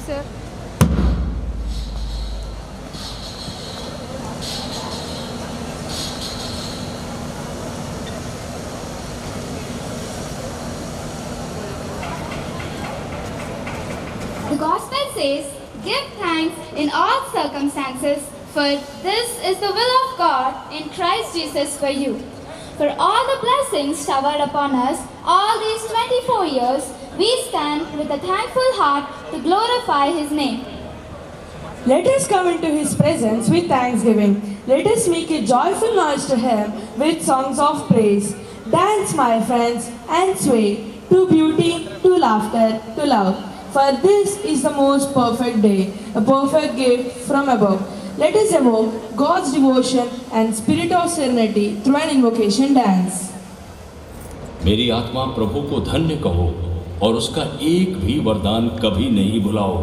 sir. The Gospel says, "Give thanks in all circumstances, for this is the will of God in Christ Jesus for you." For all the blessings showered upon us all these 24 years, we stand with a thankful heart to glorify His name. Let us come into His presence with thanksgiving. Let us make a joyful noise to Him with songs of praise. Dance, my friends, and sway to beauty, to laughter, to love. For this is the most perfect day, a perfect gift from above. Let us evoke God's devotion and spirit of serenity through an invocation dance. मेरी आत्मा प्रभु को धन्य कहो और उसका एक भी वरदान कभी नहीं भुलाओ।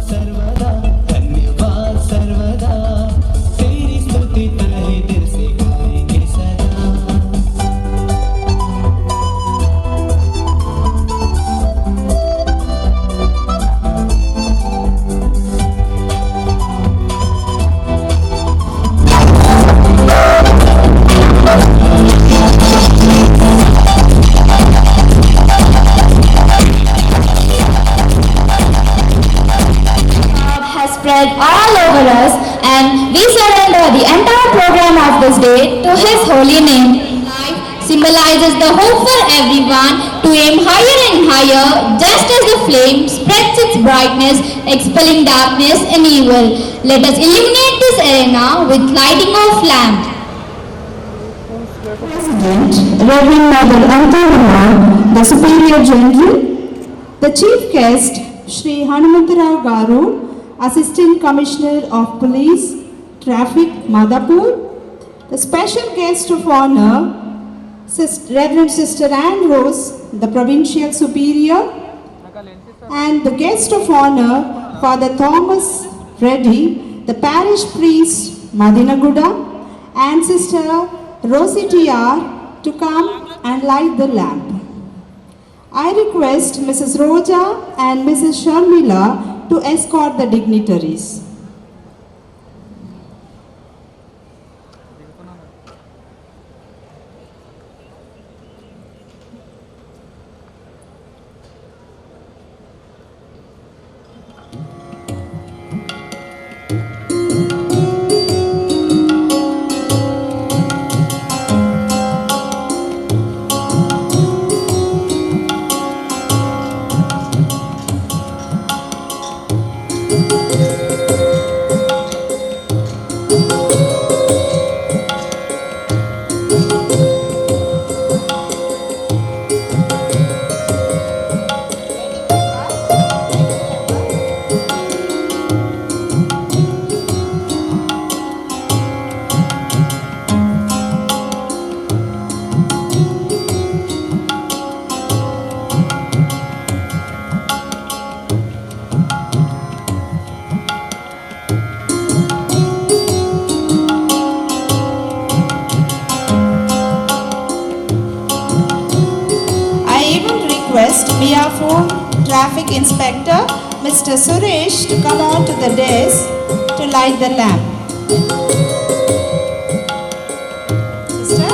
सर्वदा धन्यवाद सर्वदा तेरी स्तुति तहे दिल से गाएंगे सदा। Spread all over us, and we surrender the entire program of this day to His holy name. Life symbolizes the hope for everyone to aim higher and higher, just as the flame spreads its brightness, expelling darkness and evil. Let us illuminate this arena with lighting of lamp. President, Reverend Mother Antarama, the Superior General, the Chief Guest, Shri Hanumantarao Garu, Assistant Commissioner of Police, Traffic, Madhapur, the special guest of honor, Reverend Sister Anne Rose, the Provincial Superior, and the guest of honor, Father Thomas Reddy, the Parish Priest Madinaguda and Sister Rosie TR to come and light the lamp. I request Mrs. Roja and Mrs. Sharmila to escort the dignitaries. Traffic Inspector Mr. Suresh to come on to the desk to light the lamp. Sister?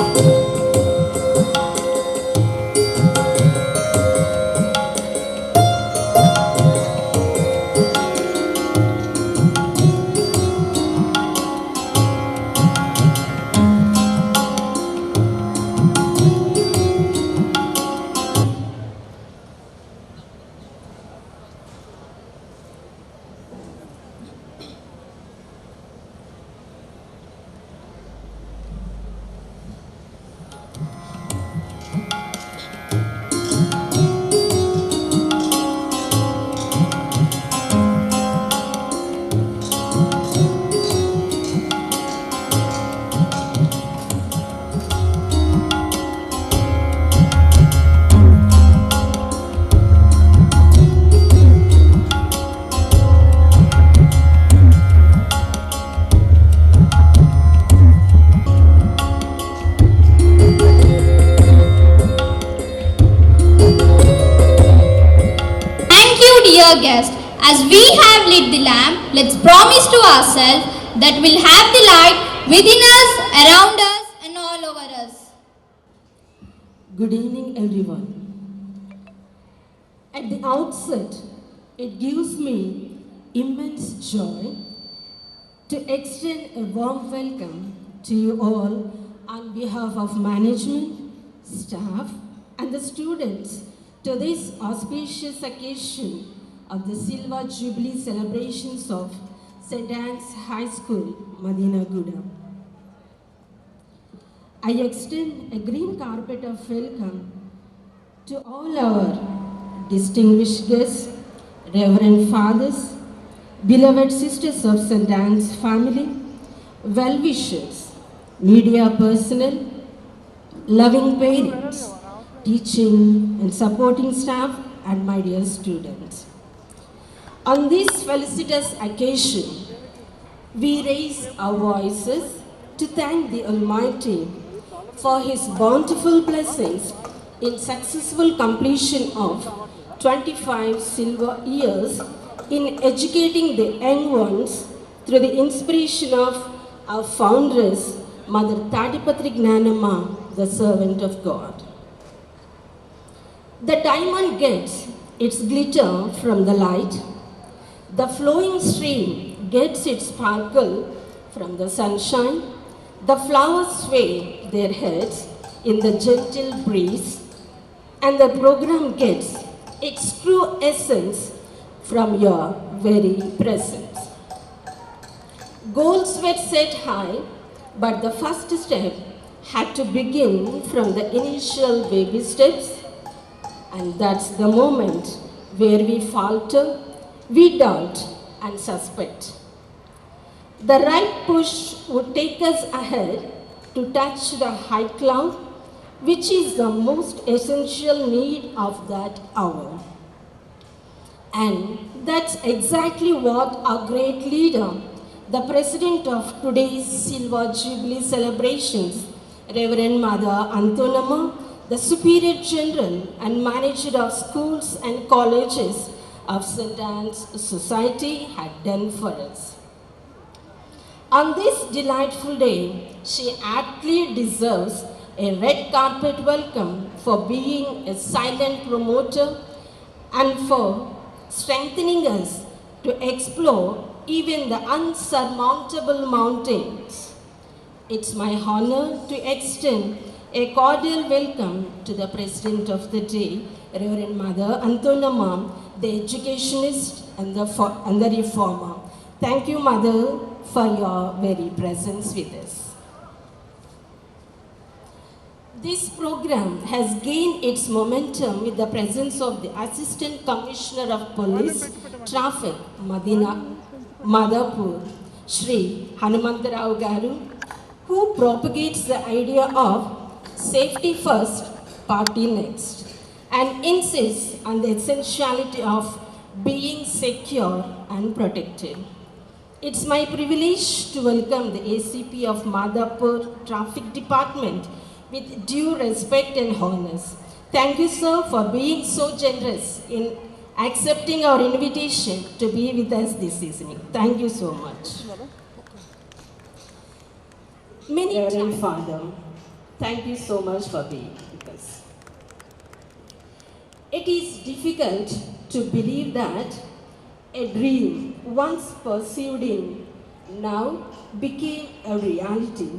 Dear guest, as we have lit the lamp, let's promise to ourselves that we'll have the light within us, around us and all over us. Good evening, everyone. At the outset, it gives me immense joy to extend a warm welcome to you all on behalf of management, staff and the students to this auspicious occasion of the Silver Jubilee celebrations of St. Anne's High School, Madinaguda. I extend a green carpet of welcome to all our distinguished guests, Reverend Fathers, beloved sisters of St. Anne's family, well-wishers, media personnel, loving parents, teaching and supporting staff, and my dear students. On this felicitous occasion, we raise our voices to thank the Almighty for His bountiful blessings in successful completion of 25 silver years in educating the young ones through the inspiration of our foundress, Mother Tadipatri Gnanamma, the servant of God. The diamond gets its glitter from the light. The flowing stream gets its sparkle from the sunshine. The flowers sway their heads in the gentle breeze. And the program gets its true essence from your very presence. Goals were set high, but the first step had to begin from the initial baby steps. And that's the moment where we falter, we doubt and suspect. The right push would take us ahead to touch the high cloud, which is the most essential need of that hour. And that's exactly what our great leader, the president of today's Silver Jubilee celebrations, Reverend Mother Antonama, the Superior General and Manager of Schools and Colleges of St. Anne's Society, had done for us. On this delightful day, she aptly deserves a red carpet welcome for being a silent promoter and for strengthening us to explore even the unsurmountable mountains. It's my honor to extend a cordial welcome to the President of the Day, Reverend Mother Antonama, the educationist and the reformer. Thank you, Mother, for your very presence with us. This program has gained its momentum with the presence of the Assistant Commissioner of Police, Traffic, Madhapur, Shri Hanumantarao Garu, who propagates the idea of safety first, party next, and insists on the essentiality of being secure and protected. It's my privilege to welcome the ACP of Madhapur Traffic Department with due respect and honors. Thank you, sir, for being so generous in accepting our invitation to be with us this evening. Thank you so much. Reverend Father, thank you so much for being with us. It is difficult to believe that a dream once pursued in now became a reality.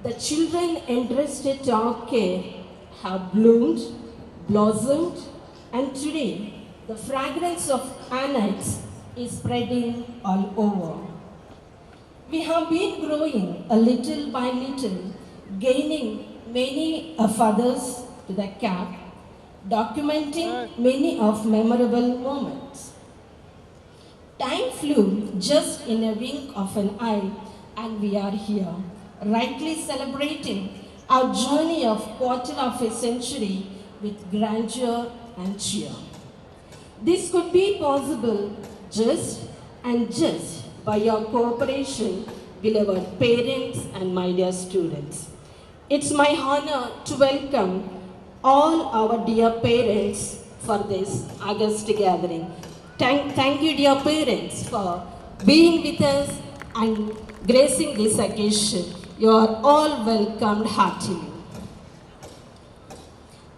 The children entrusted to our care have bloomed, blossomed, and today the fragrance of annex is spreading all over. We have been growing a little by little, gaining many of others to the cap, documenting many of memorable moments. Time flew just in a wink of an eye, and we are here, rightly celebrating our journey of quarter of a century with grandeur and cheer. This could be possible just by your cooperation, beloved parents and my dear students. It's my honor to welcome all our dear parents for this August gathering. Thank you, dear parents, for being with us and gracing this occasion. You are all welcomed heartily.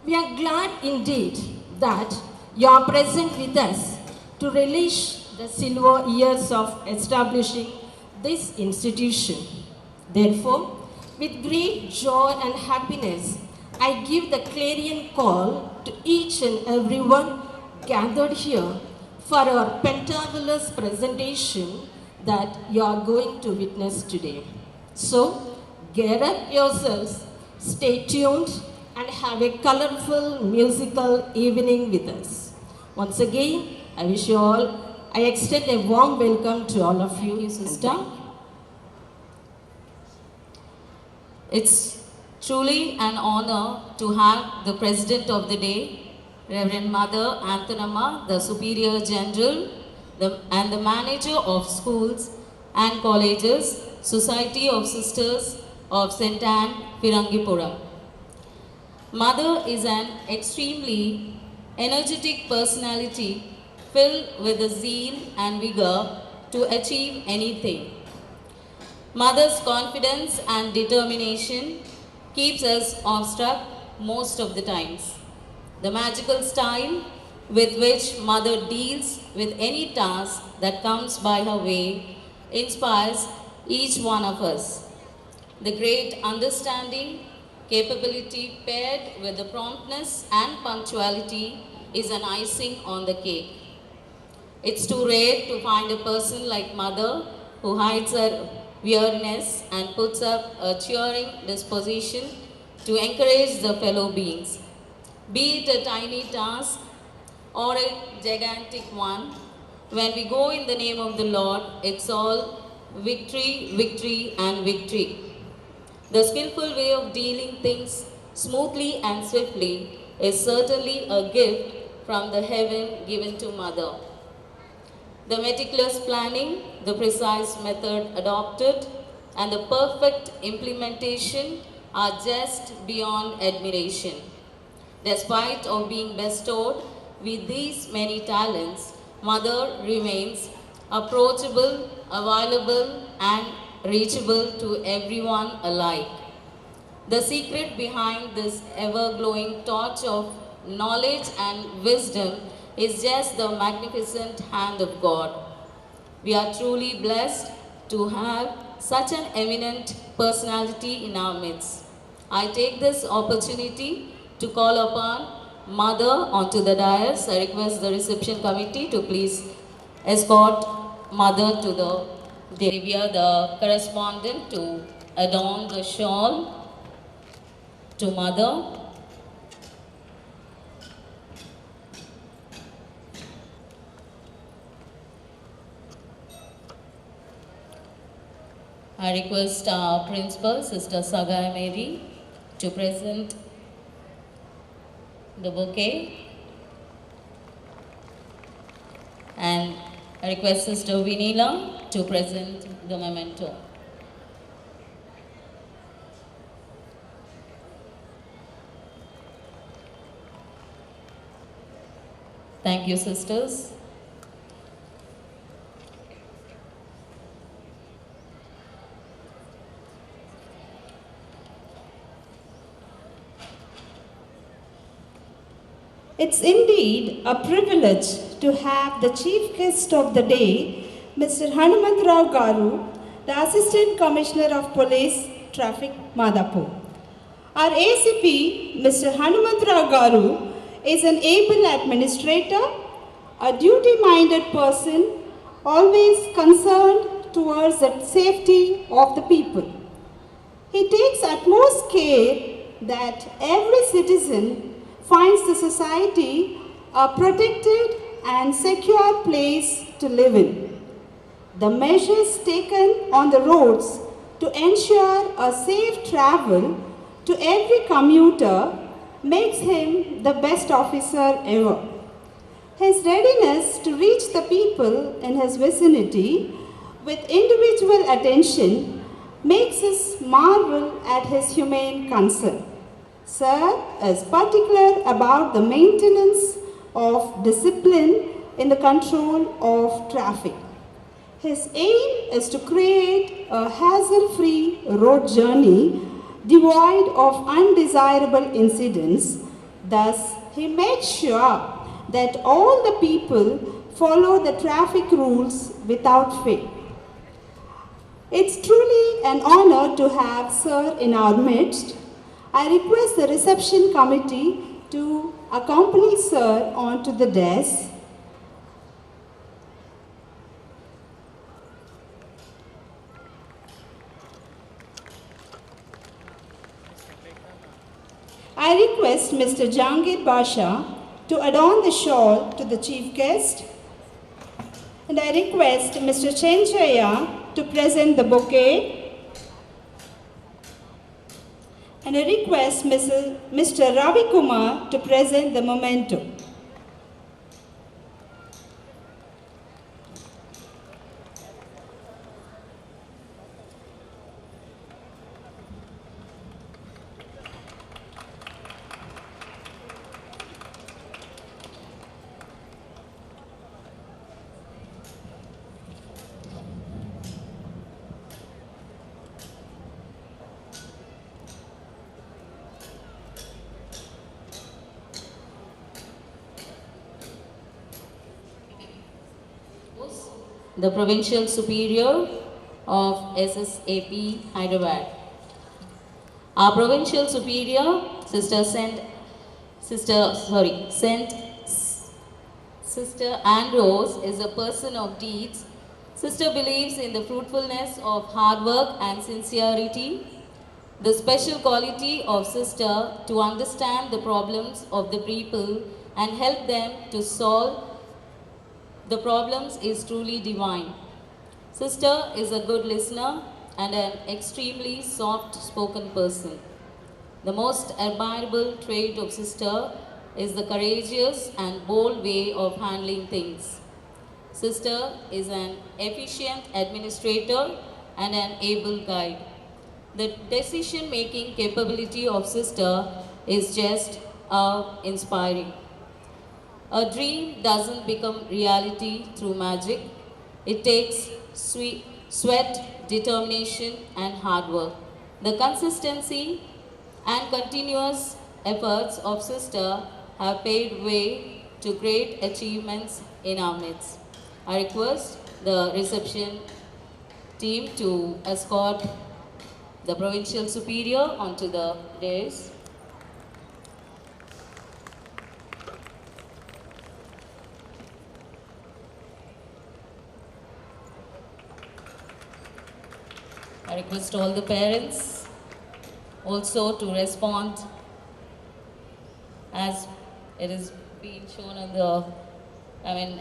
We are glad indeed that you are present with us to relish the silver years of establishing this institution. Therefore, with great joy and happiness, I give the clarion call to each and everyone gathered here for our pentabulous presentation that you are going to witness today. So, gear up yourselves, stay tuned, and have a colorful musical evening with us. Once again, I extend a warm welcome to all of you, sister. It's truly an honor to have the President of the Day, Reverend Mother Antonama, the Superior General, and the Manager of Schools and Colleges, Society of Sisters of St. Anne, Pirangipura. Mother is an extremely energetic personality filled with the zeal and vigor to achieve anything. Mother's confidence and determination keeps us awestruck most of the times. The magical style with which Mother deals with any task that comes by her way inspires each one of us. The great understanding, capability paired with the promptness and punctuality is an icing on the cake. It's too rare to find a person like Mother who hides her weariness and puts up a cheering disposition to encourage the fellow beings. Be it a tiny task or a gigantic one, when we go in the name of the Lord, it's all victory, victory, and victory. The skillful way of dealing things smoothly and swiftly is certainly a gift from the heaven given to Mother. The meticulous planning, the precise method adopted, and the perfect implementation are just beyond admiration. Despite of being bestowed with these many talents, Mother remains approachable, available, and reachable to everyone alike. The secret behind this ever-glowing torch of knowledge and wisdom is just the magnificent hand of God. We are truly blessed to have such an eminent personality in our midst. I take this opportunity to call upon Mother onto the dais. I request the reception committee to please escort Mother to the Devya, the correspondent, to adorn the shawl to Mother. I request our principal, Sister Sagai Mary, to present the bouquet. And I request Sister Vinila to present the memento. Thank you, sisters. It's indeed a privilege to have the chief guest of the day, Mr. Hanumantrao Garu, the Assistant Commissioner of Police, Traffic, Madapur. Our ACP, Mr. Hanumantrao Garu, is an able administrator, a duty-minded person, always concerned towards the safety of the people. He takes utmost care that every citizen finds the society a protected and secure place to live in. The measures taken on the roads to ensure a safe travel to every commuter makes him the best officer ever. His readiness to reach the people in his vicinity with individual attention makes us marvel at his humane concern. Sir is particular about the maintenance of discipline in the control of traffic. His aim is to create a hassle-free road journey devoid of undesirable incidents. Thus, he makes sure that all the people follow the traffic rules without fail. It's truly an honor to have Sir in our midst. I request the reception committee to accompany Sir onto the dais. I request Mr. Jangir Basha to adorn the shawl to the chief guest. And I request Mr. Chenchaya to present the bouquet. And I request Mr. Ravi Kumar to present the memento. The Provincial Superior of SSAP Hyderabad. Our Provincial Superior, Sister Andros, is a person of deeds. Sister believes in the fruitfulness of hard work and sincerity. The special quality of Sister to understand the problems of the people and help them to solve the problems is truly divine. Sister is a good listener and an extremely soft-spoken person. The most admirable trait of Sister is the courageous and bold way of handling things. Sister is an efficient administrator and an able guide. The decision-making capability of Sister is just inspiring. A dream doesn't become reality through magic. It takes sweat, determination, and hard work. The consistency and continuous efforts of Sister have paved way to great achievements in our midst. I request the reception team to escort the Provincial Superior onto the dais. I request all the parents also to respond as it is being shown on the,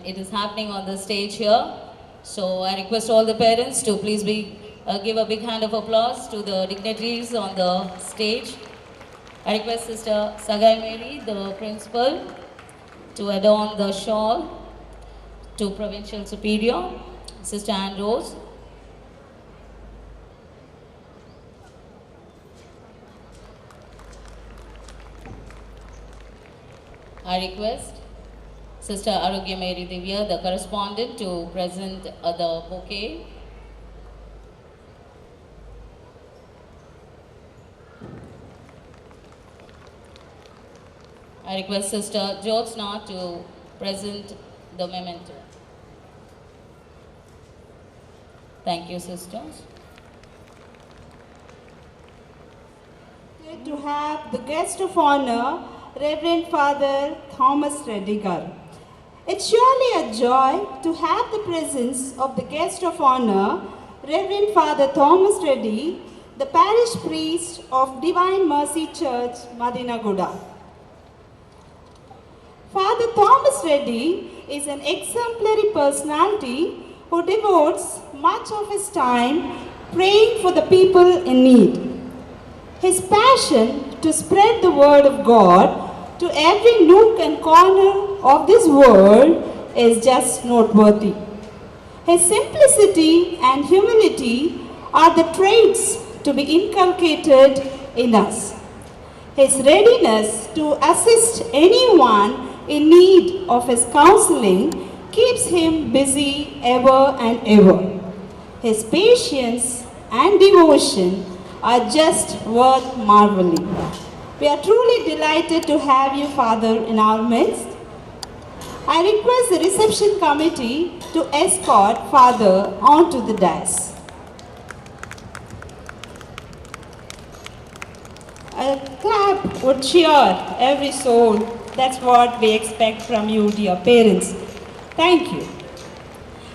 it is happening on the stage here. So I request all the parents to please give a big hand of applause to the dignitaries on the stage. I request Sister Sagai Mary, the principal, to adorn the shawl to Provincial Superior, Sister Ann Rose. I request Sister Arogya Mary Divya, the correspondent, to present the bouquet. I request Sister Jyotsna to present the memento. Thank you, sisters. To have the guest of honor, Reverend Father Thomas Redigar. It's surely a joy to have the presence of the guest of honor, Reverend Father Thomas Reddy, the parish priest of Divine Mercy Church, Madinaguda. Father Thomas Reddy is an exemplary personality who devotes much of his time praying for the people in need. His passion to spread the word of God to every nook and corner of this world is just noteworthy. His simplicity and humility are the traits to be inculcated in us. His readiness to assist anyone in need of his counseling keeps him busy ever and ever. His patience and devotion are just worth marveling. We are truly delighted to have you, Father, in our midst. I request the reception committee to escort Father onto the dais. A clap would cheer every soul. That's what we expect from you, dear parents. Thank you.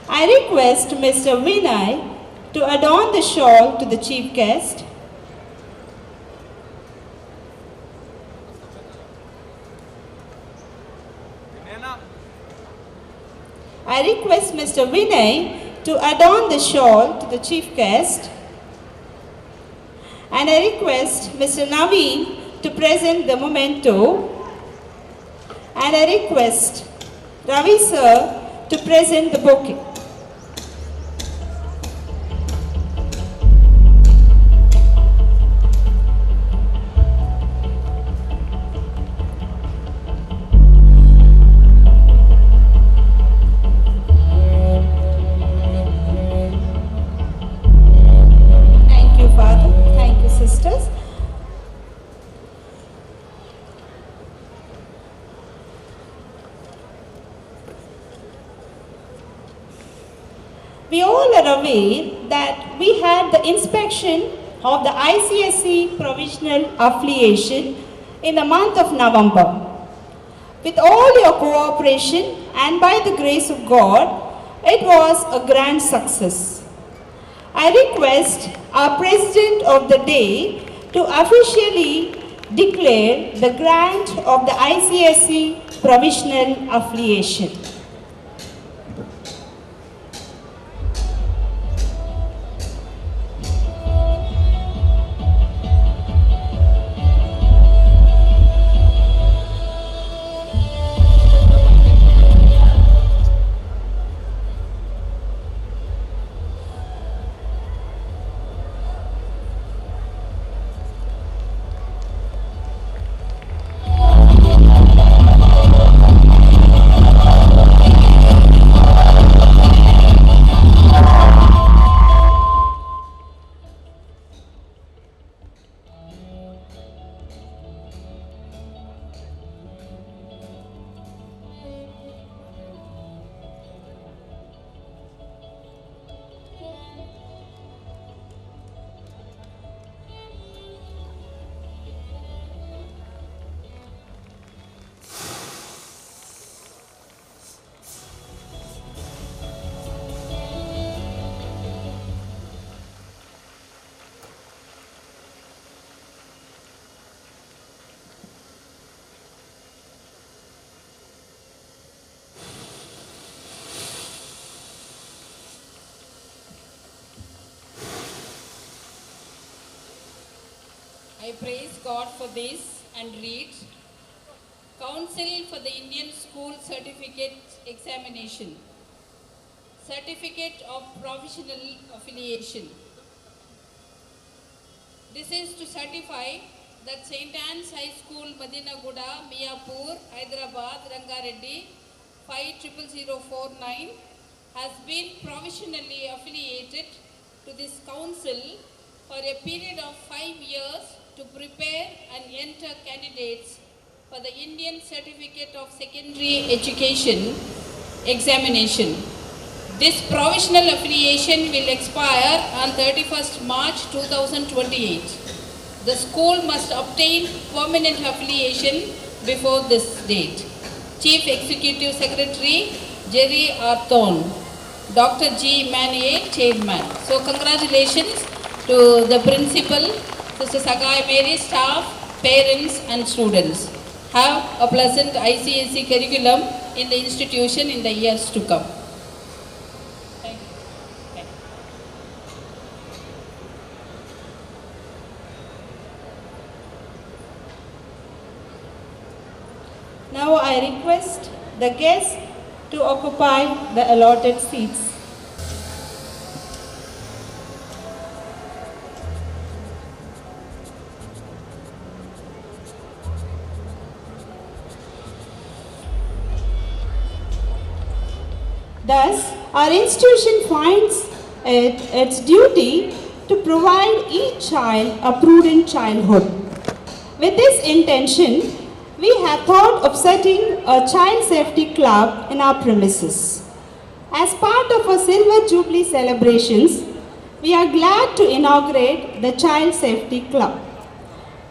I request Mr. Vinay to adorn the shawl to the chief guest. I request Mr. Vinay to adorn the shawl to the chief guest. And I request Mr. Naveen to present the memento. And I request Ravi sir to present the bouquet. We all are aware that we had the inspection of the ICSE provisional affiliation in the month of November. With all your cooperation and by the grace of God, it was a grand success. I request our President of the day to officially declare the grant of the ICSE provisional affiliation. I praise God for this and read Council for the Indian School Certificate Examination. Certificate of Professional Affiliation. This is to certify that St. Anne's High School, Madinaguda, Miapur, Hyderabad, Rangareddy, 500049 has been provisionally affiliated to this council for a period of 5 years to prepare and enter candidates for the Indian Certificate of Secondary Education examination. This provisional affiliation will expire on 31st March 2028. The school must obtain permanent affiliation before this date. Chief Executive Secretary Jerry Arthon, Dr. G. Manuel, Chairman. So congratulations to the principal, Sister Sagai Mary, staff, parents and students. Have a pleasant ICSE curriculum in the institution in the years to come. Now I request the guests to occupy the allotted seats. Thus, our institution finds it its duty to provide each child a prudent childhood. With this intention, we have thought of setting a child safety club in our premises. As part of our Silver Jubilee celebrations, we are glad to inaugurate the Child Safety Club.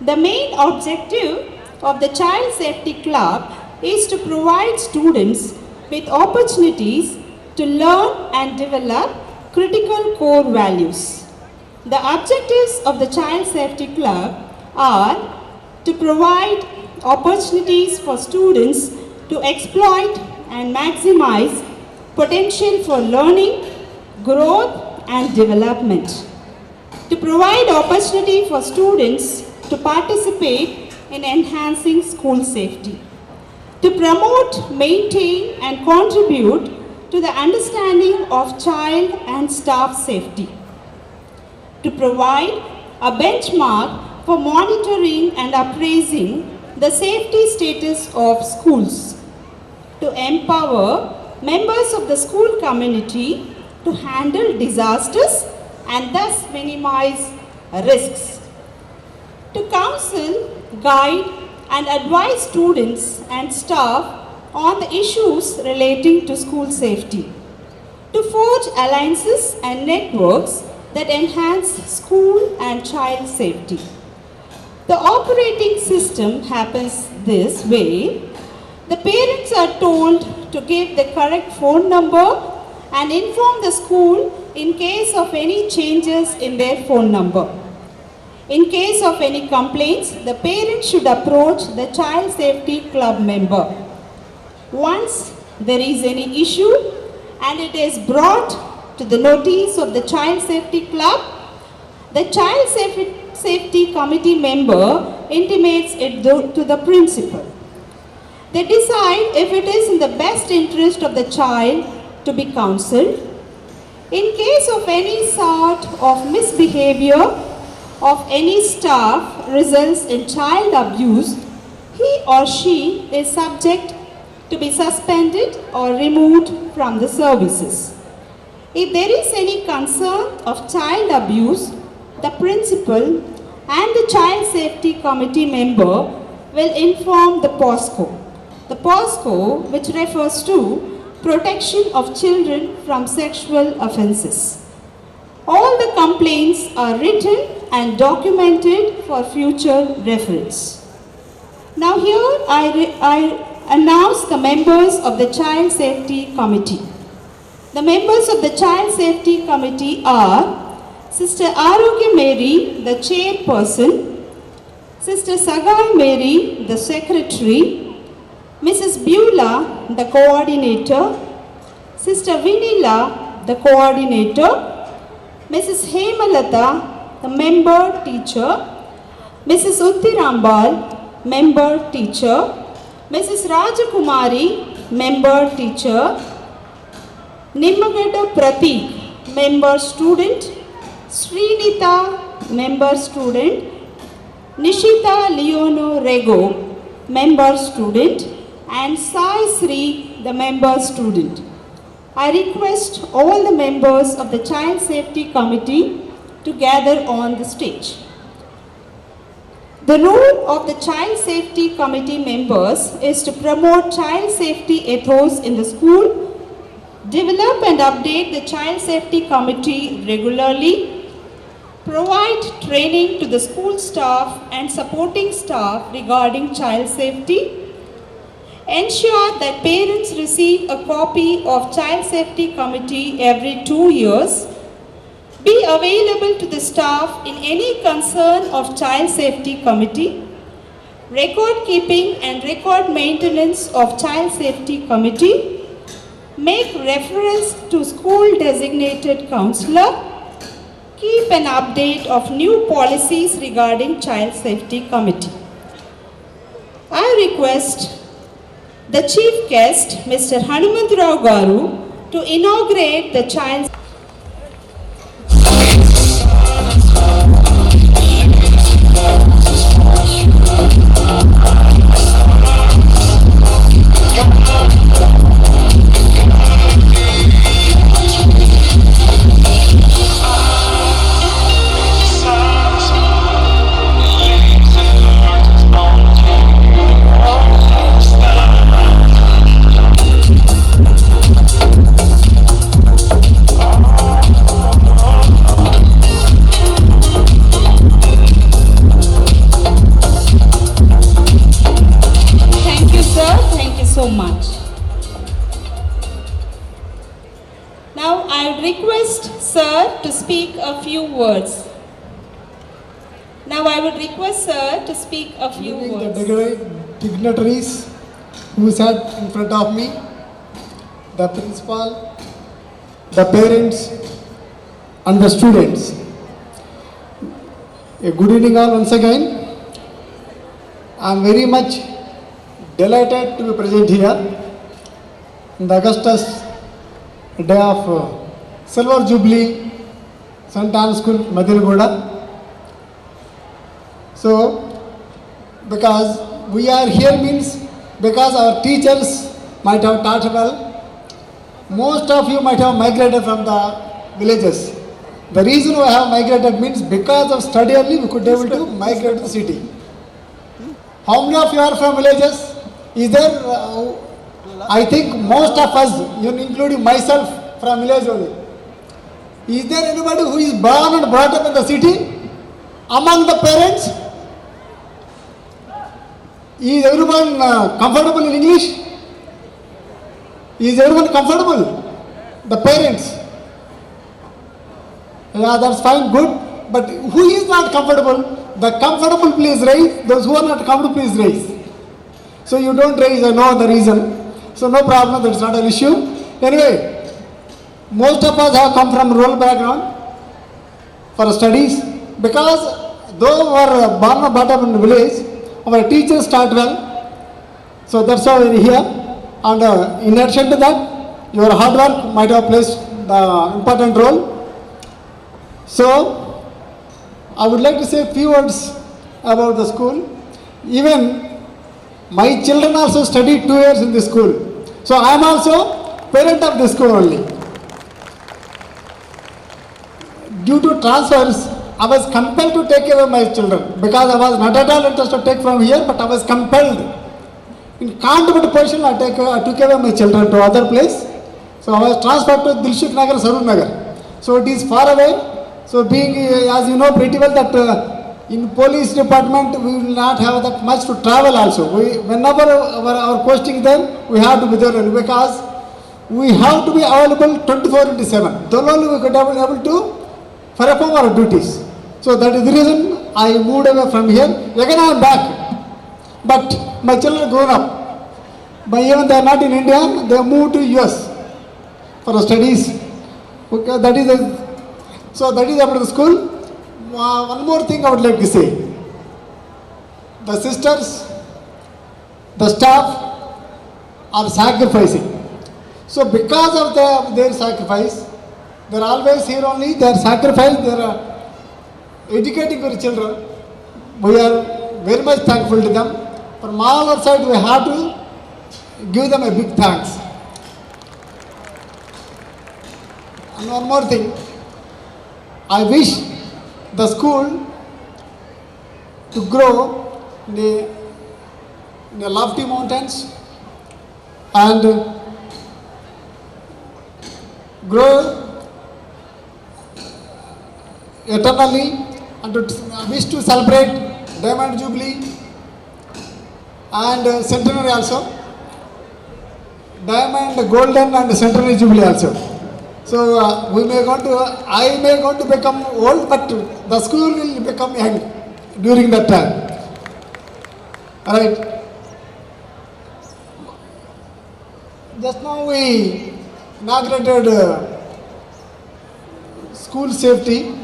The main objective of the Child Safety Club is to provide students with opportunities to learn and develop critical core values. The objectives of the Child Safety Club are to provide opportunities for students to exploit and maximize potential for learning, growth and development. To provide opportunity for students to participate in enhancing school safety. To promote, maintain and contribute to the understanding of child and staff safety. To provide a benchmark for monitoring and appraising the safety status of schools. To empower members of the school community to handle disasters and thus minimize risks. To counsel, guide and advise students and staff on the issues relating to school safety. To forge alliances and networks that enhance school and child safety. The operating system happens this way. The parents are told to give the correct phone number and inform the school in case of any changes in their phone number. In case of any complaints, the parents should approach the Child Safety Club member. Once there is any issue and it is brought to the notice of the Child Safety Club, the Child Safety Committee member intimates it to the principal. They decide if it is in the best interest of the child to be counseled. In case of any sort of misbehavior of any staff results in child abuse, he or she is subject to be suspended or removed from the services. If there is any concern of child abuse, the principal and the Child Safety Committee member will inform the POSCO. The POSCO, which refers to Protection of Children from Sexual Offences. All the complaints are written and documented for future reference. Now here I announce the members of the Child Safety Committee. The members of the Child Safety Committee are Sister Arogya Mary, the chairperson, Sister Sagai Mary, the secretary, Mrs. Beulah, the coordinator, Sister Vinila, the coordinator, Mrs. Hemalata, the member teacher, Mrs. Utti Rambal, member teacher. Mrs. Rajakumari, member teacher. Nimmagada Pratik, member student. Srinita, member student. Nishita Leono Rego, member student. And Sai Sri, the member student. I request all the members of the Child Safety Committee to gather on the stage. The role of the Child Safety Committee members is to promote child safety ethos in the school, develop and update the Child Safety Committee regularly, provide training to the school staff and supporting staff regarding child safety, ensure that parents receive a copy of Child Safety Committee every 2 years, be available to the staff in any concern of Child Safety Committee, record keeping and record maintenance of Child Safety Committee, make reference to school designated counselor, keep an update of new policies regarding Child Safety Committee. I request the chief guest, Mr. Hanumantarao Garu, to inaugurate the child. So much. Now I request Sir to speak a few words. Now I would request Sir to speak a few words. The dignitaries who sat in front of me, the principal, the parents and the students. A good evening all once again. I am very much delighted to be present here in the Augustus day of Silver Jubilee St. Anne's School, Madinaguda. So, because we are here means because our teachers might have taught well, most of you might have migrated from the villages. The reason we have migrated means because of study only we could be able to migrate to the city. How many of you are from villages? Is there, I think most of us, including myself, from village only. Is there anybody who is born and brought up in the city? Among the parents? Is everyone comfortable in English? Is everyone comfortable? The parents? Yeah, that's fine, good. But who is not comfortable? The comfortable please raise. Those who are not comfortable please raise. So you don't raise, I know the reason. So no problem, that's not an issue. Anyway, most of us have come from rural background for studies. Because though we are born and brought up in the village, our teachers taught well. So that's why we are here. And in addition to that, your hard work might have played the important role. So I would like to say a few words about the school. Even my children also studied 2 years in this school. So I am also parent of this school only. Due to transfers, I was compelled to take away my children because I was not at all interested to take from here, but I was compelled. In can't position, I took away my children to other place. So I was transferred to Dilshuk Nagar, Sarur Nagar. So it is far away. So being, as you know pretty well that in police department we will not have that much to travel also. Whenever our posting there, we have to be there because we have to be available 24/7. Then only we could have been able to perform our duties. So that is the reason I moved away from here. Again I am back. But my children grown up. But even they are not in India, they moved to US for studies. Okay, that is about the school. One more thing I would like to say. the sisters, the staff are sacrificing. So because of their sacrifice, they are always here only, they are sacrificed, they are educating our children. We are very much thankful to them. From all our side, we have to give them a big thanks. And one more thing, I wish the school to grow in the lofty mountains and grow eternally, and to wish to celebrate Diamond Jubilee and Centenary also. Diamond, Golden and Centenary Jubilee also. So I may going to become old, but the school will become young during that time. Alright. Just now we inaugurated school safety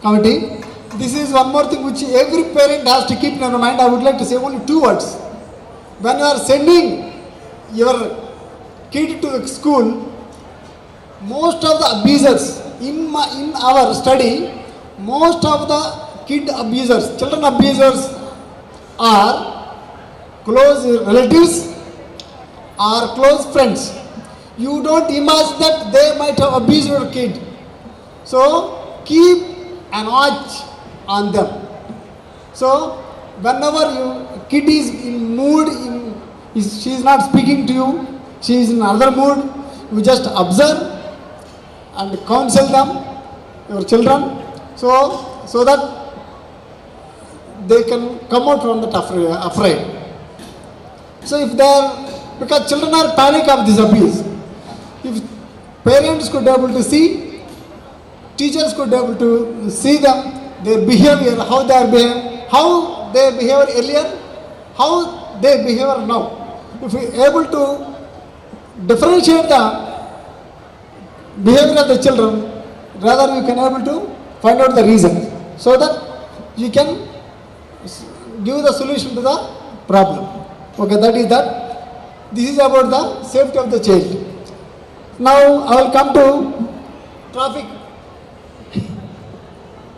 committee. This is one more thing which every parent has to keep in their mind. I would like to say only two words. When you are sending your kid to the school, most of the abusers in our study, most of the kid abusers, children abusers are close relatives or close friends. You don't imagine that they might have abused your kid. So keep an watch on them. So whenever your kid is in mood, she is not speaking to you, she is in another mood, you just observe and counsel them, your children, so that they can come out from that afraid. So if they are, because children are panic of this abuse, if parents could be able to see, teachers could be able to see them, their behavior, how they are behaving, how they behave earlier, how they behave now. If we are able to differentiate the behavior of the children, rather you can able to find out the reason, so that you can give the solution to the problem. Okay, that is that. This is about the safety of the child. Now I will come to traffic.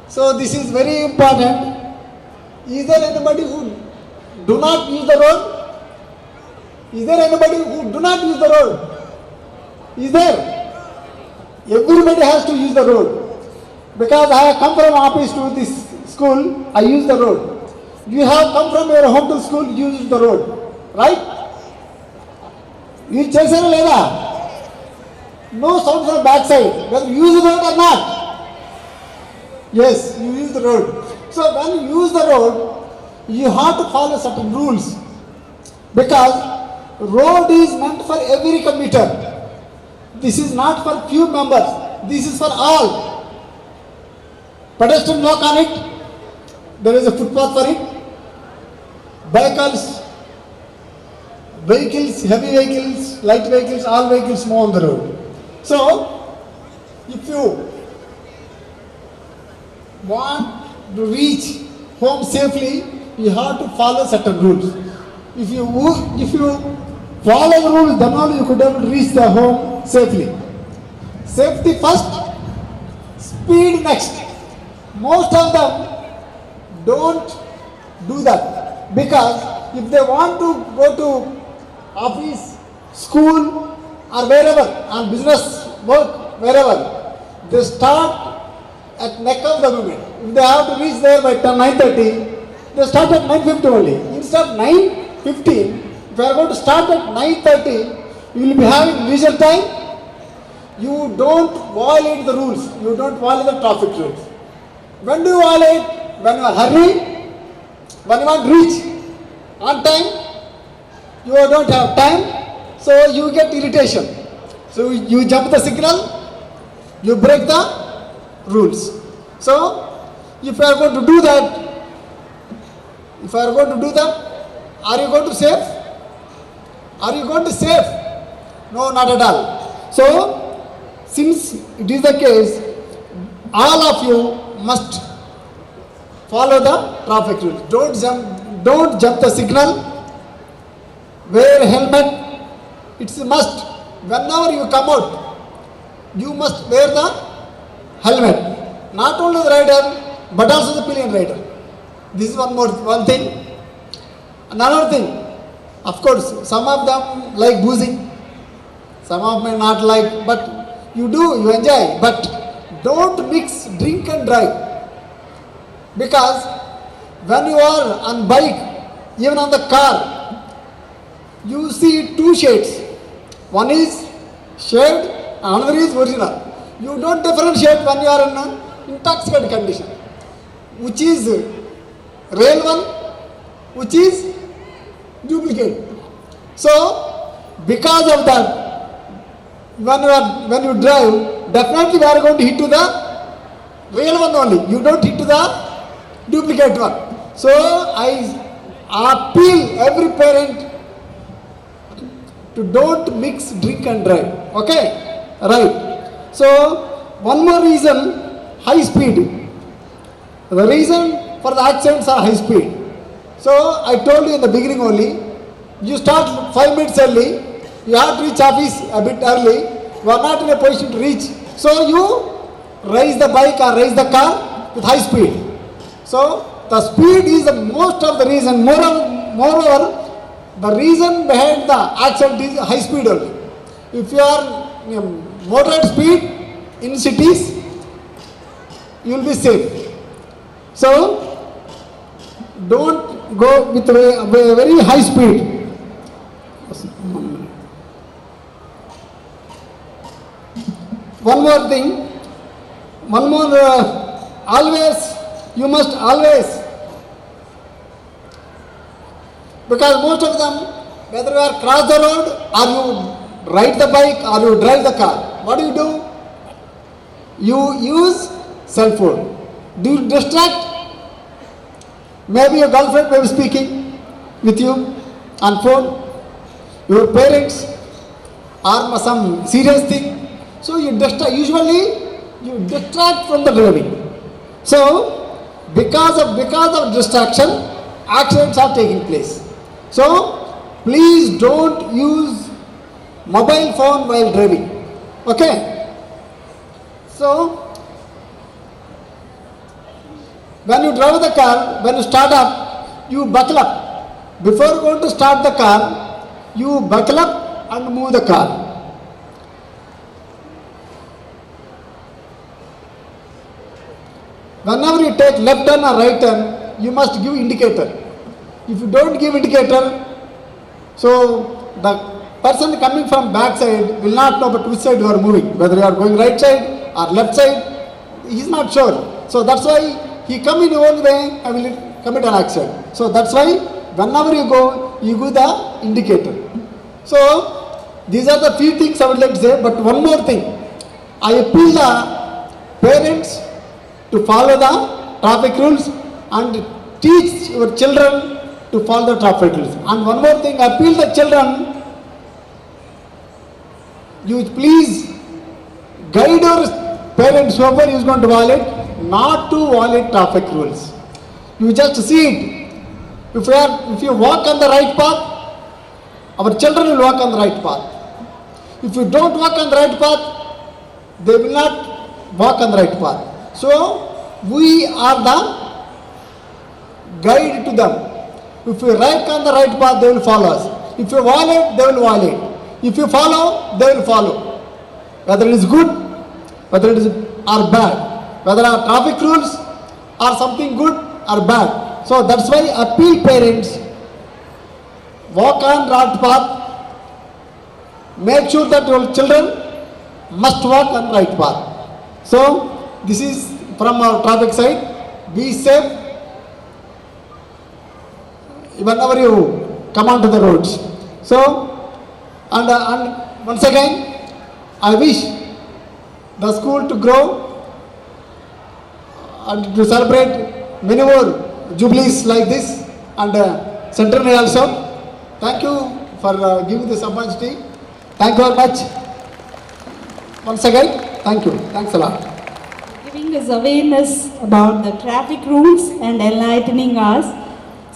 So this is very important. Is there anybody who do not use the road? Is there anybody who do not use the road? Is there? Everybody has to use the road. Because I have come from office to this school, I use the road. You have come from your home to school, use the road. Right? You chasing leda. No sound from backside. Whether you use the road or not. Yes, you use the road. So when you use the road, you have to follow certain rules. Because road is meant for every commuter. This is not for few members. This is for all. Pedestrian walk on it. There is a footpath for it. Vehicles, heavy vehicles, light vehicles, all vehicles move on the road. So, if you want to reach home safely, you have to follow certain rules. If you follow the rules, then only you could able to reach the home safely. Safety first, speed next. Most of them don't do that, because if they want to go to office, school, or wherever, on business, work, wherever, they start at neck of the moment. If they have to reach there by 9:30, they start at 9:50 only. Instead of 9:15, if you are going to start at 9:30, you will be having leisure time. You don't violate the rules. You don't violate the traffic rules. When do you violate? When you are hurry, when you want to reach on time, you don't have time, so you get irritation. So you jump the signal, you break the rules. So if you are going to do that, are you going to save? Are you going to save? No, not at all. So since it is the case, all of you must follow the traffic rules. Don't jump the signal. Wear helmet. It's a must. Whenever you come out, you must wear the helmet. Not only the rider, but also the pillion rider. This is one thing. Another thing, of course, some of them like boozing, some of them not like, but you enjoy. But don't mix drink and drive. Because when you are on bike, even on the car, you see two shades. One is shade, another is original. You don't differentiate when you are in an intoxicated condition. Which is real one, which is duplicate. So, because of that, when you drive, definitely we are going to hit to the real one only. You don't hit to the duplicate one. So, I appeal every parent to don't mix drink and drive. Okay? Right. So, one more reason, high speed. The reason for the accidents are high speed. So, I told you in the beginning only, you start 5 minutes early, you have to reach office a bit early, you are not in a position to reach. So, you raise the bike or raise the car with high speed. So, the speed is the most of the reason. Moreover, the reason behind the accident is high speed only. If you are moderate speed in cities, you will be safe. So, don't go with a very high speed. One more thing, you must always, because most of them, whether you are cross the road or you ride the bike or you drive the car, what do? You use cell phone. Do you distract? Maybe your girlfriend may be speaking with you on phone, your parents, or some serious thing. So you usually you distract from the driving. So because of distraction, accidents are taking place. So please don't use mobile phone while driving. Okay? So when you drive the car, when you start up, you buckle up. Before going to start the car, you buckle up and move the car. Whenever you take left turn or right turn, you must give indicator. If you don't give indicator, so the person coming from back side will not know but which side you are moving, whether you are going right side or left side, he is not sure. So that's why he come in your own way and will commit an accident. So that's why whenever you go, you give the indicator. So these are the few things I would like to say, but one more thing. I appeal the parents to follow the traffic rules and teach your children to follow the traffic rules. And one more thing, I appeal the children, you please guide your parents, whoever is going to violate, not to violate traffic rules. You just see it. If you walk on the right path, our children will walk on the right path. If you don't walk on the right path, they will not walk on the right path. So, we are the guide to them. If we walk on the right path, they will follow us. If you violate, they will violate. If you follow, they will follow. Whether it is good, whether it is or bad, whether our traffic rules are something good or bad. So that's why appeal parents, walk on right path, make sure that your children must walk on right path. So this is from our traffic side. Be safe whenever you come onto the roads. So and once again, I wish the school to grow and to celebrate many more jubilees like this, and centenary also. Thank you for giving this opportunity. Thank you very much. Once again, thank you. Thanks a lot. Giving us awareness about the traffic rules and enlightening us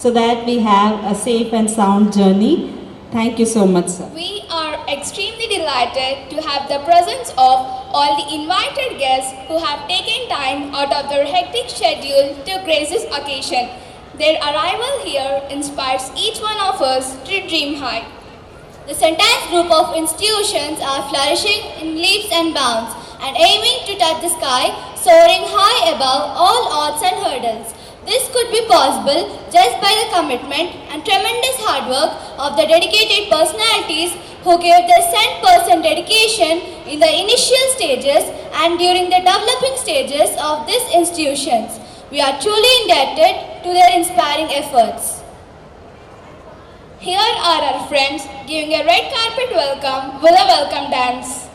so that we have a safe and sound journey. Thank you so much, sir. We are extremely delighted to have the presence of all the invited guests who have taken time out of their hectic schedule to grace this occasion. Their arrival here inspires each one of us to dream high. The Sentence group of institutions are flourishing in leaps and bounds and aiming to touch the sky, soaring high above all odds and hurdles. This could be possible just by the commitment and tremendous hard work of the dedicated personalities who gave their 100% dedication in the initial stages and during the developing stages of these institutions. We are truly indebted to their inspiring efforts. Here are our friends giving a red carpet welcome with a welcome dance.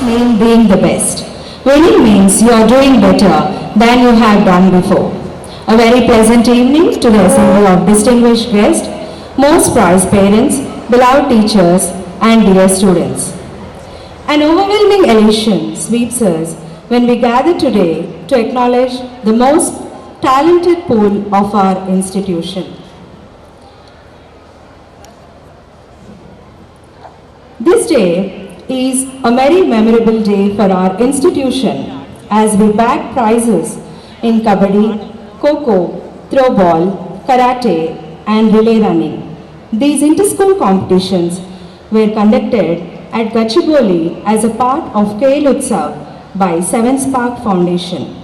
Mean being the best. Winning means you are doing better than you have done before. A very pleasant evening to the assembly of distinguished guests, most prized parents, beloved teachers, and dear students. An overwhelming elation sweeps us when we gather today to acknowledge the most talented pool of our institution. This day is a very memorable day for our institution as we bag prizes in Kabaddi, Kho-Kho, Throwball, Karate and Relay Running. These inter-school competitions were conducted at Jubilee as a part of Khel Utsav by Seven Spark Foundation.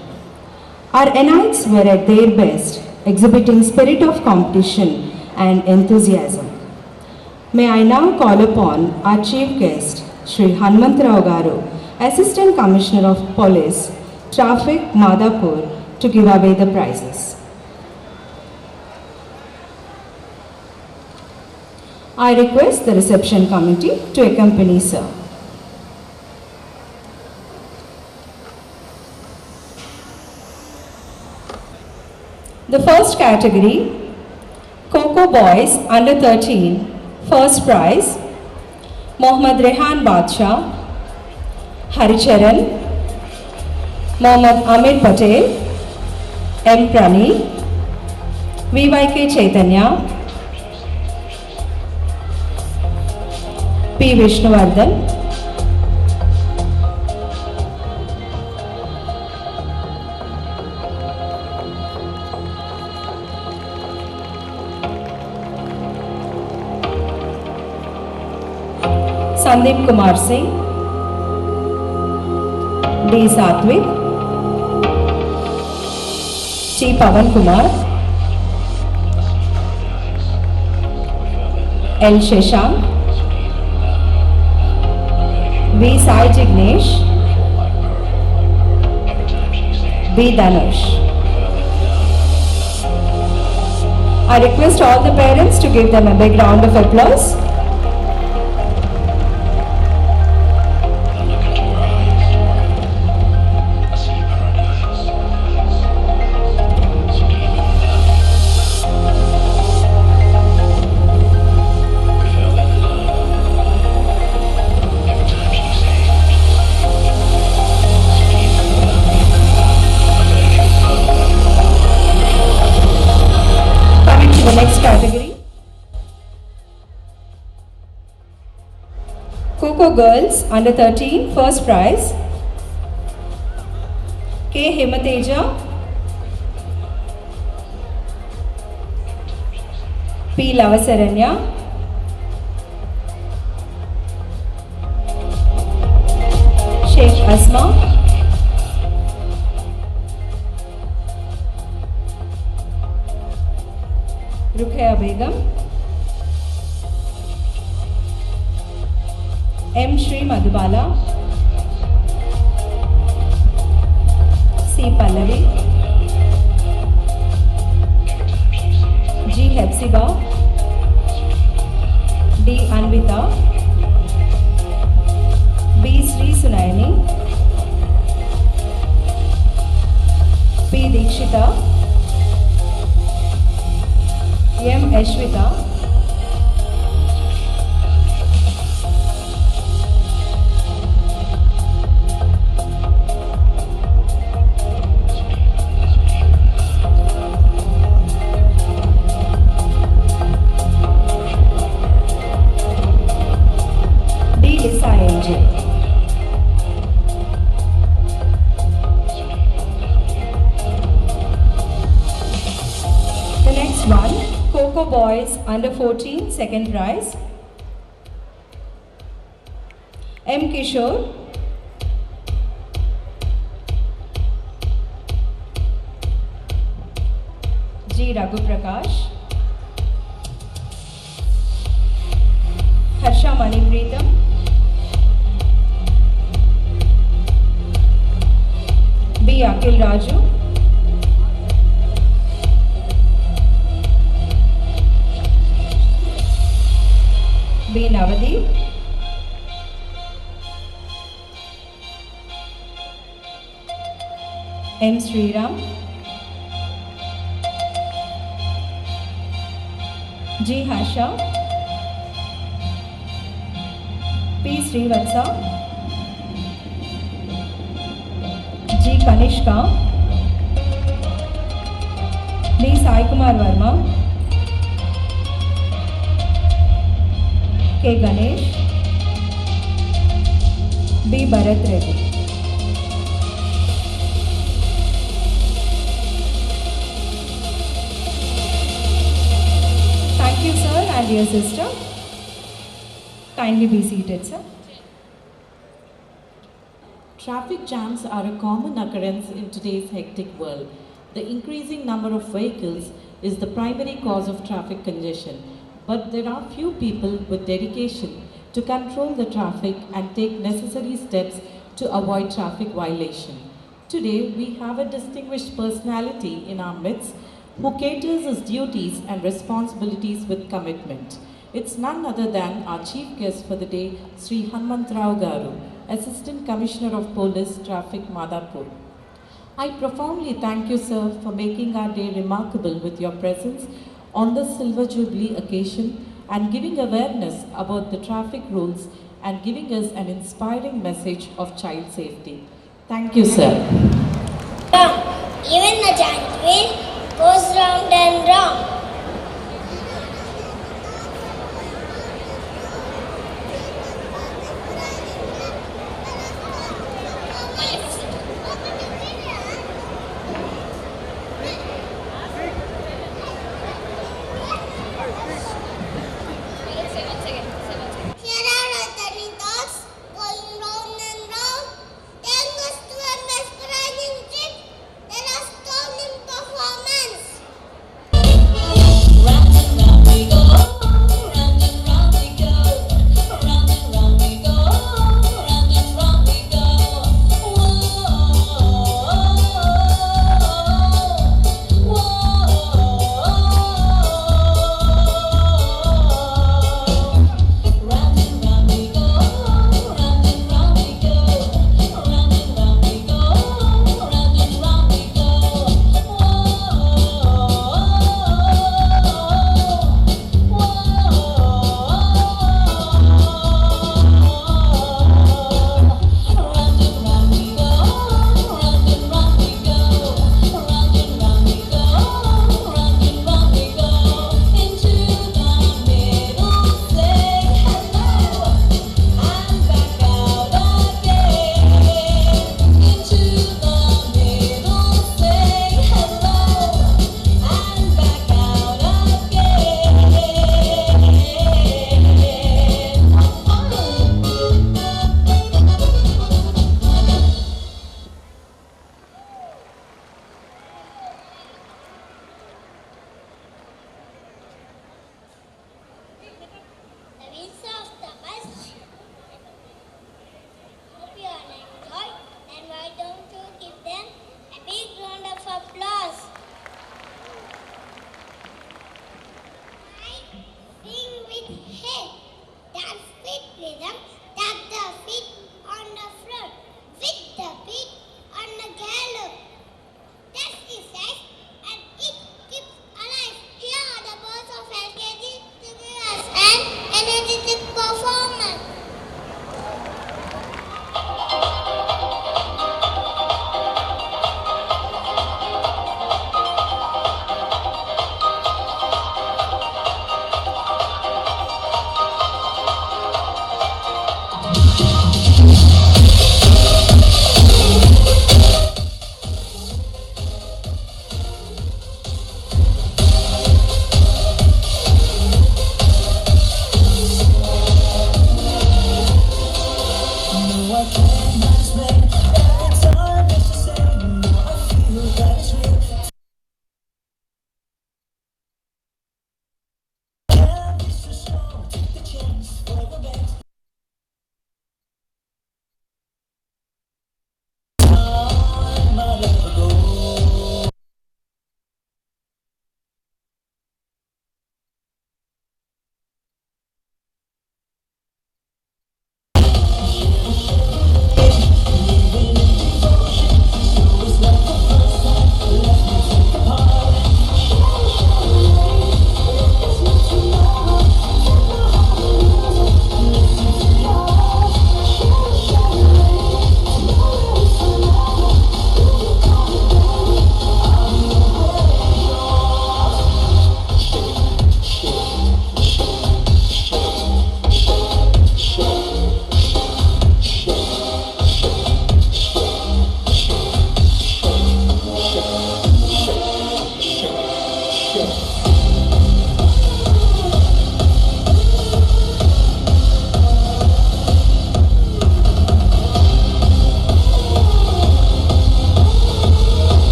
Our Enites were at their best, exhibiting spirit of competition and enthusiasm. May I now call upon our chief guest, Shri Hanumantarao Garu, Assistant Commissioner of Police, Traffic, Madhapur, to give away the prizes. I request the reception committee to accompany sir. The first category, Coco Boys under 13, first prize, Mohammad Rehan Badshah, Haricharan, Mohammad Amir Patel, M. Prani, VYK Chaitanya, P. Vishnuvardhan, Sandeep Kumar Singh, D. Satvik, T. Pavan Kumar, L. Sheshank, V. Sai Jignesh, B. Dhanush. I request all the parents to give them a big round of applause. Coco Girls under 13, first prize, K. Himateja, P. Lavasaranya, Sheikh Asma, Rukhaya Begum, M. Shri Madhubala, C. Pallavi, G. Hepzibah, D. Anvita, B. Sri Sunayani, P. Dikshita, M. Ashwita, Boys under 14, second prize, M. Kishore, G. Raghu Prakash, Harsha Manipreetam, B. Akhil Raju, B. Navadip, M. Sriram, G. Hasha, P. Srivatsa, G. Kanishka, D. Sai Kumar Verma, K. Ganesh, B. Bharat Reddy. Thank you, sir, and dear sister. Kindly be seated, sir. Traffic jams are a common occurrence in today's hectic world. The increasing number of vehicles is the primary cause of traffic congestion. but there are few people with dedication to control the traffic and take necessary steps to avoid traffic violation. Today, we have a distinguished personality in our midst who caters his duties and responsibilities with commitment. It's none other than our chief guest for the day, Sri Hanumantrao Garu, Assistant Commissioner of Police, Traffic, Madapur. I profoundly thank you, sir, for making our day remarkable with your presence on the Silver Jubilee occasion and giving awareness about the traffic rules and giving us an inspiring message of child safety. Thank you, sir. Even the giant wheel goes round and round.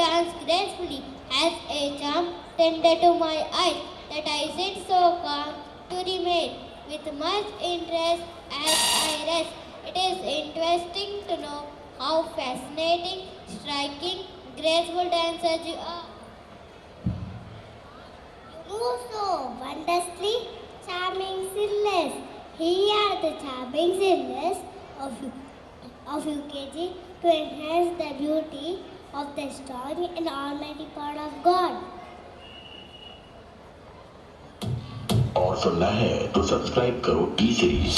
dance gracefully has a charm tender to my eyes that I sit so calm to remain with much interest as I rest. It is interesting to know how fascinating, striking, graceful dancers you are. You move so wondrously, charming silhouettes. Here are the charming silhouettes of UKG to enhance the beauty of the story and almighty power of God. और सुनना है तो subscribe करो T series.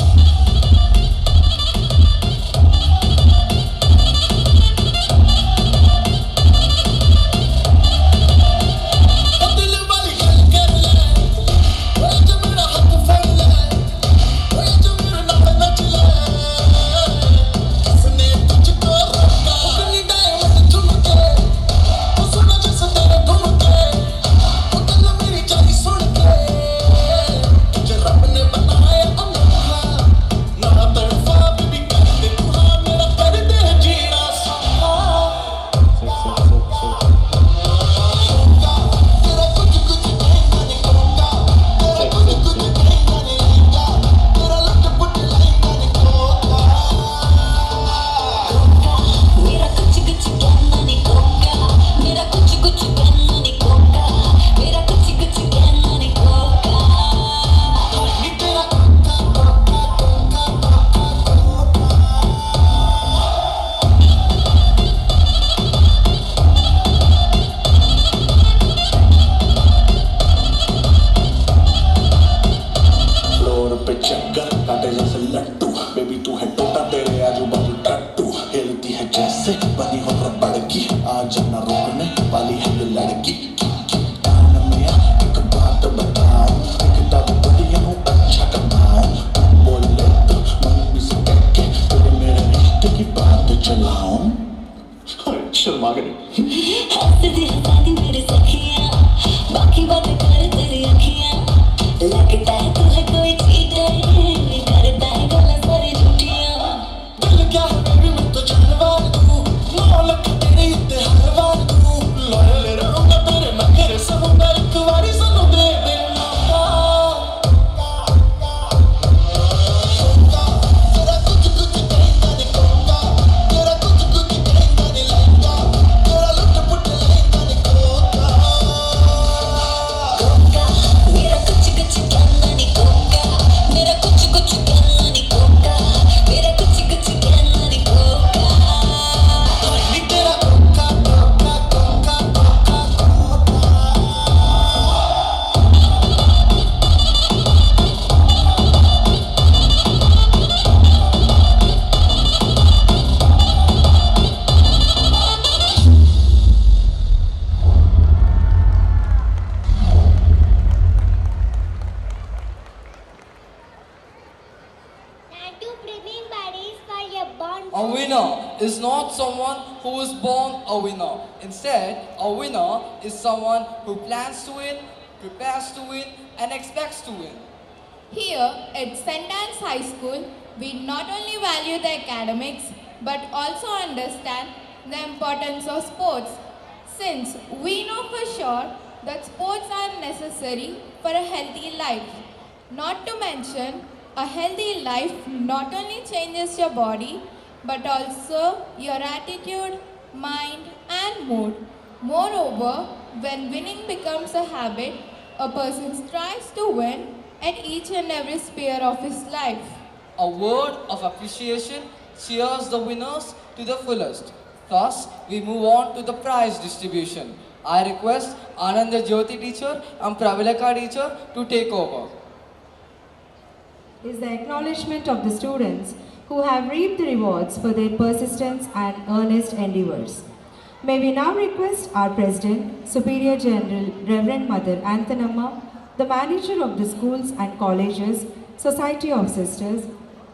A winner is not someone who is born a winner. Instead, a winner is someone who plans to win, prepares to win, and expects to win. Here at St. Anne's High School, we not only value the academics but also understand the importance of sports, since we know for sure that sports are necessary for a healthy life. Not to mention, a healthy life not only changes your body but also your attitude, mind and mood. Moreover, when winning becomes a habit, a person strives to win at each and every sphere of his life. A word of appreciation cheers the winners to the fullest. Thus, we move on to the prize distribution. I request Ananda Jyoti teacher and Pravilaka teacher to take over. Is the acknowledgement of the students who have reaped the rewards for their persistence and earnest endeavors. May we now request our President, Superior General Reverend Mother Anthanamma, the manager of the schools and colleges, Society of Sisters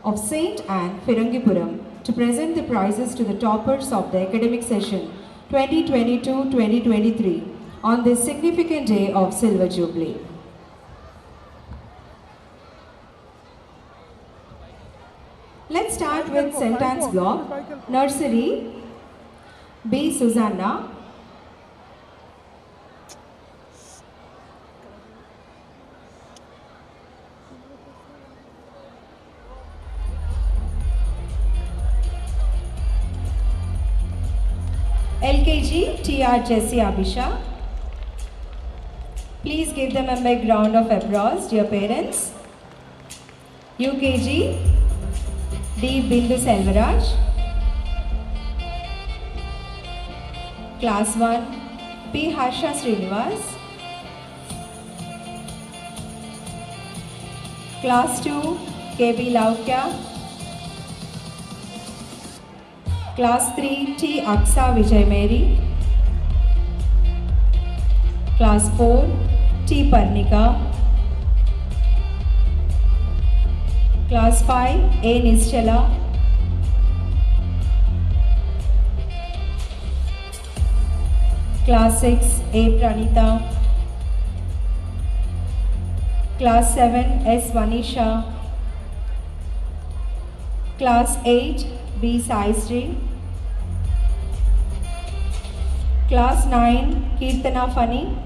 of St. Anne, Firangipuram, to present the prizes to the toppers of the academic session 2022-2023 on this significant day of Silver Jubilee. Let's start with St. Anne's block. Nursery, B. Susanna. LKG TR Jessie Abhisha. Please give them a big round of applause, dear parents. UKG D. Bindu Selvaraj. Class 1 P. Harsha Srinivas. Class 2 KB Laukya. Class 3 T. Aksa Vijay Mary. Class 4 T. Parnika. Class 5 A. Nischala. Class 6 A. Pranita. Class 7 S. Vanisha. Class 8 B. Sai Sri. Class 9 Kirtana Fani.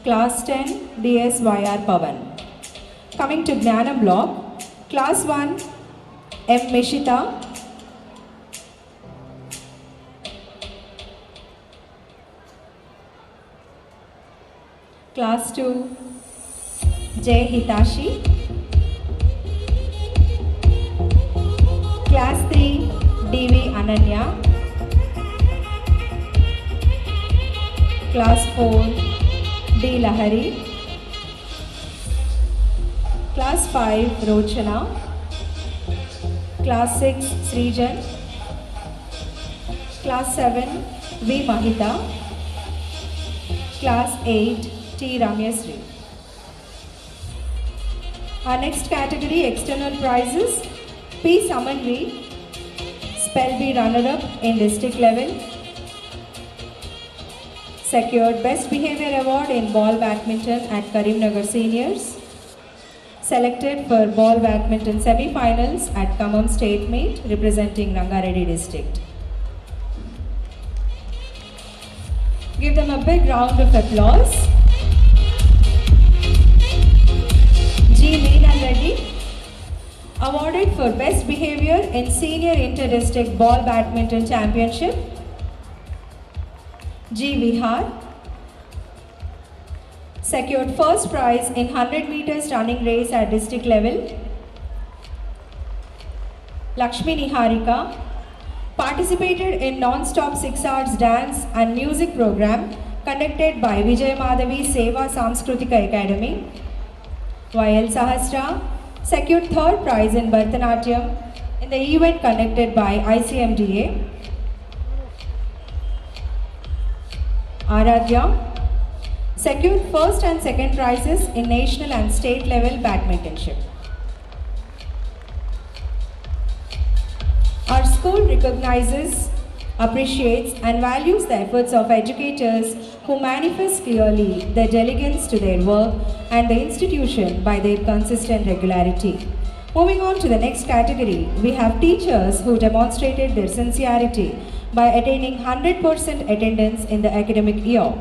Class 10 DS YR Pavan. Coming to Jnana block, Class 1 M. Mishita. Class 2 J. Hitashi. Class 3 DV Ananya. Class 4 D. Lahari. Class 5 Rochana. Class 6 Srijan. Class 7 V. Mahita. Class 8 T. Ramyasri. Our next category, external prizes. P. Samanvi, Spell Bee runner-up in district level. Secured Best Behavior Award in ball badminton at Karimnagar Seniors. Selected for ball badminton semi-finals at Khammam State Meet representing Rangareddy district. Give them a big round of applause. G. Meenal Reddy, awarded for Best Behavior in Senior Inter-District Ball Badminton Championship. G. Vihar, secured first prize in 100 meters running race at district level. Lakshmi Niharika, participated in non-stop 6 hours dance and music program conducted by Vijay Madhavi Seva Samskrutika Academy. YL Sahasra, secured third prize in Bharatanatyam in the event conducted by ICMDA. Aradhya, secured first and second prizes in national and state level badmintonship. Our school recognizes, appreciates and values the efforts of educators who manifest clearly their diligence to their work and the institution by their consistent regularity. Moving on to the next category, we have teachers who demonstrated their sincerity by attaining 100% attendance in the academic year.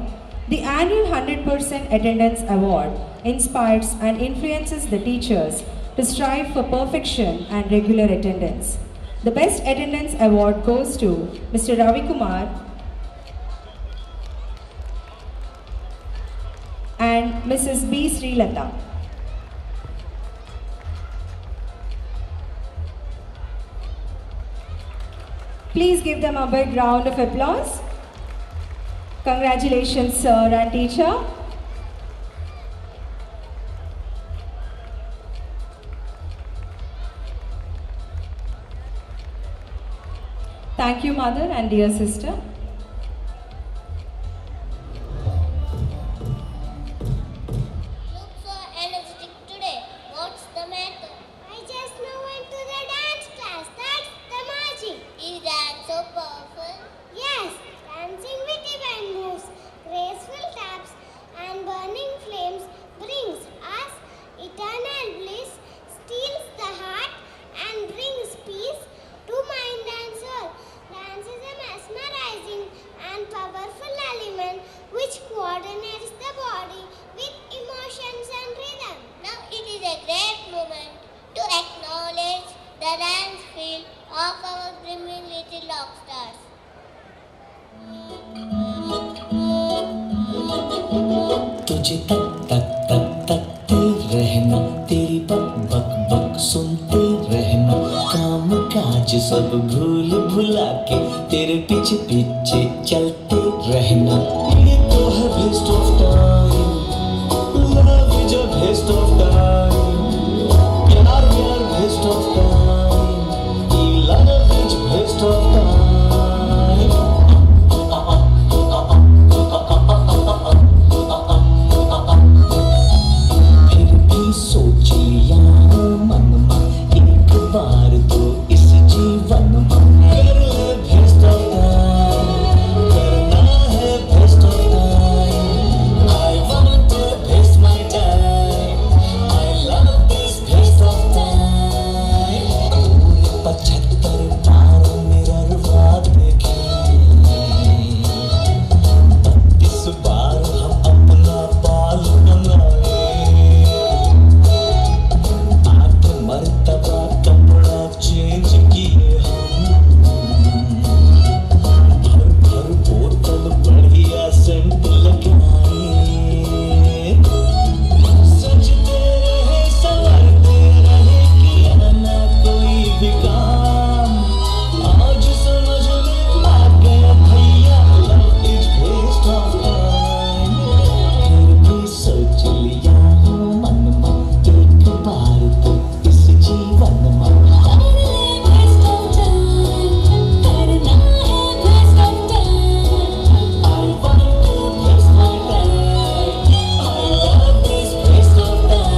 The annual 100% attendance award inspires and influences the teachers to strive for perfection and regular attendance. The best attendance award goes to Mr. Ravi Kumar and Mrs. B. Srilata. Please give them a big round of applause. Congratulations, sir and teacher. Thank you, mother and dear sister. Look so energetic today. What's the matter? I just now went to the dance class. That's the magic. Is that so powerful? Yes, dancing with divine moves, graceful taps, and burning flames brings us eternal bliss, steals the heart, and brings peace to mind and soul. Dance is a mesmerizing मुझे तक तक तक तकते रहना, तेरी बक बक बक सुनते रहना, काम काज सब भूल भुला के तेरे पीछे पीछे चलते रहना। ये तो है waste of time, love is a waste of time, प्यार व्यार waste of time, love is waste of time. फिर भी सोच लिया मन में एक बार तो इस जीवन में कर ले बेस्ट ऑफ टाइम, करना है best of time. I want to best my time, I love this best of time. पूरे 75 बार मिरर वाद देखे, 32 बार हम अपना बाल बनाए, 8 मर्तबा कपड़ा चेंज किए हम, भर भर बोतल बढ़िया सेंट लगाए, सजते रहे संवरते रहे, किया ना कोई भी काम। आज समझ में आ गया भैया, love is waste of time. फिर भी सोच लिया हूँ मन में एक बार तो इस जीवन में कर ले बेस्ट ऑफ टाइम, करना है best of time. I want to best my time, I love this best of time.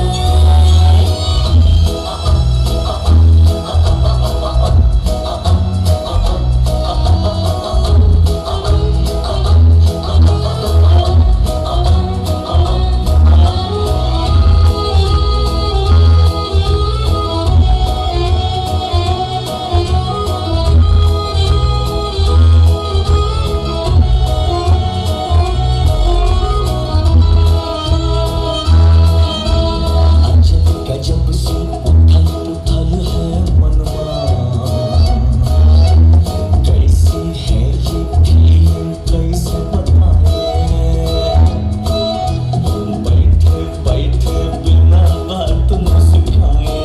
अजब गजब सी उथल पुथल है मनवा, कैसी है ये फीलिंग कैसे बताए, बैठे बैठे बिना बात मुस्काए,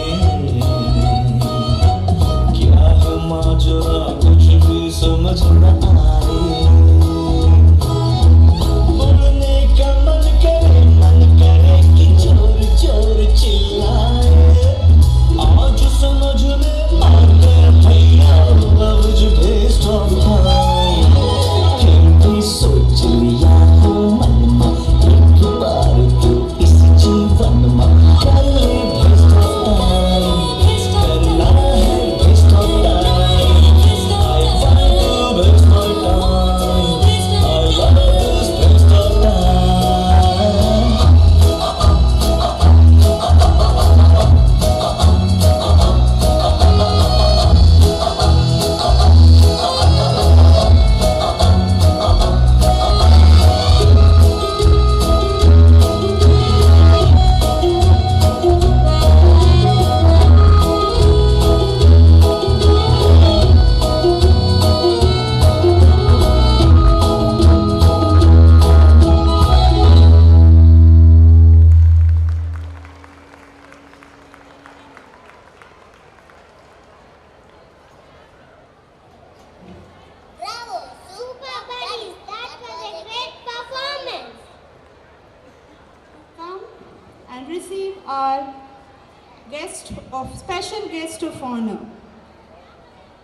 क्या है माजरा कुछ भी समझ न आए, बोलने का मन करे कि जोर जोर चिल्लाए। आज समझ में आ गया भैया, love is best of time. फिर भी सोच लिया हूँ मन में एक बार तो इस जीवन में कर ले बेस्ट ऑफ टाइम, करना है best of time. I want to best my time, I love this best of time. Bravo, super buddies. That was a great performance. Come and receive our special guest of honor,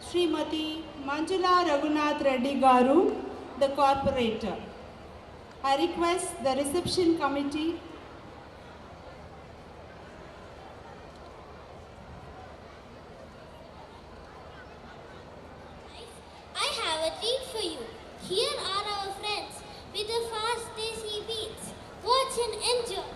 Srimati Manjula Raghunath Reddy Garu, the corporator. I request the reception committee I have a treat for you. Here are our friends with the fast desi beats. Watch and enjoy.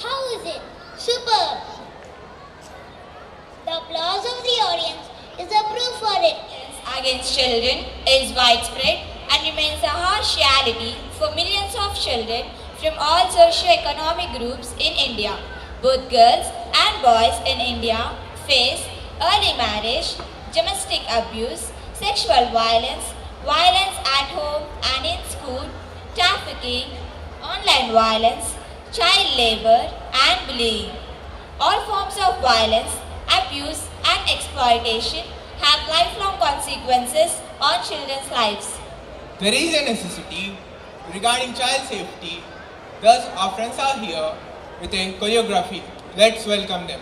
How is it? Superb! The applause of the audience is a proof for it. Against children is widespread and remains a harsh reality for millions of children from all socio-economic groups in India. Both girls and boys in India face early marriage, domestic abuse, sexual violence, violence at home and in school, trafficking, online violence, child labor and bullying. All forms of violence, abuse and exploitation have lifelong consequences on children's lives. There is a necessity regarding child safety. Thus our friends are here with a choreography. Let's welcome them.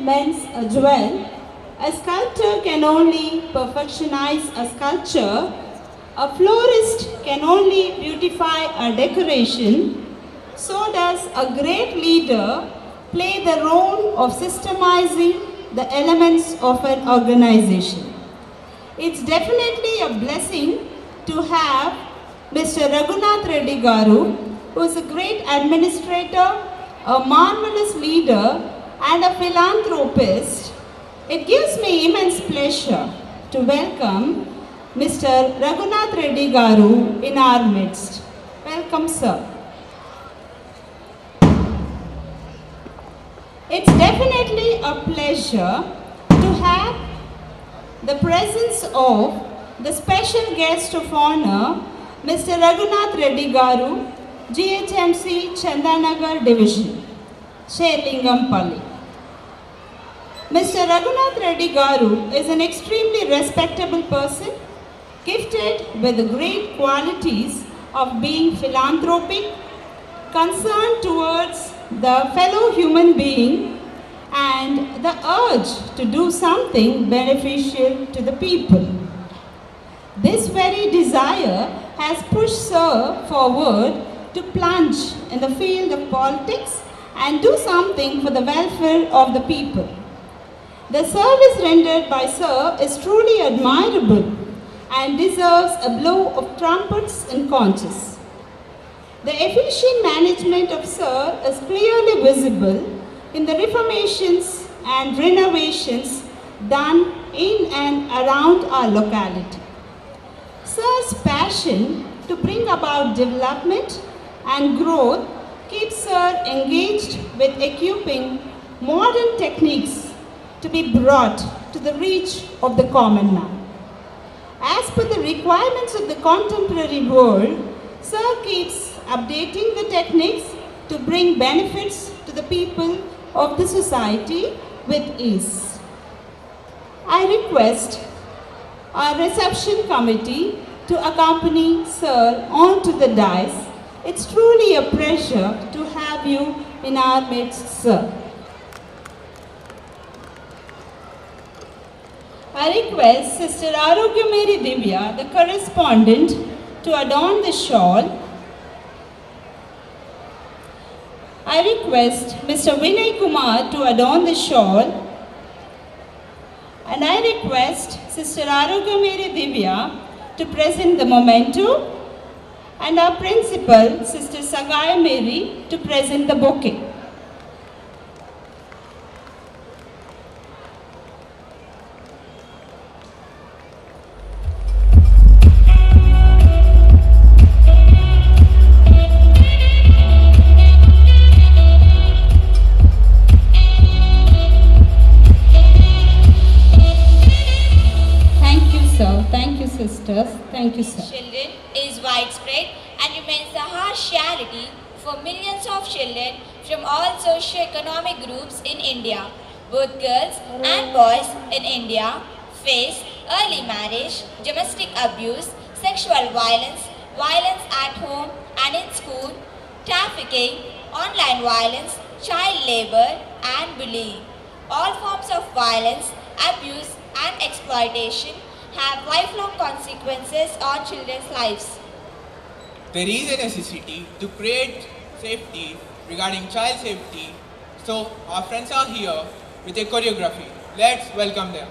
means a jewel. A sculptor can only perfectionize a sculpture. A florist can only beautify a decoration. So does a great leader play the role of systemizing the elements of an organization. It's definitely a blessing to have Mr. Raghunath Reddy Garu, who is a great administrator, a marvelous leader, and a philanthropist. It gives me immense pleasure to welcome Mr. Raghunath Reddy Garu in our midst. Welcome, sir. It's definitely a pleasure to have the presence of the special guest of honor, Mr. Raghunath Reddy Garu, GHMC Chandanagar Division, Sherlingampalli. Mr. Raghunath Reddy Garu is an extremely respectable person, gifted with the great qualities of being philanthropic, concerned towards the fellow human being, and the urge to do something beneficial to the people. This very desire has pushed Sir forward to plunge in the field of politics and do something for the welfare of the people. The service rendered by Sir is truly admirable and deserves a blow of trumpets and conches. The efficient management of Sir is clearly visible in the reformations and renovations done in and around our locality. Sir's passion to bring about development and growth keeps Sir engaged with equipping modern techniques to be brought to the reach of the common man. As per the requirements of the contemporary world, Sir keeps updating the techniques to bring benefits to the people of the society with ease. I request our reception committee to accompany Sir onto the dais. It's truly a pleasure to have you in our midst, Sir. I request Sister Arogyameri Divya, the correspondent, to adorn the shawl. I request Mr. Vinay Kumar to adorn the shawl. And I request Sister Arogyameri Divya to present the memento, and our principal, Sister Sagaya Mary, to present the bouquet. Thank you, sisters. Thank you, sir. Children is widespread and remains a harsh reality for millions of children from all socio-economic groups in India. Both girls and boys in India face early marriage, domestic abuse, sexual violence, violence at home and in school, trafficking, online violence, child labor and bullying. All forms of violence, abuse and exploitation have lifelong consequences on children's lives. There is a necessity to create safety regarding child safety, so our friends are here with a choreography. Let's welcome them.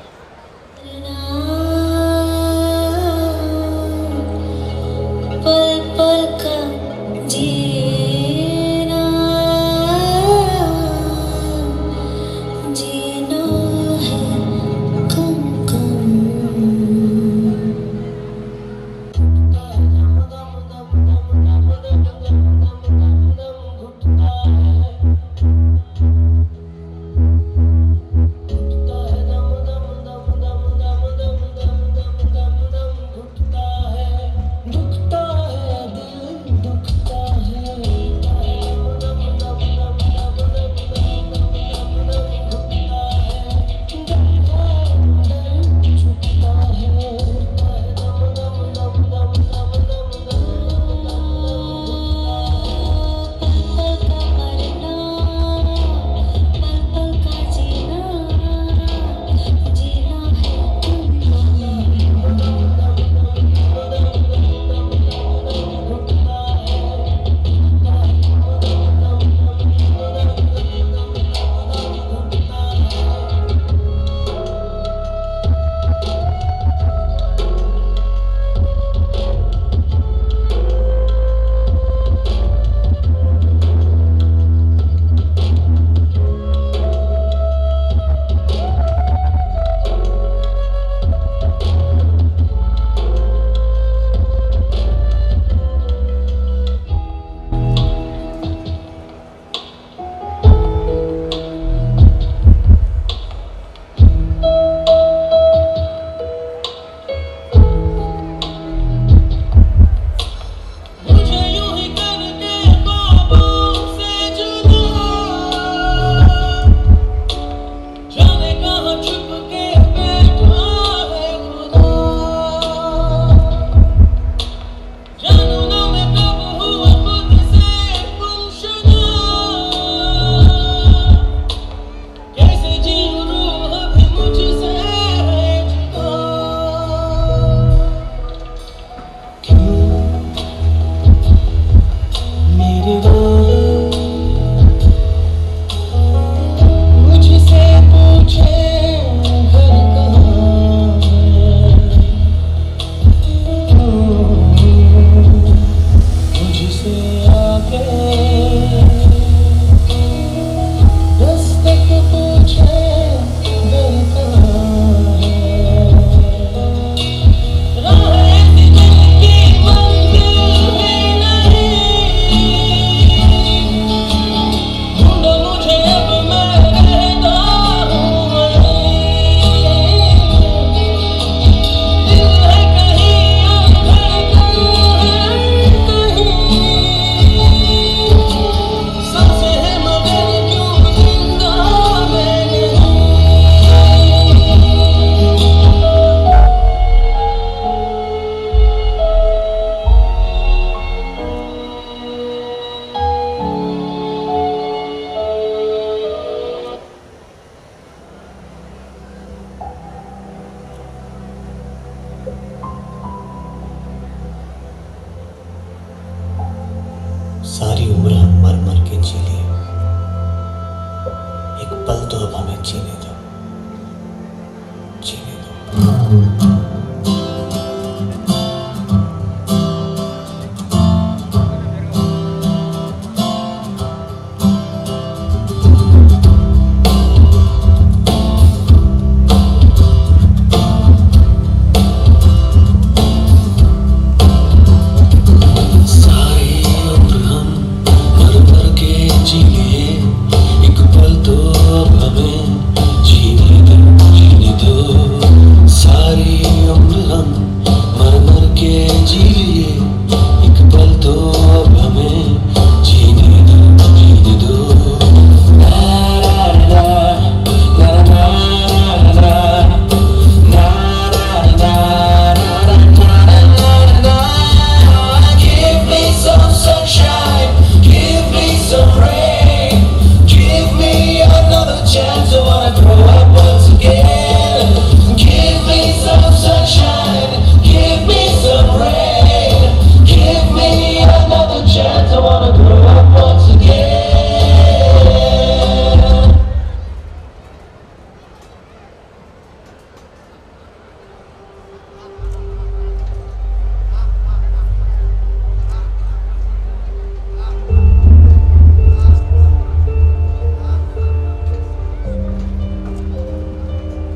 सारी उम्र हम मर मर के जी लिए, एक पल तो अब हमें जीने दो, जीने दो।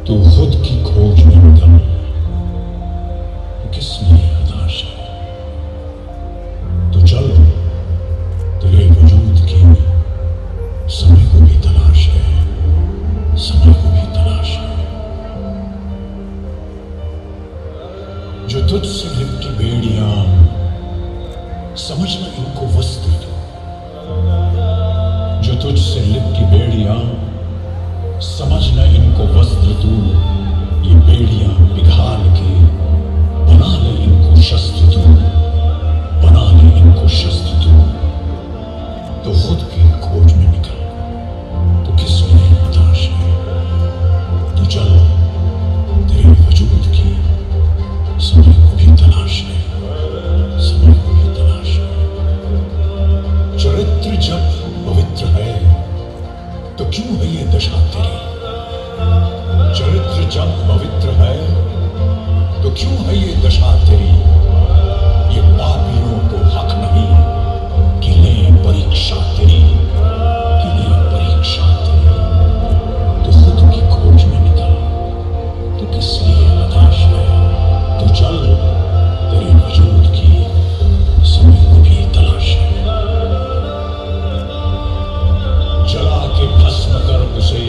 तू खुद की खोज में निकल, तो किसमें हताश है? तो चल, तेरे वजूद की समय को भी तलाश है, समय को भी तलाश है। जो तुझसे लिपटी बेड़ियां, समझना इनको वस्त्र दो। जो तुझसे लिपटी बेड़ियां, समझना इनको वस्त्र तू। ये बेड़ियां पिघाल के बना ले इनको शस्त्र तू, बना ले इनको शस्त्र तू। तो खुद की खोज में निकल, तो किसमें हताश है? तो चल, तेरे वजूद की समय को भी तलाश है, समय को भी तलाश है। चरित्र जब पवित्र है तो क्यों है ये दशा तेरी? चरित्र जब पवित्र है तो क्यों है ये दशा तेरी? ये पापियों को हक नहीं कि ले परीक्षा तेरी, कि ले परीक्षा तेरी। तो खुद की खोज में निकल, तो किस लिए हताश है? तो चल, तेरे वजूद की समय को भी तलाश है। जला के भस्म कर उसे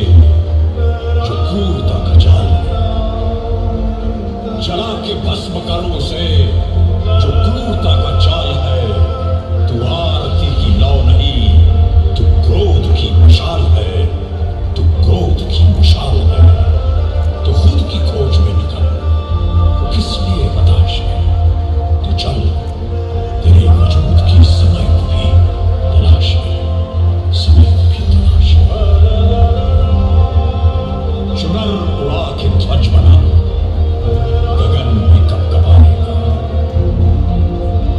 जो क्रूरता का जाल है, जला के भस्म कर उसे जो क्रूरता का जाल है। तू आरती की लौ नहीं, तू क्रोध की मशाल है, तू क्रोध की मशाल है। तो खुद की खोज में निकल, तो किस लिए हताश है? तो चल, तेरे वजूद की समय को भी तलाश है, समय को भी तलाश है। चुनर उड़ा के ध्वज बना, गगन में कपकपाएगा।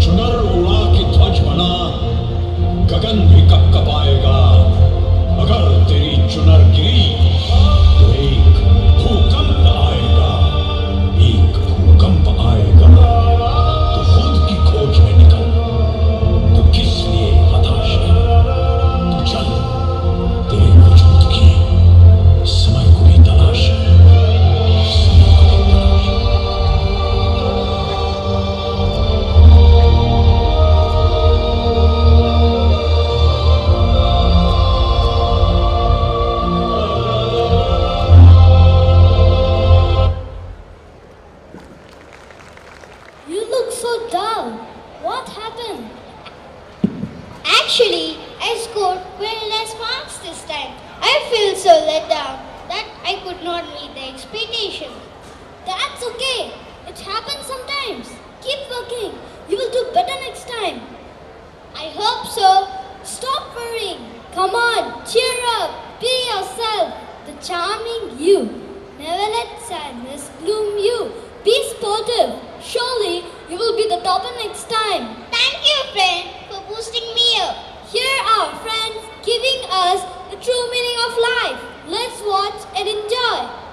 चुनर उड़ा के ध्वज बना, गगन में कपकपाएगा। अगर तेरी चुनर गिरी तो एक भूकंप आएगा, एक भूकंप आएगा। तो खुद की खोज में निकल, तो किस लिए हताश है? तो चल, तेरे वजूद की समय को भी तलाश है, समय को भी तलाश है। You look so dull. What happened? Actually, I scored very less marks this time. I feel so let down that I could not meet the expectation. That's okay. It happens sometimes. Keep working. You will do better next time. I hope so. Stop worrying. Come on, cheer up. Be yourself, the charming you. Never let sadness gloom you. Be sportive. Surely you will be the topper next time. Thank you, friend, for boosting me up. our friends giving us the true meaning of life. Let's watch and enjoy.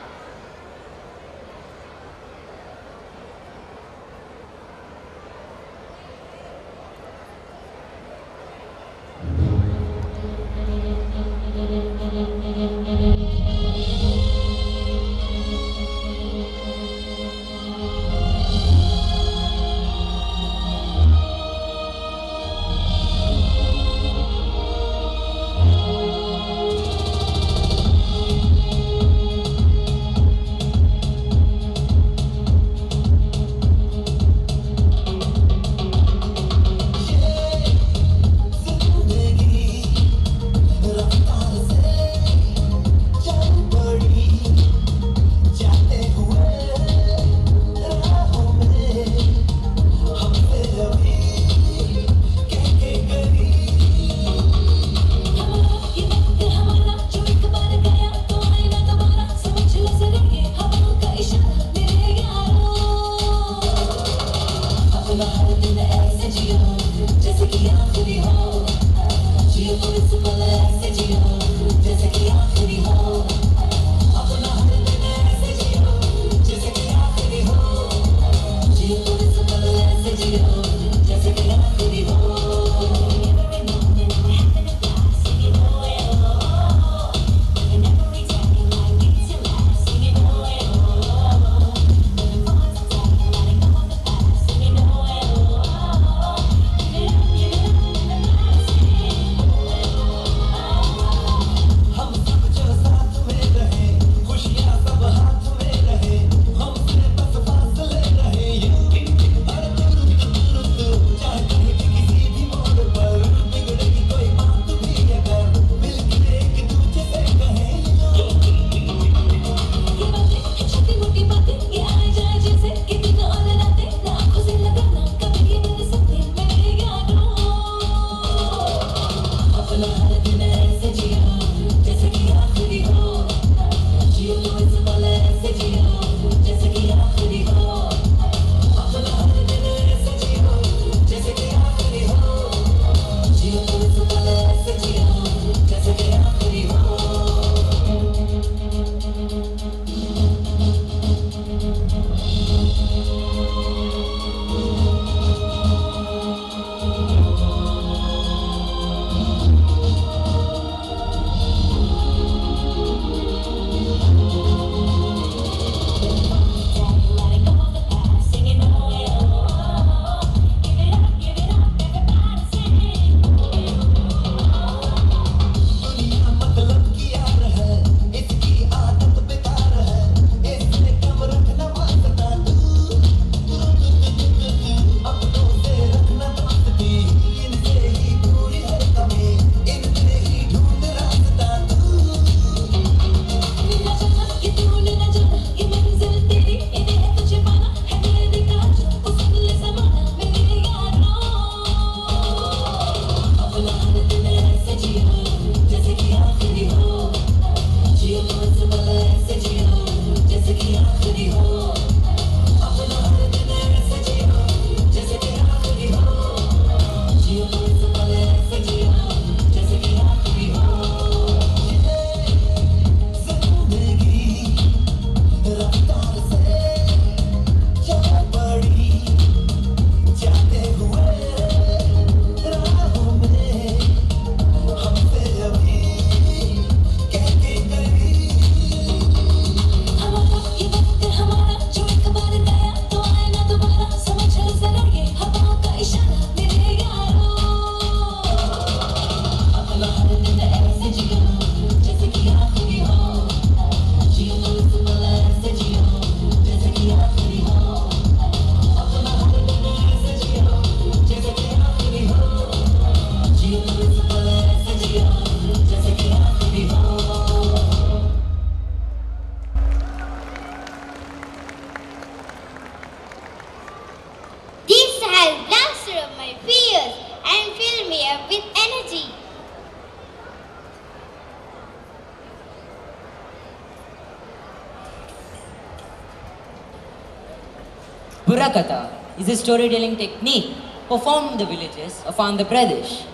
Burakatha is a storytelling technique performed in the villages of Andhra Pradesh.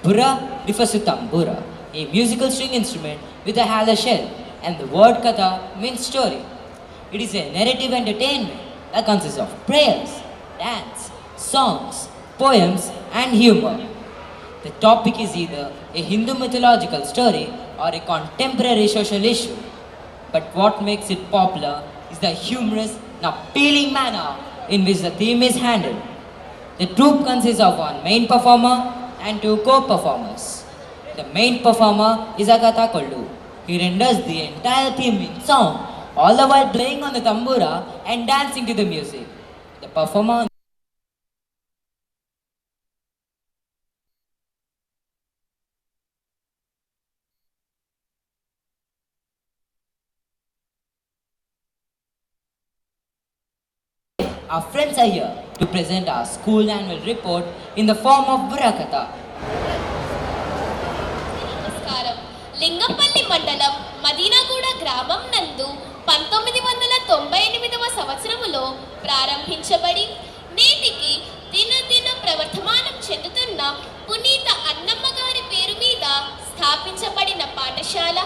Bura refers to tambura, a musical string instrument with a hollow shell, and the word katha means story. It is a narrative entertainment that consists of prayers, dance, songs, poems, and humor. The topic is either a Hindu mythological story or a contemporary social issue. But what makes it popular is the humorous and appealing manner in which the theme is handled. The troupe consists of one main performer and two co-performers. The main performer is Agatha Kollu. He renders the entire theme in song, all the while playing on the tambura and dancing to the music. The performer our friends are here to present our school annual report in the form of Burakatha. నమస్కారం. లింగంపల్లి మండలం మదీనాగూడ గ్రామం నందు 1998వ సంవత్సరములో ప్రారంభించబడి నేటికి దినదిన ప్రవర్ధమానం చెందుతున్న పునీత అన్నమ్మ గారి పేరు మీద స్థాపించబడిన పాఠశాల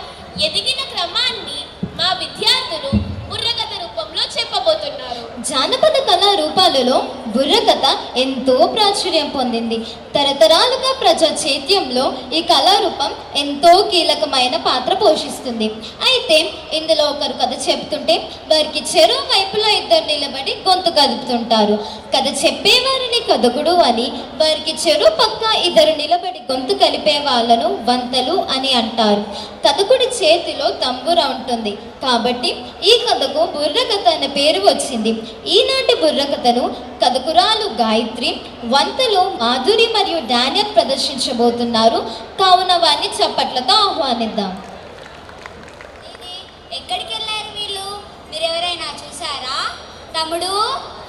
ఎదిగిన క్రమాన్ని మా విద్యార్థులు బుర్రకథ రూపంలో చెప్పబోతున్నారు. జానపద కళా రూపాలలో బుర్రకథ ఎంతో ప్రాచుర్యం పొందింది. తరతరాలుగా ప్రజా చైత్యంలో ఈ కళారూపం ఎంతో కీలకమైన పాత్ర పోషిస్తుంది. అయితే ఇందులో ఒకరు కథ చెప్తుంటే వారికి చెరువు వైపులో ఇద్దరు నిలబడి గొంతు కదుపుతుంటారు. కథ చెప్పేవారిని కథకుడు అని, వారికి చెరువు పక్క ఇద్దరు నిలబడి గొంతు కలిపే వాళ్ళను వంతలు అని అంటారు. కథకుడి చేతిలో తంబుర ఉంటుంది కాబట్టి ఈ కథకు బుర్రకథ అనే పేరు వచ్చింది. ఈనాటి బుర్రకథను కథకురాలు గాయత్రి, వంతలు మాధురి మరియు డానియల్ ప్రదర్శించబోతున్నారు. కావున వారిని చప్పట్లతో ఆహ్వానిద్దాం. ఎక్కడికి వెళ్ళారు వీళ్ళు? మీరు ఎవరైనా చూసారా? తమ్ముడు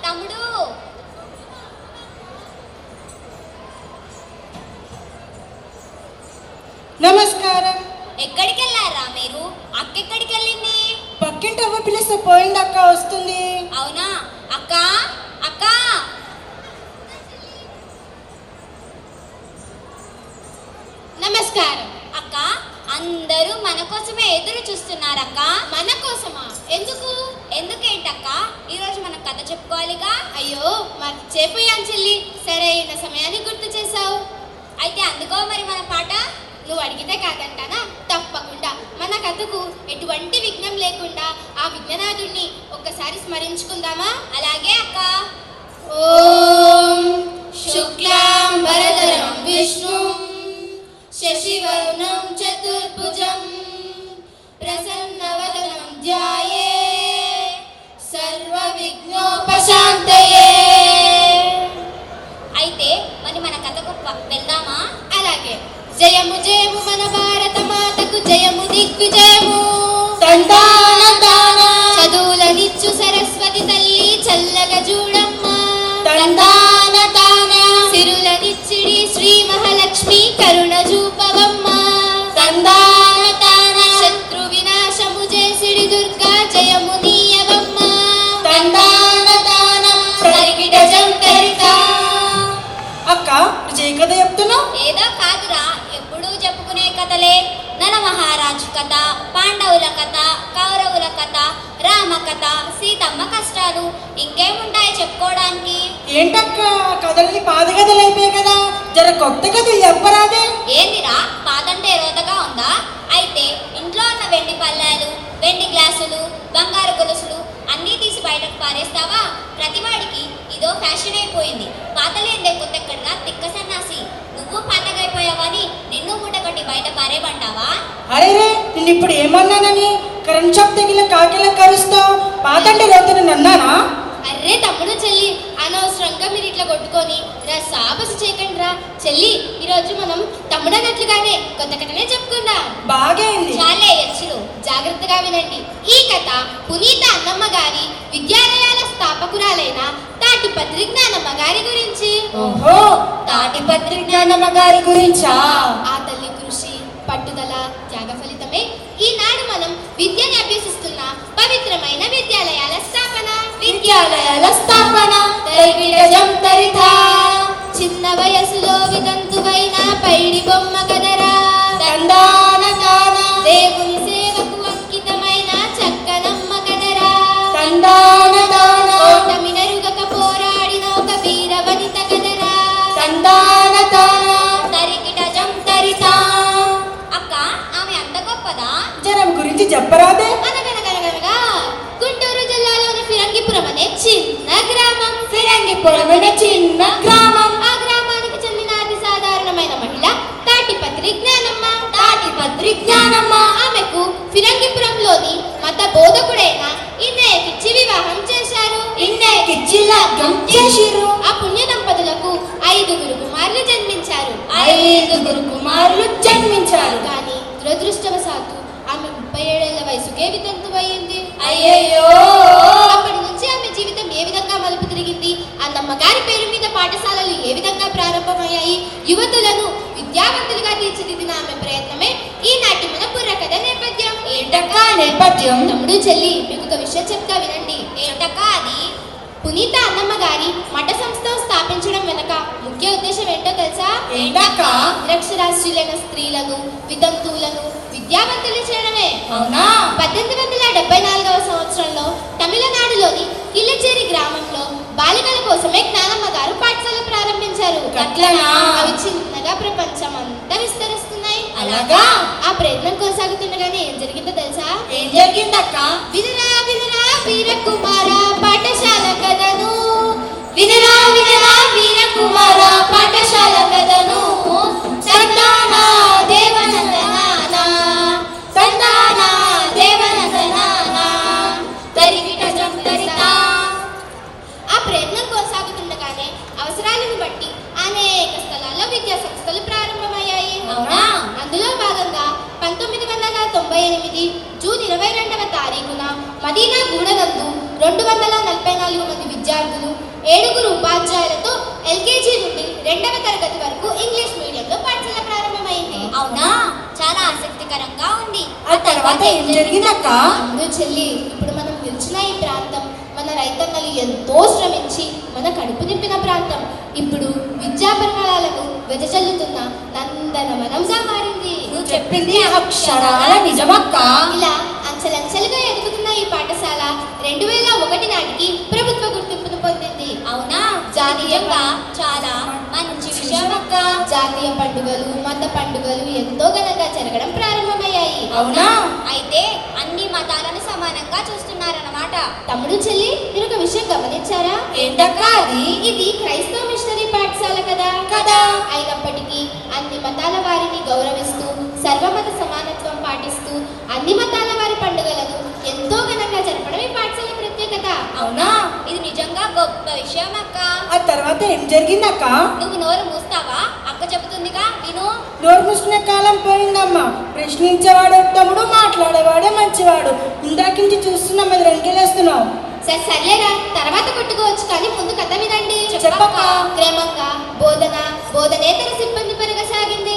తమ్ముడు నమస్కారం. ఎక్కడికి వెళ్ళారా మీరు? అక్క ఎక్కడికి వెళ్ళింది? పక్కింటి అవ్వ పిలిస్తే పోయింది అక్క, వస్తుంది. అవునా? అక్క అక్క నమస్కారం. అక్క, అందరూ మన కోసమే ఎదురు చూస్తున్నారక్క. మన కోసమా? ఎందుకు? ఎందుకేంటక్క? ఈరోజు మనం కథ చెప్పుకోవాలిగా. అయ్యో మర్చిపోయాను చెల్లి. సరైన సమయాన్ని గుర్తు చేశావు. అయితే అందుకో మరి మన పాట. నువ్వు అడిగితే కాదంటానా? తప్పకుండా. మన కథకు ఎటువంటి విఘ్నం లేకుండా ఆ విఘ్ననాథుడిని ఒక్కసారి స్మరించుకుందామా? అలాగే అక్క. ఓం శుక్లాంబరధరం విష్ణు శశివర్ణం చతుర్భుజం ప్రసన్నవదనం ధ్యాయే సర్వ విఘ్నోపశాంతయే. అయితే మరి మన కథకు వెళ్దామా? అలాగే. జయము జయము మన భారత మాతకు, జయము దిగ్విజయము. తందాన తాన చదువులనిచ్చు సరస్వతి తల్లి చల్లగా చూడమ్మా. తందాన తాన సిరులనిచ్చిడి శ్రీ మహాలక్ష్మి కరుణ చూపవమ్మ. తందాన తాన శత్రు వినాశము చేసిడి దుర్గా జయము నీయవమ్మ. తందాన తాన సరిగిట జంతరిత. అక్క విజయ కథ చెప్తున్నావు? ఏదో కాదురా, ఎప్పుడూ చెప్పుకునే కథలే. నల మహారాజు కథ, పాండవుల కథ, కౌరవుల కథ, రామ కథ, సీతమ్మ కష్టాలు, ఇంకేముంటాయి చెప్పుకోవడానికి? ఏంటక్క కథల్ని పాత కథలు అయిపోయాయి కదా, జర కొత్త కథలు చెప్పరాదే? ఏందిరా పాదంటే రోతగా ఉందా? అయితే ఇంట్లో ఉన్న వెండి పళ్ళాలు, వెండి గ్లాసులు, బంగారు గొలుసులు అన్నీ తీసి బయటకు పారేస్తావా? ప్రతివాడికి ఇదో ఫ్యాషన్ అయిపోయింది. పాతలేందే కొత్తెక్కడగా తిక్క సన్నాసి. నువ్వు పాతగైపోయావని నిన్ను మూట కట్టి బయట పారేమంటావా? అరే నేను ఇప్పుడు ఏమన్నానని కరెంట్ షాప్ తగిన కాకిలా కరుస్తావు? పాతంటే రోతను నన్నానా? అర్రే తమ్ముడు చెల్లి, అనవసరంగా మీరు ఇట్లా కొట్టుకొని సాబస చేయకండి రా. చెల్లి, ఈరోజు మనం తమ్ముడు అన్నట్లుగానే కొత్త కథనే చెప్పుకుందాం. బాగైంది. చాలే యచ్చులు, జాగ్రత్తగా వినండి. ఈ కథ పునీత అన్నమ్మ గారి విద్యాలయాల స్థాపకురాలైన తాటిపత్రి జ్ఞానమ్మ గారి గురించి. ఓహో, తాటిపత్రి జ్ఞానమ్మ గారి గురించా? ఆ తల్లి కృషి, పట్టుదల, త్యాగ ఫలితమే ఈనాడు మనం విద్యను అభ్యసిస్తున్న పవిత్రమైన విద్యాలయాల స్థాపన. చిన్న వయసులో వితంతువైన పైడి బొమ్మ కదరా తందాన తాన దేవుని సేవకు అంకితమైన చక్కనమ్మ కదరా తందాన తాన ఓటమి నెరుగక పోరాడిన ఒక వీర వనిత కదరా తందాన తాన తరికిట జంతరితా. అక్క ఆమె అంత గొప్పదా? జనం గురించి చెప్పరాదే. అనగనగనగనగా గుంటూరు జిల్లాలోని ఫిరంగిపురం అనే చిన్న గ్రామం. ఫిరంగిపురం అనే చిన్న గ్రామం. ఆ గ్రామానికి చెందిన అతి సాధారణమైన మహిళ తాటిపత్రి జ్ఞానమ్మ. తాటిపత్రి జ్ఞానమ్మ ఆమెకు ఫిరంగిపురంలోని మత బోధకుడైన ఇన్నయ్యకిచ్చి వివాహం చేశారు. ఇన్నయ్యకిచ్చి లగ్నం చేసిర్రు. ఆ పుణ్య దంపతులకు 5 కుమారులు జన్మించారు. 5 కుమారులు జన్మించారు. కానీ దురదృష్టవశాత్తు ఆమె 37 వయసుకే వితంతువయ్యింది. అయ్యయ్యో. అప్పటి నుంచి ఆమె జీవితం ఏ విధంగా మలుపు తిరిగింది, అన్నమ్మ గారి పేరు మీద పాఠశాలలు ఏ విధంగా ప్రారంభమయ్యాయి, యువతులను విద్యావంతులుగా తీర్చిదిద్దిన ఆమె ప్రయత్నమే ఈనాటి మన బుర్రకథ నేపథ్యం. ఏంటక్కా నేపథ్యం? తమ్ముడు చెల్లి మీకు ఒక విషయం చెప్తా వినండి. ఏంటక్కా అది? పునీత అన్నమ్మ గారి మఠ సంస్థ స్థాపించడం వెనక ముఖ్య ఉద్దేశం ఏంటో తెలుసా? ఏంటక్కా? నిరక్షరాస్యులైన స్త్రీలను వితంతువులను విద్యావంతులు చేయడమే. అవునా? 1874వ సంవత్సరంలో తమిళనాడులోని కిల్లచేరి గ్రామంలో బాలికల కోసమే జ్ఞానమ్మ గారు పాఠశాల ప్రారంభించారు. అట్లనా? అవి చిన్నగా ప్రపంచం అంతా విస్తరిస్తున్నాయి. అలాగా? ఆ ప్రయత్నం కొనసాగుతుండగానే ఏం జరిగిందో తెలుసా? ఏం జరిగిందక్క? వినరా వినరా వీరకుమార పాఠశాల కథను, వినరా వినరా వీరకుమార పాఠశాల కథను. తందానా దేవనందనానా, తందానా దేవనందనానా, తరిగిట జంతరితా. ఆ ప్రయత్నం కొనసాగుతుండగానే అవసరాలను బట్టి అనేక స్థలాల్లో విద్యా సంస్థలు ప్రారంభమయ్యాయి. అవునా? అందులో భాగంగా 1998 జూన్ 22వ తారీఖున మదీనాగూడ నందు 244 మంది విద్యార్థులు 7 ఉపాధ్యాయులతో ఎల్కేజీ నుండి 2వ తరగతి వరకు ఇంగ్లీష్ మీడియంలో పాఠశాల ప్రారంభమైంది. అవునా? చాలా ఆసక్తికరంగా ఉంది. ఆ తర్వాత ఏం జరిగిందక్క? తమ్ముడు చెల్లి, ఇప్పుడు మనం నిలిచిన ఈ ప్రాంతం మన రైతన్నలు ఎంతో శ్రమించి మన కడుపు నింపిన ప్రాంతం ఇప్పుడు విద్యా పరిమళాలకు వెదజల్లుతున్న నందనవనంగా మారింది. నువ్వు చెప్పింది అక్షరాల నిజమక్క. ఇలా అంచెలంచెలుగా ఎదుగుతున్న ఈ పాఠశాల 2001 నాటికి ప్రభుత్వ గుర్తింపును పొందింది. అవునా? జాతీయంగా చాలా మంచి విషయం అక్క. జాతీయ పండుగలు మత పండుగలు ఎంతో ఘనంగా జరగడం ప్రారంభమయ్యాయి. అవునా? అయితే అన్ని మతాలను సమానంగా చూస్తున్నారన్నమాట. తమ్ముడు చెల్లి, మీరు ఒక విషయం గమనించారా? ఏంటక్క అది? ఇది క్రైస్తవ మిషనరీ పాఠశాల కదా. అయినప్పటికీ అన్ని మతాల వారిని గౌరవిస్తూ సర్వమత సమానత్వం పాటిస్తూ అన్ని మతాల వారి పండుగలను ఎంతో ఘనంగా జరపడం ఈ పాఠశాల ప్రత్యేకత. అవునా? ఇది నిజంగా గొప్ప విషయం అక్క. ఆ తర్వాత ఏం జరిగిందక్క? నువ్వు నోరు మూస్తావా? అక్క చెబుతుందిగా విను. నోరు మూసుకునే కాలం పోయిందమ్మా. ప్రశ్నించేవాడు ఉత్తముడు, మాట్లాడేవాడే మంచివాడు. ఇందాకించి చూస్తున్నాం, మీద రెండేస్తున్నావు. సర్లేరా, తర్వాత కొట్టుకోవచ్చు, కానీ ముందు కథ వినండి. చెప్పక్క. క్రమంగా బోధనేతర సిబ్బంది పెరగసాగింది.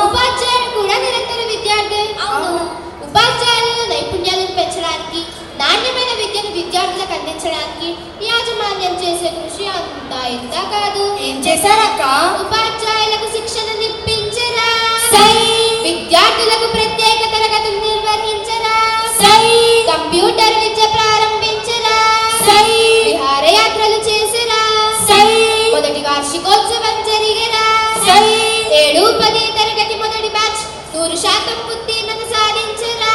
ఉపాధ్యాయులు కూడా నిరంతర విద్యార్థి. ఉపాధ్యాయుల నైపుణ్యాలను పెంచడానికి నాణ్యమైన విద్యను విద్యార్థులకు అందించడానికి యాజమాన్యం చేసే కృషి అంతా ఇంత కాదు. ఏం చేశారక్క? ఉపాధ్యాయులకు శిక్షణ నిప్పించరా, విద్యార్థులకు ప్రత్యేక తరగతులు నిర్వహించరా, కంప్యూటర్ విద్య ప్రారంభించరా, విహారయాత్రలు చేసిరా, మొదటి వార్షికోత్సవం జరిగిరా, 7-10 తరగతి మొదటి బ్యాచ్ 100% ఉత్తీర్ణత సాధించరా.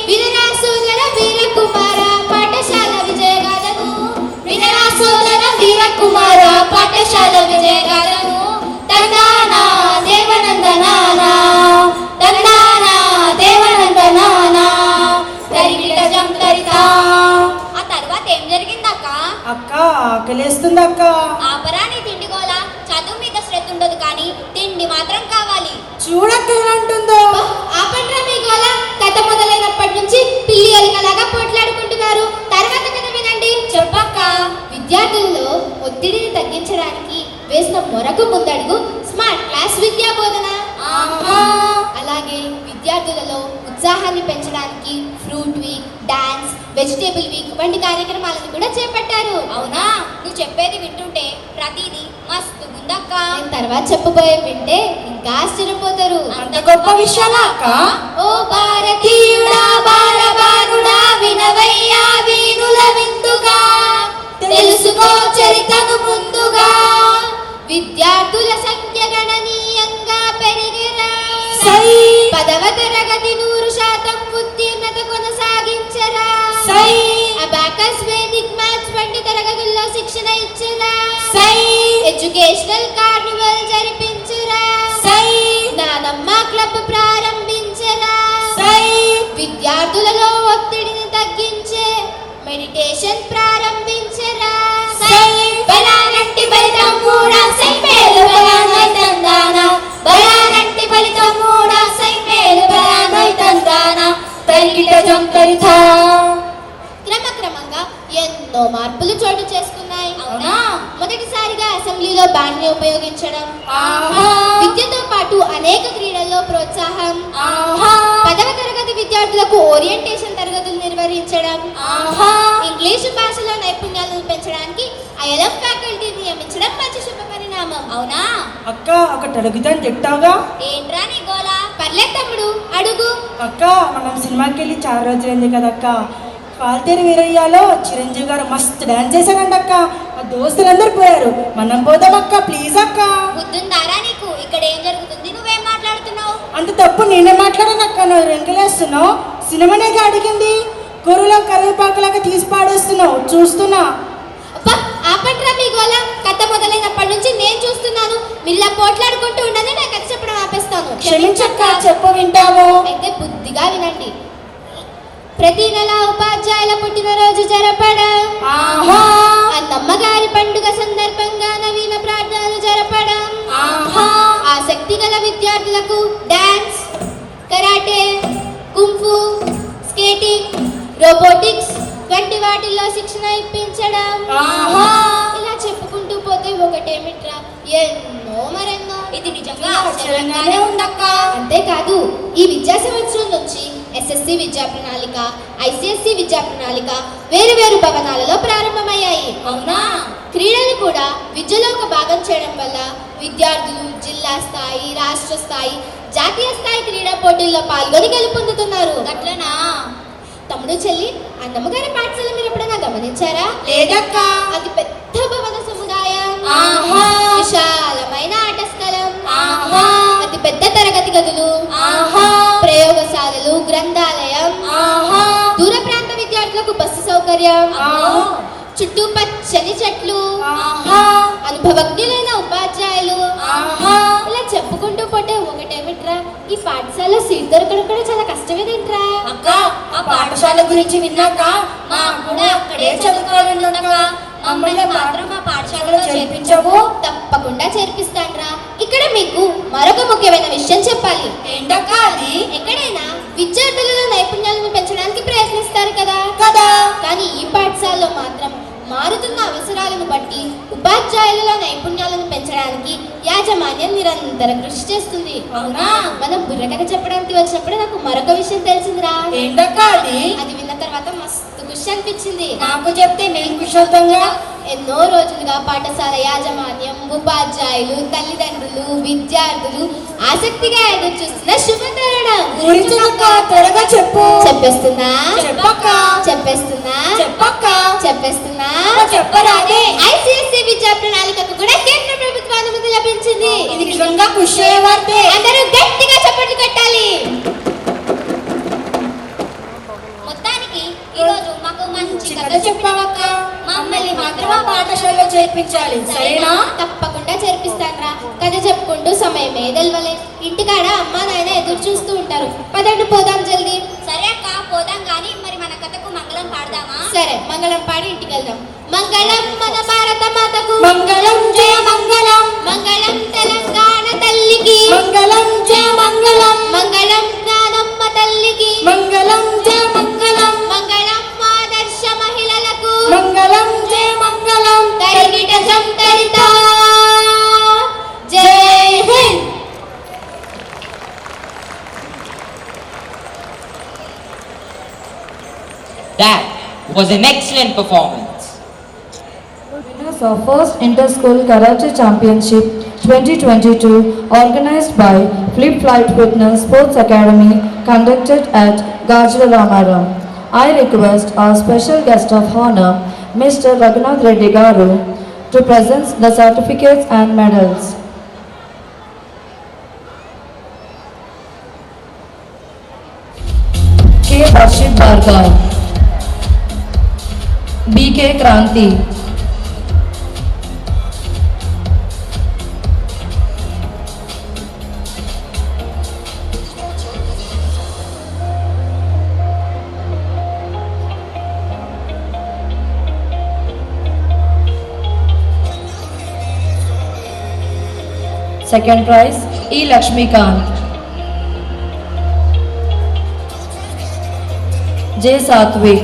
వినరా సోదర వీరకుమార పాఠశాల విజయగాథను, వినరా సోదర వీరకుమార పాఠశాల విజయగాథను. తందానా దేవనందనానా, తందానా దేవనందనానా, తరిగిట జంతరితా. ఆ తర్వాత ఏం జరిగిందక్క? అక్క ఆకలేస్తుందక్క. ఆపరాని తిండి గోల. చదువు మీద శ్రద్ధ ఉండదు కానీ తిండి మాత్రం కావాలి. చూడక్క ఎలా ఉంటుందో. ఆపండ్రా మీ గోల. కథ మొదలైనప్పటి నుంచి పిల్లి ఎలుకలాగా పోట్లాడుకుంటున్నారు. తర్వాత కథ వినండి. చెప్పక్క. విద్యార్థుల్లో ఒత్తిడిని తగ్గించడానికి వేసిన మరొక ముందడుగు స్మార్ట్ క్లాస్ విద్యా బోధన. అలాగే విద్యార్థులలో ఉత్సాహాన్ని పెంచడానికి fruit week, dance, vegetable week వంటి కార్యక్రమాలను కూడా చేపట్టారు. అవునా? నువ్వు చెప్పేది వింటుంటే ప్రతిదీ మస్తు ఉందక్క. నేను తర్వాత చెప్పబోయే వింటే ఇంకా ఆశ్చర్యపోతారు. అంత గొప్ప విషయాలా అక్క? ఓ భారతీయుడా బాలబాలుడా వినవయ్యా వీణుల విందుగా, తెలుసుకో చరితను ముందుగా, విద్యార్థుల సంఖ్య గణనీయంగా పెరిగిరా, పదవ తరగతి 100% ఉత్తీర్ణత కొనసాగించరా, అబాకస్ వేదిక్ మ్యాథ్స్ వంటి తరగతుల్లో శిక్షణ ఇచ్చరా, ఎడ్యుకేషనల్ కార్నివల్ జరిపించరా, నానమ్మ క్లబ్ ప్రారంభించరా, విద్యార్థులలో ఒత్తిడిని తగ్గించే మెడిటేషన్ ప్రారంభించరా, బలానంటి ఫలితం కూడా సైమేలు బలానై తందాన, బలానంటి ఫలితం కూడా సైమేలు బలానై తందాన, తరిగిట జంకరితా. క్రమక్రమంగా ఎన్నో మార్పులు చోటు చేసుకున్నాయి. అవునా? మొదటిసారిగా అసెంబ్లీలో బ్యాండ్ ని ఉపయోగించడం, విద్యతో పాటు అనేక క్రీడల్లో ప్రోత్సాహం, 10వ తరగతి విద్యార్థులకు ఓరియంటేషన్ తరగతులు నిర్వహించడం, ఇంగ్లీషు భాషలో నైపుణ్యాలను పెంచడానికి ఐఎల్ఎం ఫ్యాకల్టీ నియమించడం మంచి శుభ పరిణామం. అవునా? అక్క ఒకటి అడుగుతాను చెప్తావుగా? ఏంట్రా నీ గోలా? పర్లేదు తమ్ముడు అడుగు. అక్క మనం సినిమాకి వెళ్ళి 4 రోజులైంది కదక్క. కాల్తేరు వీరయ్యలో చిరంజీవి గారు మస్తు డాన్స్ చేశారంట అక్క. మా దోస్తులందరూ పోయారు, మనం పోదాం అక్క ప్లీజ్ అక్క. బుద్ధుందారా నీకు? ఇక్కడ ఏం జరుగుతుంది? నువ్వేం మాట్లాడుతున్నావు? అంత తప్పు నేనే మాట్లాడాను అక్క. నువ్వు రెంకలేస్తున్నావు. సినిమానేగా అడిగింది. కూరలో కరివేపాకులాగా తీసి పాడేస్తున్నావు, చూస్తున్నా. ఆపట్రా మీ గోల. కథ మొదలైనప్పటి నుంచి నేను చూస్తున్నాను. మిల్లా పోట్లాడుకుంటూ ఉండని నాకు కథ చెప్పడం ఆపేస్తాను. క్షమించక్క, చెప్పు వింటాము. అయితే బుద్ధిగా వినండి. ప్రతి నెల ఉపాధ్యాయుల పుట్టినరోజు జరపడం, అన్నమ్మగారి పండుగ సందర్భంగా నవీన ప్రార్థనలు జరపడం, ఆసక్తి గల విద్యార్థులకు dance, karate, kung fu, skating, robotics వంటి వాటిల్లో శిక్షణ ఇప్పించడం. ఇలా చెప్పుకుంటూ పోతే ఒకటేమిట్రా ఎన్నో మరెన్నో. ఇది నిజంగా ఆశ్చర్యంగానే ఉందక్క. అంతేకాదు ఈ విద్యా సంవత్సరం నుంచి ఎస్ఎస్సి విద్యా ప్రణాళిక, ఐసిఎస్సి విద్యా ప్రణాళిక వేరు వేరు భవనాలలో ప్రారంభమయ్యాయి. అవునా? క్రీడలు కూడా విద్యలో ఒక భాగం చేయడం వల్ల విద్యార్థులు జిల్లా స్థాయి, రాష్ట్ర స్థాయి, జాతీయ స్థాయి క్రీడా పోటీల్లో పాల్గొని గెలుపొందుతున్నారు. అట్లనా? తమ్ముడు చెల్లి, అన్నమ్మగారి పాఠశాల మీరు ఎప్పుడైనా గమనించారా? లేదక్క. అది పెద్ద భవన సముదాయం, విశాలమైన ఆట స్థలం, అతి పెద్ద తరగతి గదులు, ప్రయోగశాలలు, గ్రంథాలయం, దూర ప్రాంత విద్యార్థులకు బస్సు సౌకర్యం, చుట్టూ పచ్చని చెట్లు, అనుభవజ్ఞులైన ఉపాధ్యాయులు. ఇలా చెప్పుకుంటూ పోతే ఒకటేమిట్రా ఈ పాఠశాల సీట్ దొరకడం కూడా చాలా కష్టమేదేంట్రా. అక్క ఆ పాఠశాల గురించి విన్నాక మాకు కూడా అక్కడే చదువుకోవాలన్నాక మమ్మల్ని మాత్రం మా పాఠశాలలో చేర్పించవు? తప్పకుండా చేర్పిస్తాన్రా. ఇక్కడ మీకు మరొక ముఖ్యమైన విషయం చెప్పాలి. ఏంటక్క అది? ఎక్కడైనా విద్యార్థులలో నైపుణ్యాలను పెంచడానికి ప్రయత్నిస్తారు కదా, కానీ ఈ పాఠశాలలో మాత్రం మారుతున్న అవసరాలను బట్టి ఉపాధ్యాయులలో నైపుణ్యాలను పెంచడానికి యాజమాన్యం నిరంతరం కృషి చేస్తుంది. అవునా? మనం బుర్రకథ చెప్పడానికి వచ్చినప్పుడు నాకు మరొక విషయం తెలిసిందిరా. ఏంటక్క అది? అది విన్న తర్వాత మస్తు ఖుషి అనిపించింది. నాకు చెప్తే నేను ఖుషి అవుతాంగా. ఎన్నో రోజులుగా పాఠశాల యాజమాన్యం, ఉపాధ్యాయులు, తల్లిదండ్రులు, విద్యార్థులు ఆసక్తిగా ఎదురు చూస్తున్న శుభతరుణం. త్వరగా చెప్పు. చెప్పేస్తున్నా చెప్పక్క. చెప్పేస్తున్నా చెప్పక్క. చెప్పేస్తున్నా చెప్పరాదే. ఐసిఎస్సి విద్యా ప్రణాళికకు కూడా కేంద్ర ప్రభుత్వ అనుమతి లభించింది. ఇది నిజంగా ఖుషి అయ్యే వార్తే. అందరూ గట్టిగా చప్పట్లు కొట్టాలి. మొత్తానికి ఈరోజు మాకు మంచి కథ చెప్పావక్క. మమ్మల్ని మాత్రం ఆ పాఠశాలలో చేర్పించాలి, సరేనా? తప్పకుండా చేర్పిస్తానరా. కథ చెప్పుకుంటూ సమయం ఏదల్వలే. ఇంటికాడ అమ్మా నాయన ఎదురు చూస్తూ ఉంటారు. పదండి పోదాం జల్దీ. సరే అక్క పోదాం గాని మరి మన కథకు మంగళం పాడదామా? సరే మంగళం పాడి ఇంటికి వెళ్దాం. మంగళం మన భారత మాతకు, మంగళం జయ మంగళం, మంగళం తెలంగాణ తల్లికి, మంగళం జయ మంగళం, మంగళం జ్ఞానమ్మ తల్లికి, మంగళం జయ మంగళం, మంగళం ఆదర్శ మహిళలకు, మంగళం జయ మంగళం, తరిగిట సంతరిత. జై Hind. That was an excellent performance. Winners is our first Inter-School Karate Championship 2022 organized by Flip Flight Fitness Sports Academy conducted at Gajra Ramaram. I request our special guest of honor, Mr. Raghunath Reddy Garu, to present the certificates and medals. K. Harshit Bhargav, B. K. Kranti, second prize E. Lakshmikant, J. Satvik,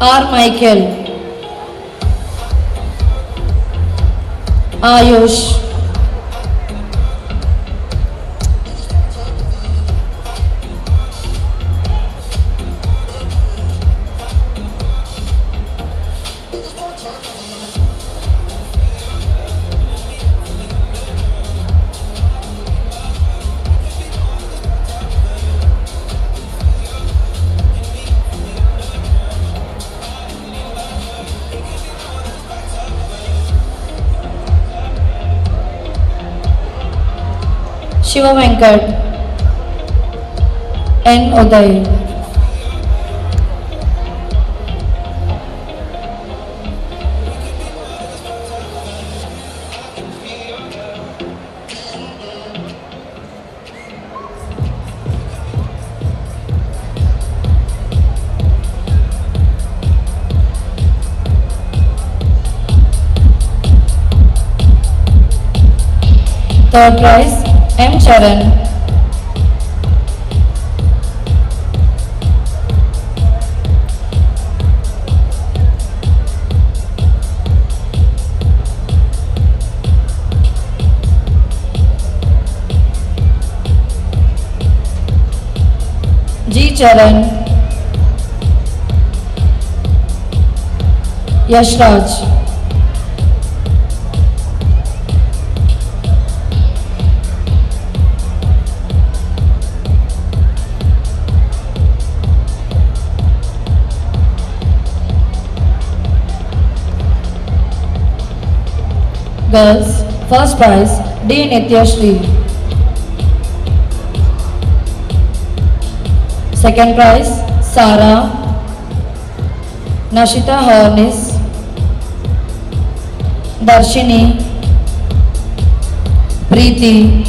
R. Michael, Ayush, Shiva Venkat, N. Uday, third prize M. Charan, G. Charan, Yashraj, girls, first prize D. Nityashri, second prize Sara, Nashita Hornis, Darshini, Preeti,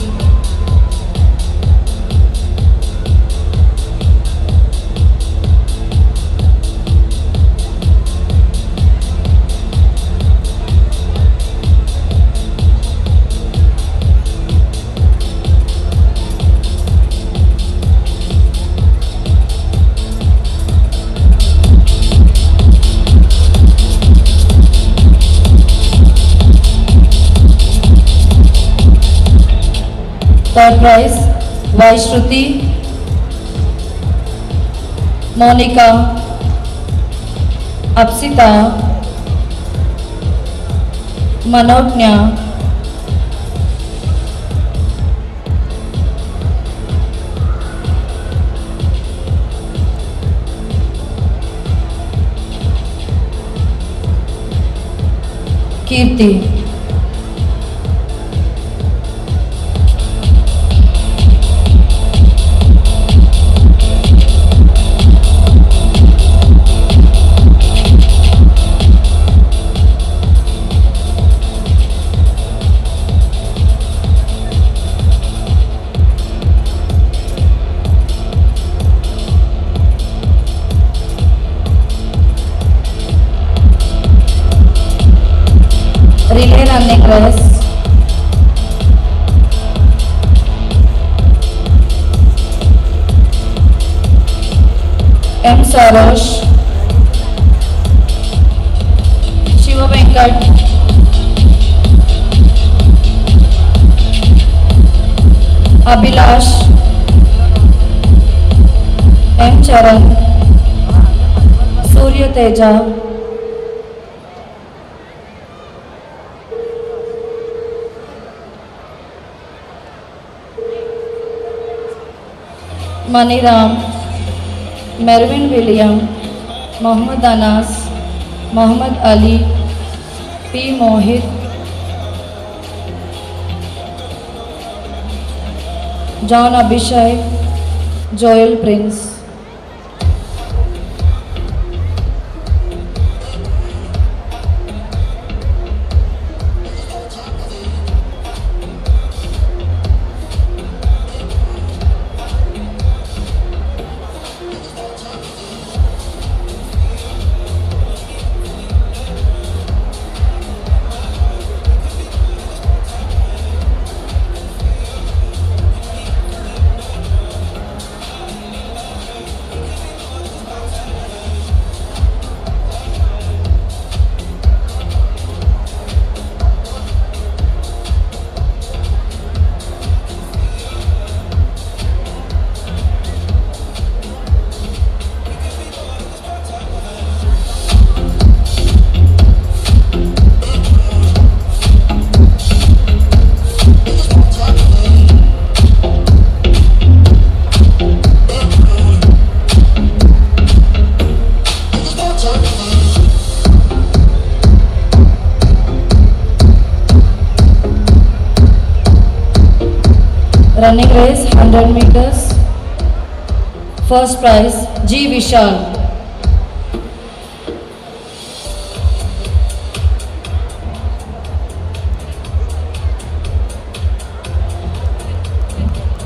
third prize Vaishruti, Monica, Apsita, Manognya, Kirti. Relay running race. M. Sarosh, Shiva Venkat, Abhilash, M. Charan, Surya Teja, Maniram, Mervyn William, Mohammad Anas, Mohammad Ali, P. Mohit, John Abhishek, Joel Prince. Running race 100 meters. First prize G. Vishal.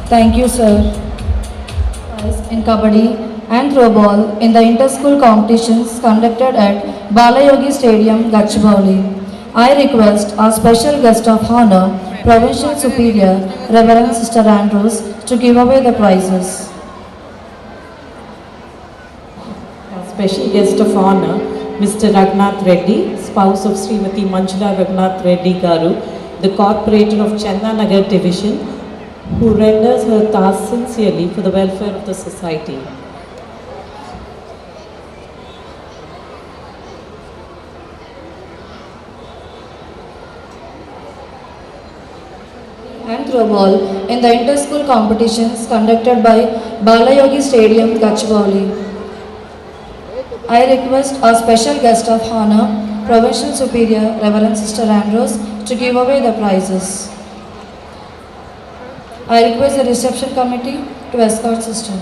Thank you, sir. Prize in Kabaddi and Throwball in the inter-school competitions conducted at Balayogi Stadium, Gachibowli. I request our special guest of honor, Provincial Superior, Reverend Sister Andrews, to give away the prizes. Our special guest of honor, Mr. Raghunath Reddy, spouse of Srimati Manjula Raghunath Reddy Garu, the Corporator of Chandanagar Division, who renders her task sincerely for the welfare of the society. And Throwball in the inter-school competitions conducted by Balayogi Stadium, Gachibowli. I request our special guest of honor, Provincial Superior, Reverend Sister Andrews, to give away the prizes. I request the reception committee to escort Sister.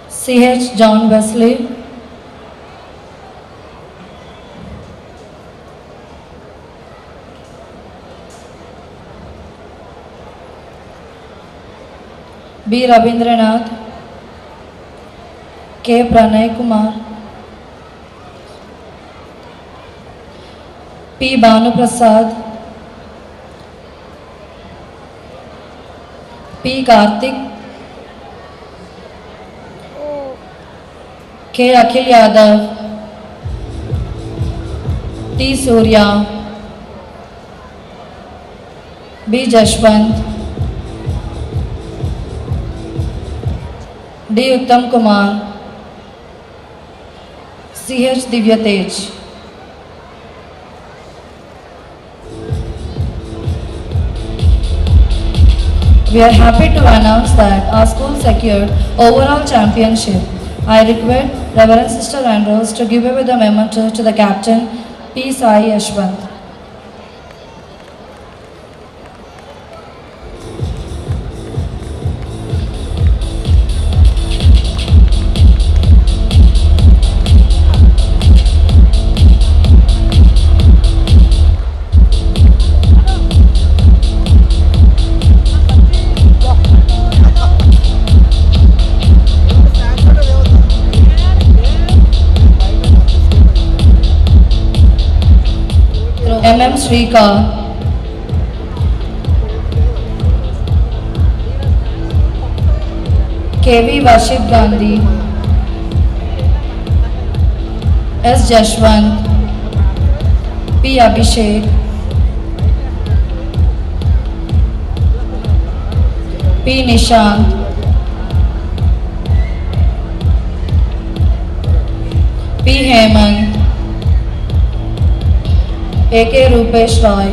C.H. John Wesley, B. Rabindranath, K. Pranay Kumar, P. Banu Prasad, P. Karthik, K. Akhil Yadav, T. Surya, B. Jashwant, D. Uttam Kumar, C.H. Divya Tej. We are happy to announce that our school secured overall championship. I request Reverend Sister Andrews to give away the memento to the captain, P. Sai Yashwant. M. Shrika, K.V. Vashid Gandhi, S. Jashwant, P. Abhishek, P. Nishant, P. Hemant, A.K. Rupesh Roy,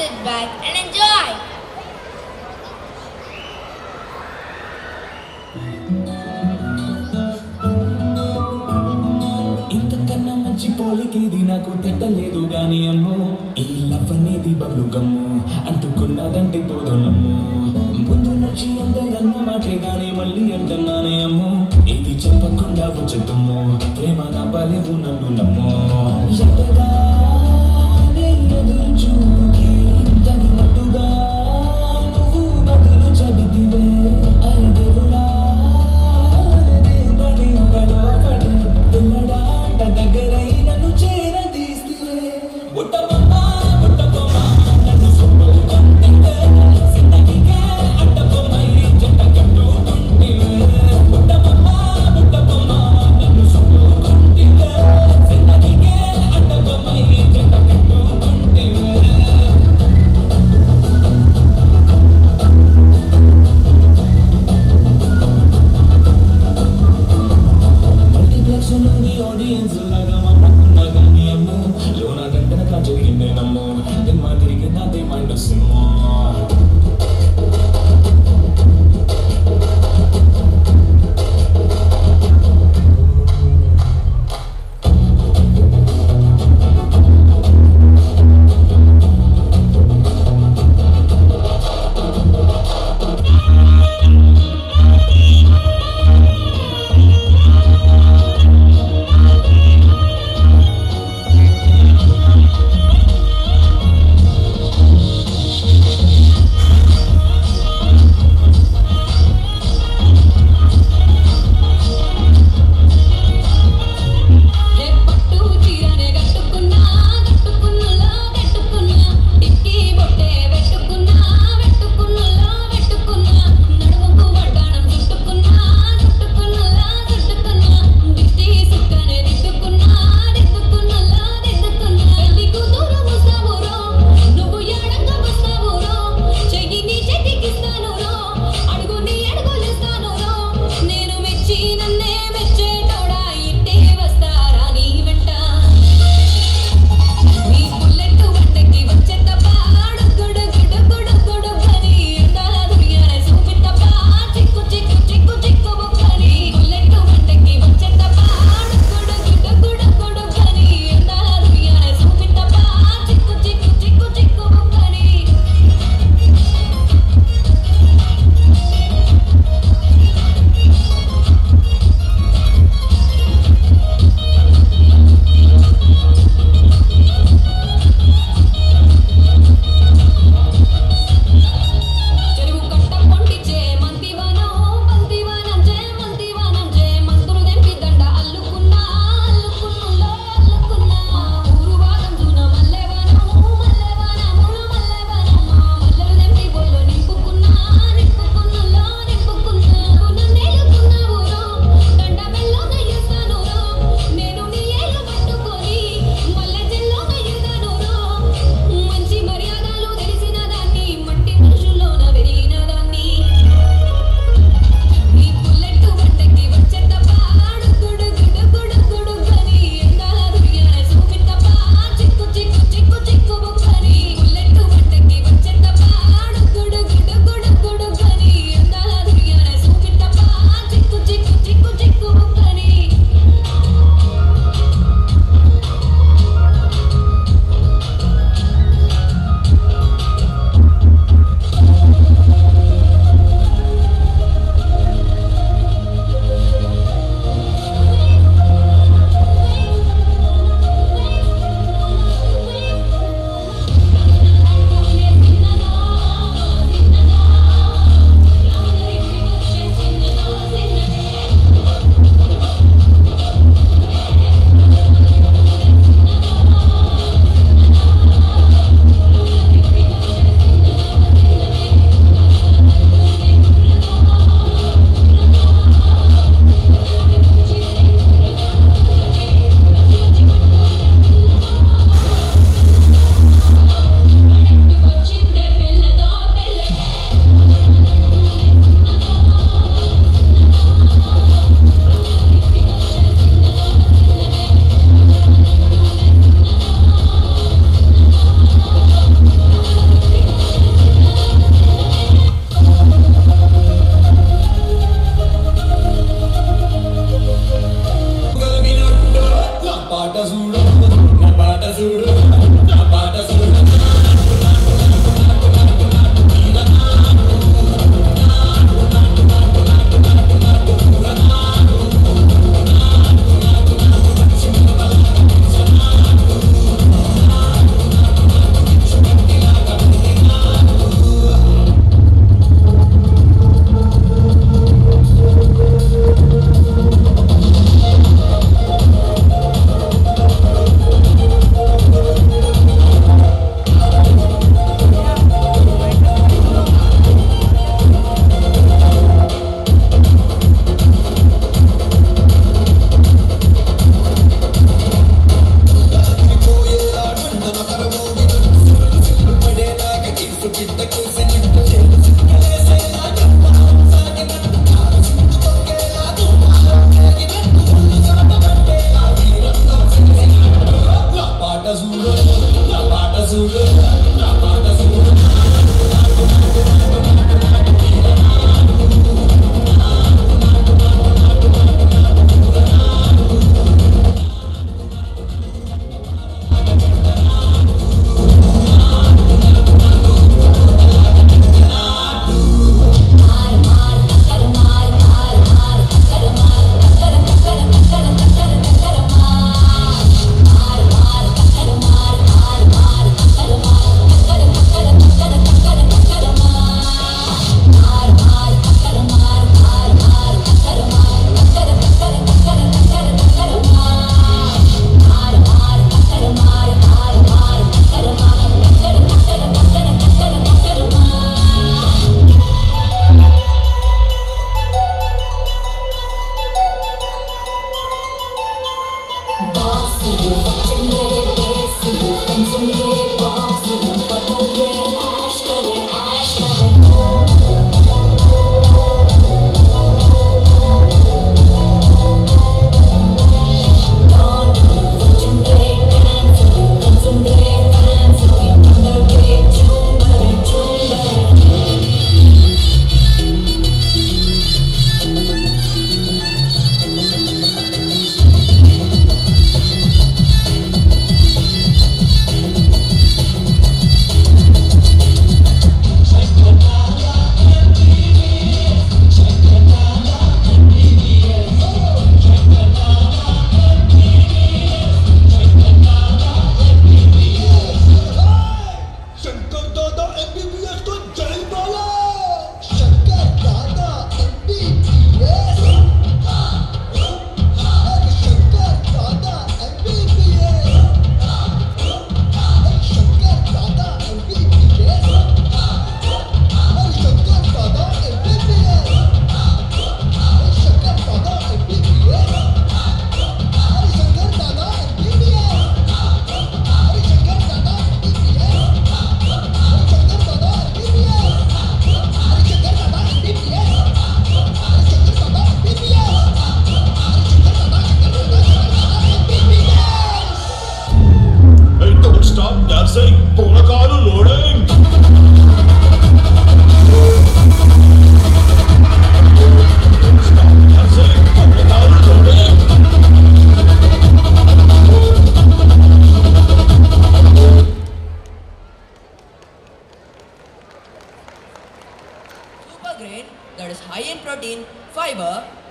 sit back and enjoy. ఇంతకన్నా మంచి పోలికేది నాకు తట్టలేదు గాని అమ్మో ఈ love అనేది బబ్లు గమ్ము అంటుకున్నదంటే పోదోనమ్ము ముందు నుంచి అందరన్న మాటే గాని మళ్ళీ అంటున్నానే అమ్మో ఇది చెప్పకుండా వచ్చేద్దుమ్మో ప్రేమ నవ్వలేవు నన్ను నమ్మో ఎంతగానే ఎదురు చూకి తగినట్టుగా నువ్వు బదులు చెబితివే అరే దేవుడా దగ్గరై నన్ను చేరదీస్తే బుట్టబొమ్మా బుట్టబొమ్మా నన్ను సొమ్ములు కంటివే సిన్నగిగా అడ్డబొమ్మై జంట కట్టుకుంటివే బుట్టబొమ్మా బుట్టబొమ్మా నన్ను సొమ్ములు కంటివే సిన్నగిగా అడ్డబొమ్మై జంట కట్టుకుంటివే మల్టీప్లెక్స్ నుండి ఆడియన్స్ లాగా మమ్మకున్నా కానీ అమ్మో లోన గంటనక జరిగిందే నమ్మో దిమ్మా తిరిగి నాదే mind cinema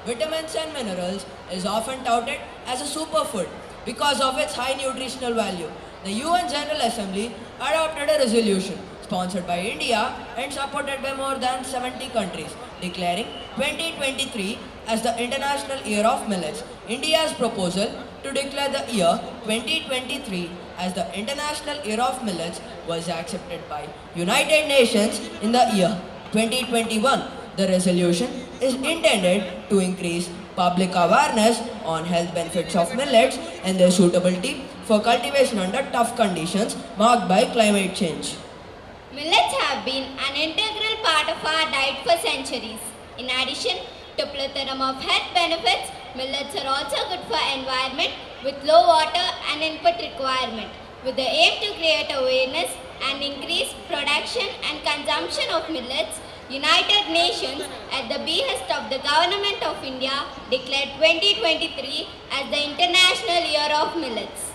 vitamins and minerals is often touted as a superfood because of its high nutritional value. The UN General Assembly adopted a resolution sponsored by India and supported by more than 70 countries, declaring 2023 as the International Year of Millets. India's proposal to declare the year 2023 as the International Year of Millets was accepted by United Nations in the year 2021. The resolution is intended to increase public awareness on health benefits of millets and their suitability for cultivation under tough conditions marked by climate change. Millets have been an integral part of our diet for centuries. In addition to plethora of health benefits, millets are also good for environment with low water and input requirement, with the aim to create awareness and increase production and consumption of millets. United Nations, at the behest of the Government of India, declared 2023 as the International Year of Millets.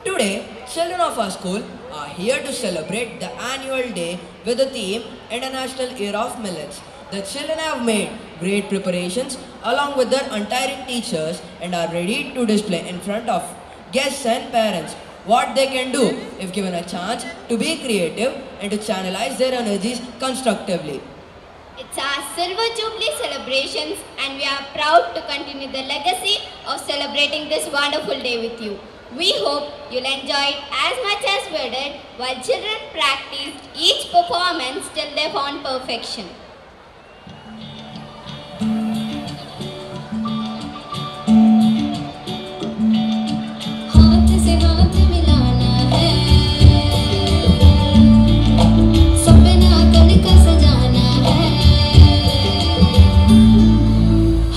Today, children of our school are here to celebrate the annual day with the theme International Year of Millets. The children have made great preparations along with their untiring teachers and are ready to display in front of guests and parents what they can do if given a chance to be creative and to channelize their energies constructively. It's our Silver Jubilee celebrations and we are proud to continue the legacy of celebrating this wonderful day with you. We hope you'll enjoy it as much as we did while children practiced each performance till they found perfection. हाथ से हाथ मिलाना है, सपना कल का सजाना है।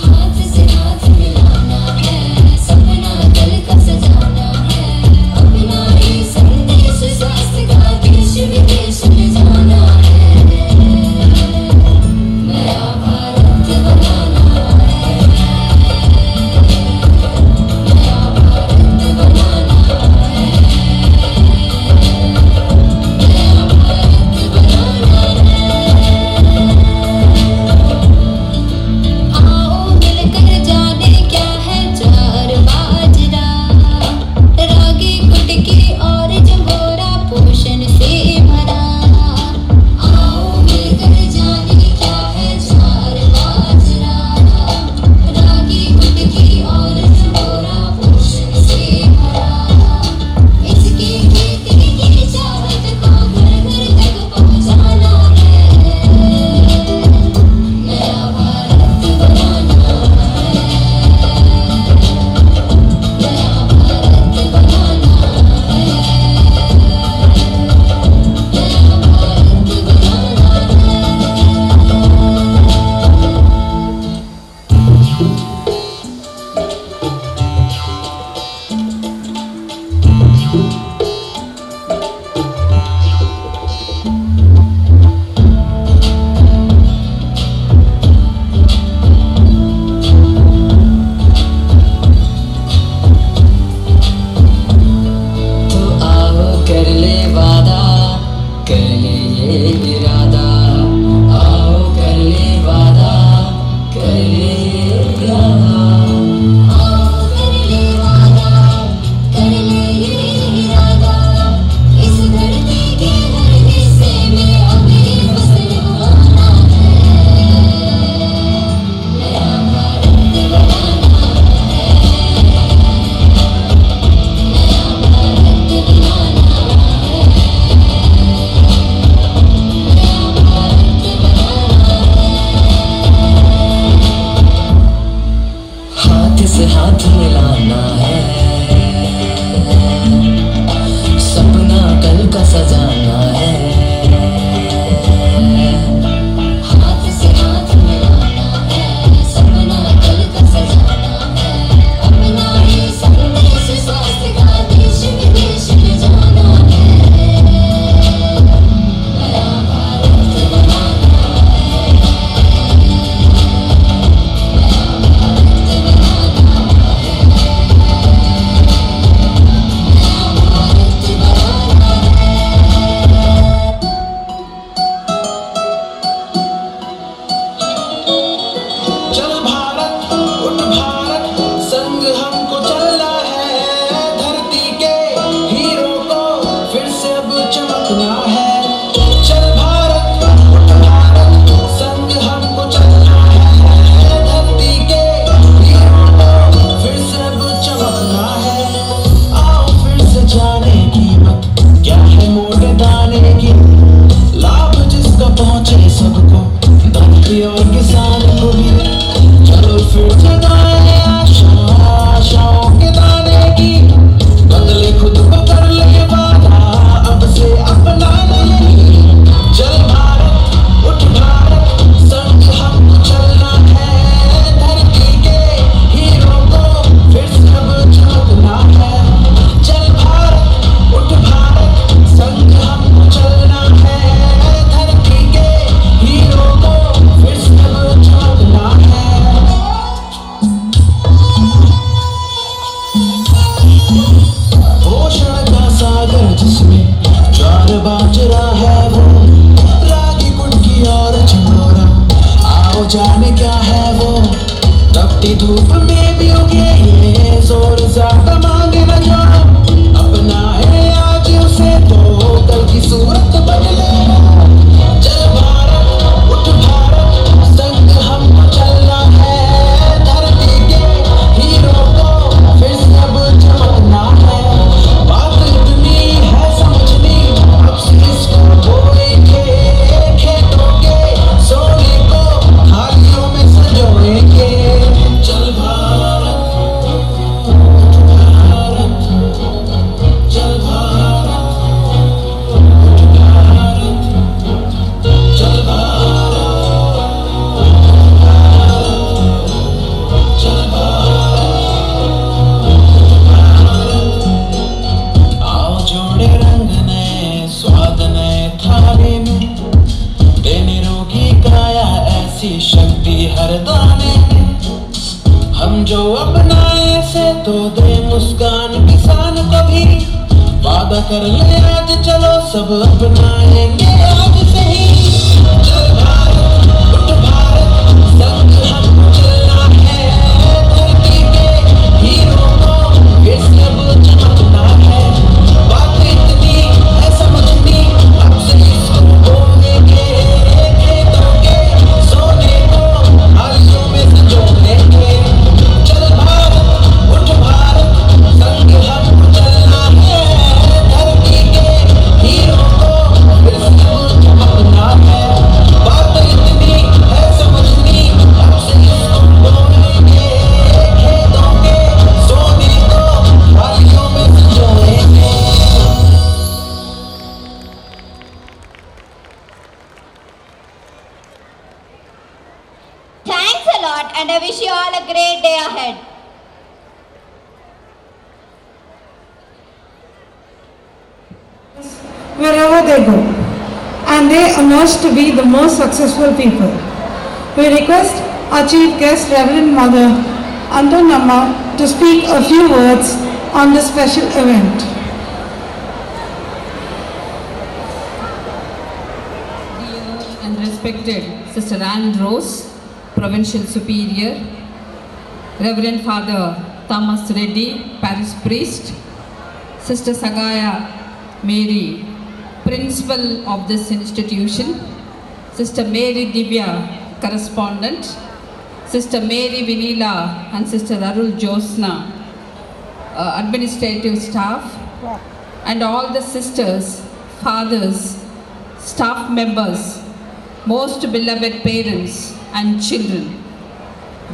हाथ से हाथ मिलाना है, सपना कल का सजाना है। अपना ही संदेश शास्त्र का देश विदेश में जाना है। नया भारत बनाना है, नया भारत बनाना है, नया भारत बनाना है। आओ मिलकर जाने क्या है चार बाजरा, रागी गुटकी और जंगोरा पोषण से भरा। आओ मिलकर जाने क्या है चार बाजरा, रागी गुटकी और जंगोरा पोषण से भरा। इसकी खेती की चाहत को घर घर तक पहुंचाना है। नया भारत बनाना है, नया भारत बनाना है, नया भारत बनाना तो आओ कर ले वादा, कर ले ये इरादा। आओ कर ले वादा, कर ले ये इरादा। आओ कर ले वादा, कर ले ये इरादा। इस धरती के हर हिस्से में अपनी फसल उगाना है। नया भारत बनाना है, नया भारत बनाना है, नया भारत बनाना है। हाथ से हाथ मिलाना है, सपना कल का सजाना है। हाथ से हाथ मिलाना है, सपना कल का सजाना है। अपना ही संदेश शास्त्र का देश विदेश में जाना है। नया भारत बनाना है, नया भारत बनाना है, नया भारत बनाना है। चल भारत उठ भारत, संग हमको चलना है। धरती के हीरो को फिर से अब चमकना है। चल भारत उठ भारत, संग हमको चलना है। धरती के हीरो को फिर से अब चमकना है। आओ फिर से जाने कीमत क्या है मोटे दाने की। लाभ जिसका पहुंचे सबको, धरती और किसान को भी। चलो फिर जगाए आशा, आशाओं के दाने की। बदले खुद को कर ले वादा, अब से अपना नहीं। चल भारत उठ भारत, संग हमको चलना है। धरती के हीरो को फिर से अब चमकना है। चल भारत उठ भारत, संग हमको चलना है। धरती के हीरो को वादा कर ले आज चलो सब अपनाएंगे आज से ही चल भारत उठ भारत संग हम चलना है धरती के हीरो को ये सब चमकना है बात इतनी है समझनी अब से इसको बोलने के खेतों के सोने को हालियों में संजोने के चल भारत उठ भारत संग हम चलना है धरती के हीरो को फिर सब चमकना है बात इतनी है समझनी अब से इसको बोलेंगे खेतों के सोने को हालियों में संजोएंगे Thanks a lot, and I wish you all a great day ahead. Wherever they go, and they emerge to be the most successful people. We request our chief guest, Reverend Mother Antonamma, to speak a few words on this special event. And respected Sister Anne Rose, Provincial Superior, Reverend Father Thomas Reddy, Parish Priest, Sister Sagaya Mary, Principal of this institution, Sister Mary Divya, Correspondent, Sister Mary Vinila and Sister Arul Josna, administrative staff, and all the sisters, fathers, staff members, most beloved parents and children.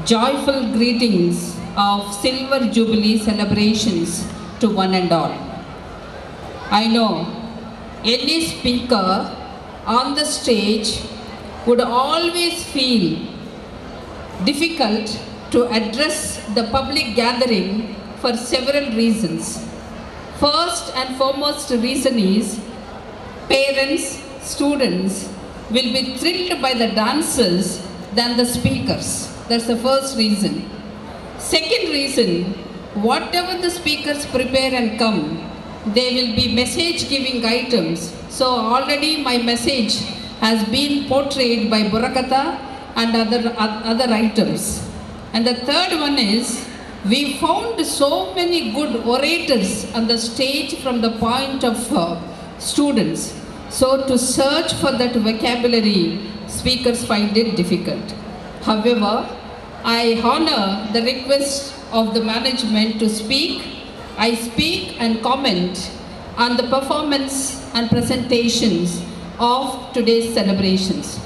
Joyful greetings of Silver Jubilee celebrations to one and all. I know any speaker on the stage would always feel difficult to address the public gathering for several reasons. First and foremost reason is parents, students will be thrilled by the dancers than the speakers. That's the first reason. Second reason, whatever the speakers prepare and come, they will be message giving items. So already my message has been portrayed by Burakata and other items. And the third one is, we found so many good orators on the stage from the point of students. So to search for that vocabulary, speakers find it difficult. However, I honor the request of the management to speak. I speak and comment on the performance and presentations of today's celebrations.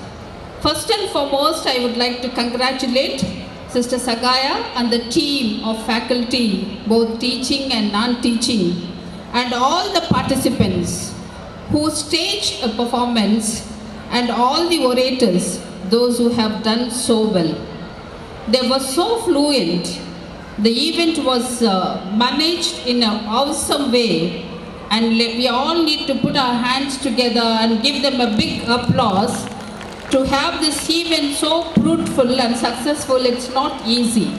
First and foremost, I would like to congratulate Sister Sagaya and the team of faculty, both teaching and non-teaching, and all the participants who staged a performance, and all the orators, those who have done so well. They were so fluent. The event was managed in an awesome way, and we all need to put our hands together and give them a big applause. To have this event so fruitful and successful, it's not easy.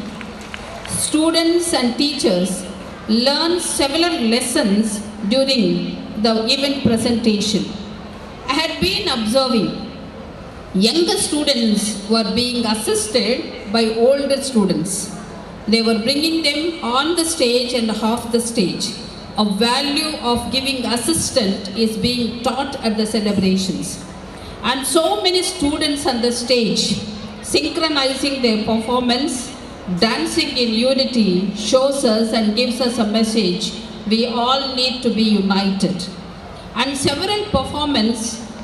Students and teachers learned several lessons during the event presentation. I had been observing younger students were being assisted by older students. They were bringing them on the stage and off the stage. A value of giving assistance is being taught at the celebrations. And so many students on the stage synchronizing their performance, dancing in unity, shows us and gives us a message. We all need to be united. And several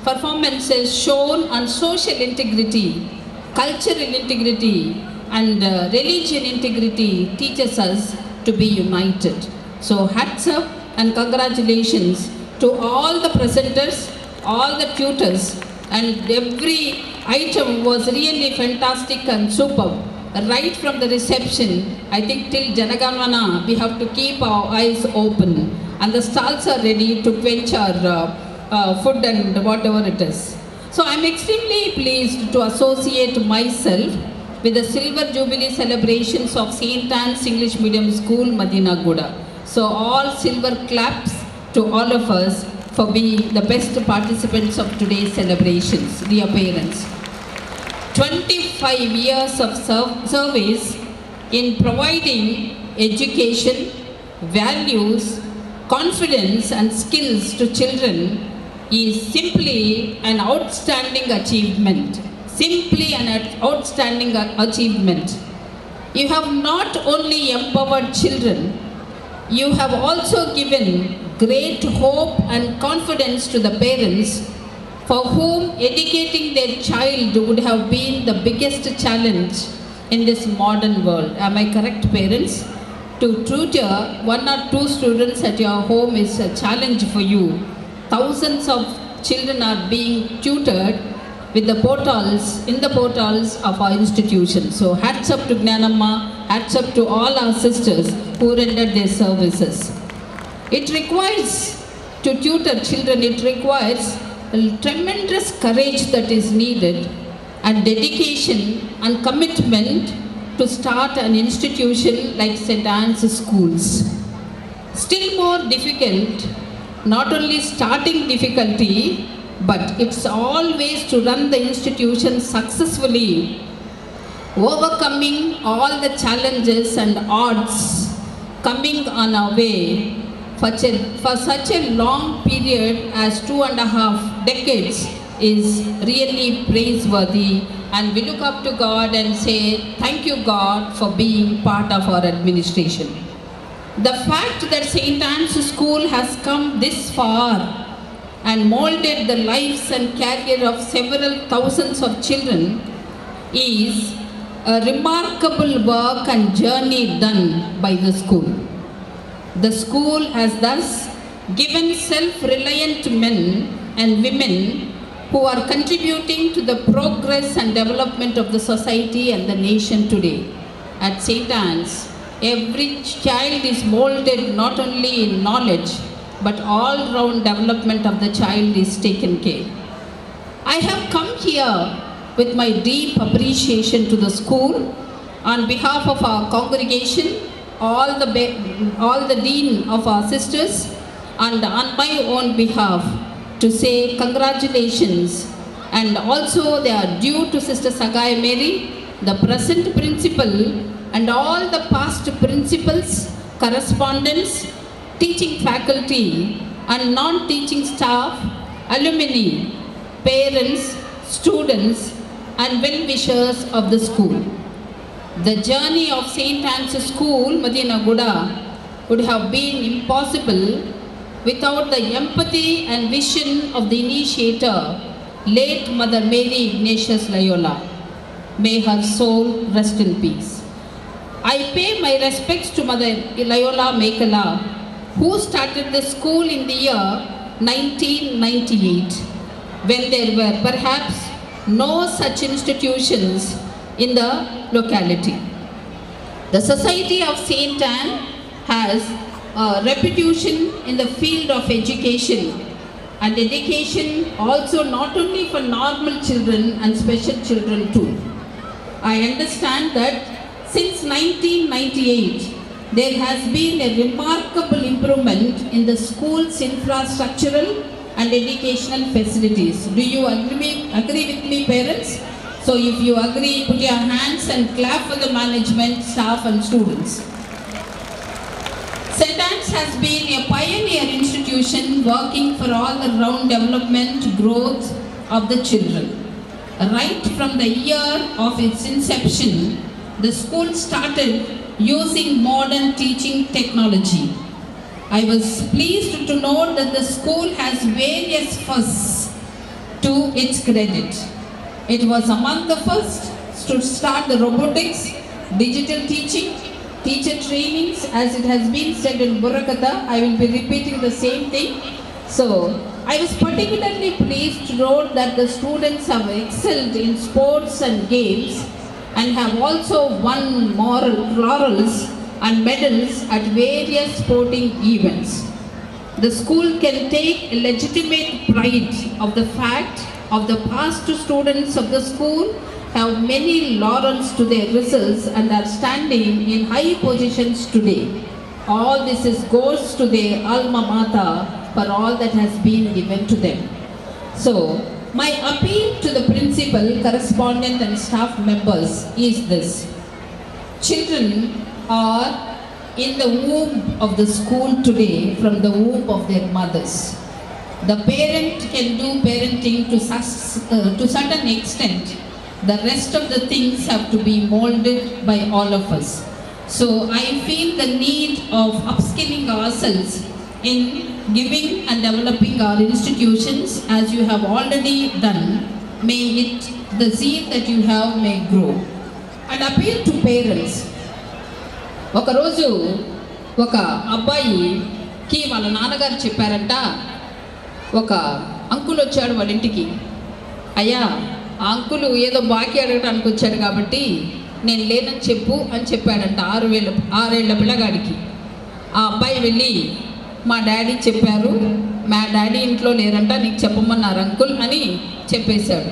performances shown on social integrity, cultural integrity, and religion integrity teaches us to be united. So hats up and congratulations to all the presenters, all the tutors, and every item was really fantastic and superb. Right from the reception, I think till Janaganvana, we have to keep our eyes open, and the stalls are ready to quench our food and whatever it is. So I'm extremely pleased to associate myself with the Silver Jubilee celebrations of St. Anne's English Medium School, Madinaguda. So all silver claps to all of us for being the best participants of today's celebrations, dear parents. 25 years of service in providing education, values, confidence and skills to children is simply an outstanding achievement. Simply an outstanding achievement. You have not only empowered children, you have also given great hope and confidence to the parents for whom educating their child would have been the biggest challenge in this modern world. Am I correct, parents? To tutor 1 or 2 students at your home is a challenge for you. Thousands of children are being tutored with the portals, in the portals of our institution. So hats up to Gnanamma, hats up to all our sisters who rendered their services. It requires, to tutor children, it requires a tremendous courage that is needed and dedication and commitment to start an institution like St. Anne's Schools. Still more difficult, not only starting difficulty, but it's always to run the institution successfully, overcoming all the challenges and odds coming on our way for such a long period as 2.5 decades is really praiseworthy, and we look up to God and say, thank you God for being part of our administration. The fact that St. Anne's School has come this far and molded the lives and career of several thousands of children is a remarkable work and journey done by the school. The school has thus given self-reliant men and women who are contributing to the progress and development of the society and the nation today. At St. Anne's, every child is molded not only in knowledge, but all-round development of the child is taken care. I have come here with my deep appreciation to the school on behalf of our congregation, all the dean of our sisters, and on my own behalf to say congratulations, and also they are due to Sister Sagai Mary, the present principal, and all the past principals, correspondents, teaching faculty and non-teaching staff, alumni, parents, students and well-wishers of the school. The journey of St. Anne's School, Madinaguda, would have been impossible without the empathy and vision of the initiator, late Mother Mary Ignatius Loyola. May her soul rest in peace. I pay my respects to Mother Loyola Mekala, who started the school in the year 1998, when there were perhaps no such institutions in the locality. The Society of St. Anne has a reputation in the field of education, and education also not only for normal children and special children too. I understand that since 1998, there has been a remarkable improvement in the school's infrastructural and educational facilities. Do you agree with me, parents? So if you agree, put your hands and clap for the management, staff and students. St. Anne's has been a pioneer institution working for all the round development, growth of the children. Right from the year of its inception, the school started using modern teaching technology. I was pleased to note that the school has various firsts to its credit. It was among the first to start the robotics, digital teaching, teacher trainings, as it has been said in Burakatha. I will be repeating the same thing. So, I was particularly pleased to note that the students have excelled in sports and games and have also won laurels and medals at various sporting events. The school can take legitimate pride of the fact of the past students of the school have many laurels to their results and are standing in high positions today. All this goes to their alma mater, for all that has been given to them. So, my appeal to the principal, correspondent and staff members is this. Children are in the womb of the school today from the womb of their mothers. The parent can do parenting to certain extent. The rest of the things have to be molded by all of us. So I feel the need of upskilling ourselves in giving and developing our institutions as you have already done. May the seed that you have may grow. And appeal to parents. ఒకరోజు ఒక అబ్బాయికి వాళ్ళ నాన్నగారు చెప్పారంట, ఒక uncle వచ్చాడు వాళ్ళ ఇంటికి. అయ్యా, ఆ అంకులు ఏదో బాకీ అడగడానికి వచ్చాడు కాబట్టి నేను లేనని చెప్పు అని చెప్పాడంట 6 ఏళ్ల పిల్లగాడికి. ఆ అబ్బాయి వెళ్ళి మా డాడీ చెప్పారు, మా డాడీ ఇంట్లో లేరంట, నీకు చెప్పమన్నారు అంకుల్ అని చెప్పేశాడు.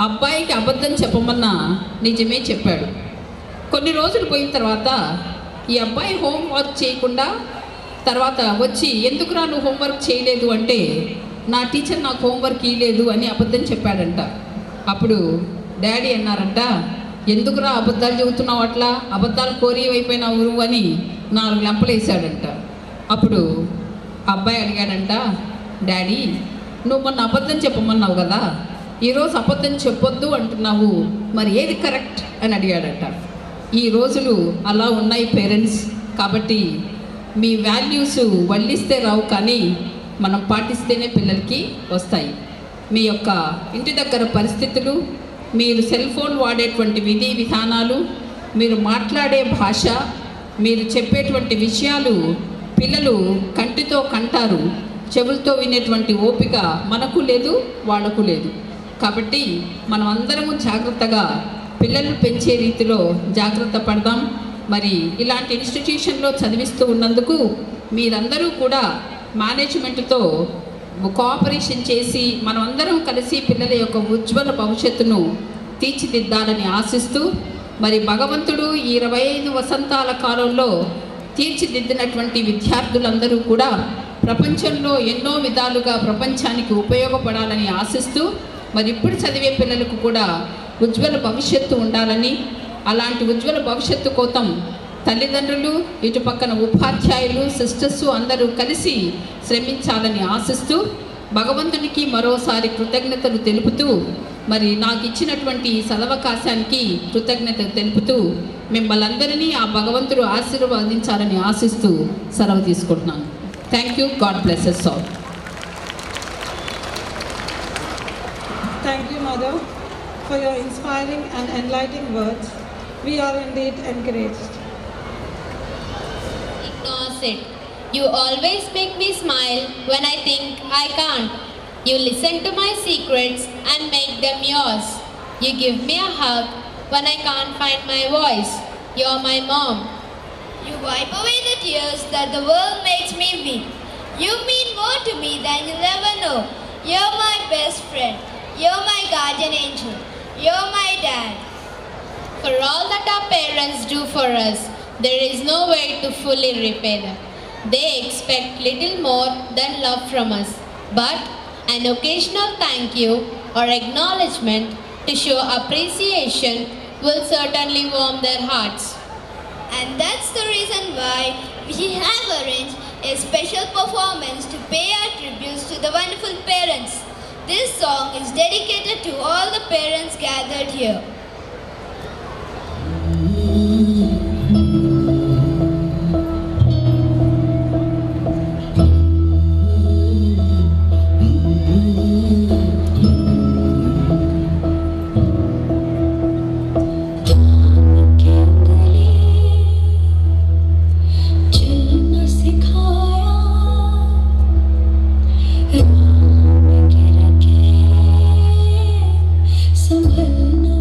అబ్బాయికి అబద్ధం చెప్పమన్నా నిజమే చెప్పాడు. కొన్ని రోజులు పోయిన తర్వాత ఈ అబ్బాయి హోంవర్క్ చేయకుండా తర్వాత వచ్చి, ఎందుకురా నువ్వు హోంవర్క్ చేయలేదు అంటే, నా టీచర్ నాకు హోంవర్క్ ఇవ్వలేదు అని అబద్ధం చెప్పాడంట. అప్పుడు డాడీ అన్నారంట, ఎందుకురా అబద్ధాలు చెబుతున్నావు, అట్లా అబద్ధాలు కోరి అయిపోయినావు నువ్వు అని 4 లెంపలు వేసాడంట. అప్పుడు అబ్బాయి అడిగాడంట, డాడీ నువ్వు మొన్న అబద్ధం చెప్పమన్నావు కదా, ఈరోజు అబద్ధం చెప్పొద్దు అంటున్నావు, మరి ఏది కరెక్ట్ అని అడిగాడట. ఈ రోజులు అలా ఉన్నాయి పేరెంట్స్. కాబట్టి మీ వాల్యూస్ వల్లిస్తే రావు, కానీ మనం పాటిస్తేనే పిల్లలకి వస్తాయి. మీ యొక్క ఇంటి దగ్గర పరిస్థితులు, మీరు సెల్ ఫోన్ వాడేటువంటి విధి విధానాలు, మీరు మాట్లాడే భాష, మీరు చెప్పేటువంటి విషయాలు పిల్లలు కంటితో కంటారు, చెవులతో వినేటువంటి ఓపిక మనకు లేదు, వాళ్లకు లేదు. కాబట్టి మనం అందరము జాగ్రత్తగా పిల్లలు పెంచే రీతిలో జాగ్రత్త పడదాం. మరి ఇలాంటి ఇన్స్టిట్యూషన్లో చదివిస్తూ ఉన్నందుకు మీరందరూ కూడా మేనేజ్మెంట్తో కోఆపరేషన్ చేసి మనం అందరం కలిసి పిల్లల యొక్క ఉజ్వల భవిష్యత్తును తీర్చిదిద్దాలని ఆశిస్తూ, మరి భగవంతుడు ఈ 25 వసంతాల కాలంలో తీర్చిదిద్దినటువంటి విద్యార్థులందరూ కూడా ప్రపంచంలో ఎన్నో విధాలుగా ప్రపంచానికి ఉపయోగపడాలని ఆశిస్తూ, మరి ఇప్పుడు చదివే పిల్లలకు కూడా ఉజ్వల భవిష్యత్తు ఉండాలని, అలాంటి ఉజ్వల భవిష్యత్తు కోసం తల్లిదండ్రులు, ఇటు పక్కన ఉపాధ్యాయులు, సిస్టర్స్ అందరూ కలిసి శ్రమించాలని ఆశిస్తూ, భగవంతునికి మరోసారి కృతజ్ఞతలు తెలుపుతూ, మరి నాకు ఇచ్చినటువంటి సదవకాశానికి కృతజ్ఞతలు తెలుపుతూ, మిమ్మల్ని అందరినీ ఆ భగవంతుడు ఆశీర్వదించాలని ఆశిస్తూ సెలవు తీసుకుంటున్నాను. Thank you. God bless us all. Thank you, Mother, for your inspiring and enlightening words. We are indeed encouraged. Ignores it. You always make me smile when I think I can't. You listen to my secrets and make them yours. You give me a hug when I can't find my voice. You're my mom. You wipe away the tears that the world makes me weep. You mean more to me than you'll ever know. You're my best friend. You're my guardian angel. You're my dad. For all that our parents do for us, there is no way to fully repay them. They expect little more than love from us, but an occasional thank you or acknowledgement to show appreciation will certainly warm their hearts. And that's the reason why we have arranged a special performance to pay our tributes to the wonderful parents. This song is dedicated to all the parents gathered here. संभलना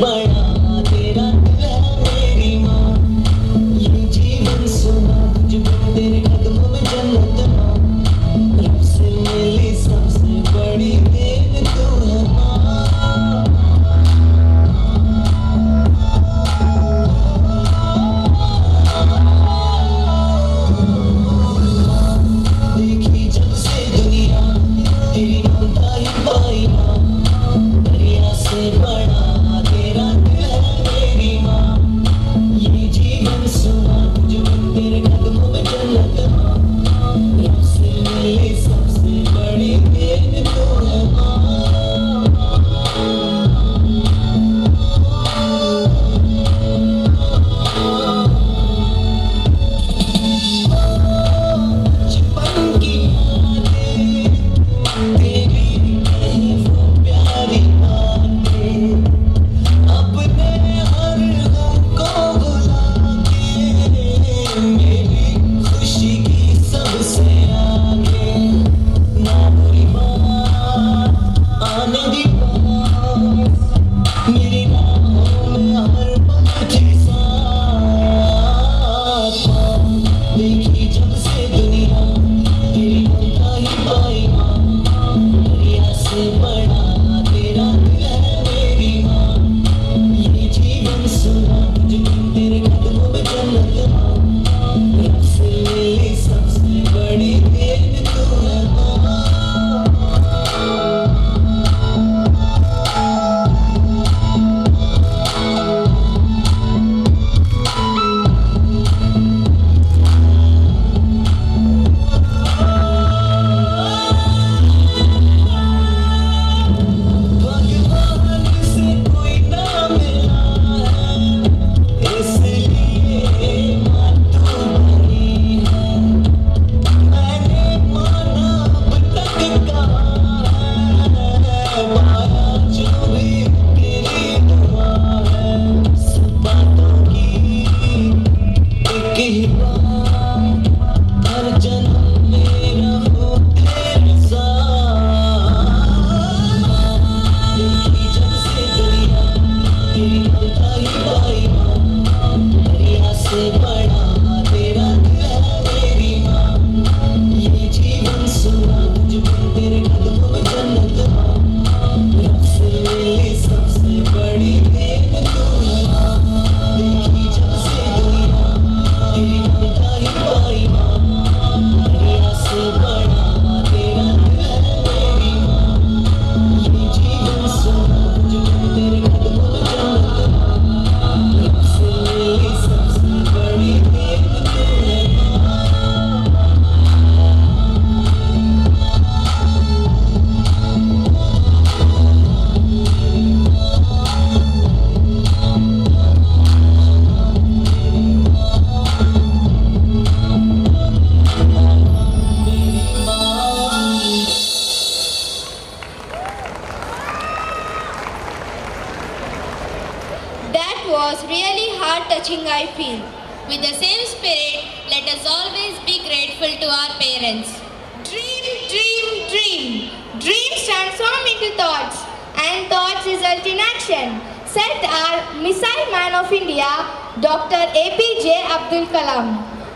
बड़ा तेरा दिल है मेरी माँ, ये जीवन सुना तुझ बिन तेरे कदमों में जन्नत माँ, रब से मिली सबसे बड़ी देन तू है माँ। देखी जब से दुनिया तेरी ममता ही पाई माँ, दरिया से बड़ा तेरा दिल है मेरी माँ, ये जीवन सुना तुझ बिन तेरे कदमों में जन्नत माँ, रब से मिली सबसे बड़ी देन तू है माँ। बचपन की यादें तेरी कहीं वो प्यारी बातें, अपने हर गम को भुला के मेरी खुशी की सबसे आगे, ना बुरी बात आने दी पास, मेरी राहों में हर पल थी साथ माँ। देखी जब से दुनिया तेरी ममता ही पाई माँ, दरिया से बड़ा तेरा दिल है मेरी माँ, ये जीवन सुना तुझ बिन तेरे कदमों में जन्नत माँ, रब से मिली सबसे बड़ी देन तू है माँ। भगवान से कोई ना मिला है, इसलिए माँ तू बनी है, मैंने माना अब तक कहा है, माया जो भी तेरी दुआ है, सब बातों की एक ही बात, हर जन्म मेरा हो तेरे साथ। देखी जब से दुनिया तेरी ममता ही पाई माँ, दरिया से बड़ा तेरा दिल है मेरी माँ, ये जीवन सुना तुझ बिन तेरे कदमों में जन्नत माँ, रब से मिली सबसे बड़ी देन तू है माँ। देखी जब से दुनिया तेरी ममता ही पाई माँ, दरिया से बड़ा तेरा दिल है मेरी माँ, ये जीवन सुना तुझ बिन तेरे कदमों में जन्नत माँ, रब से मिली सबसे बड़ी देन तू है माँ। That was really heart-touching, I feel. With the same spirit, let us always be grateful to our parents. Dream, dream, dream. Dreams transform into thoughts, and thoughts result in action, said our missile man of India, Dr. APJ Abdul Kalam.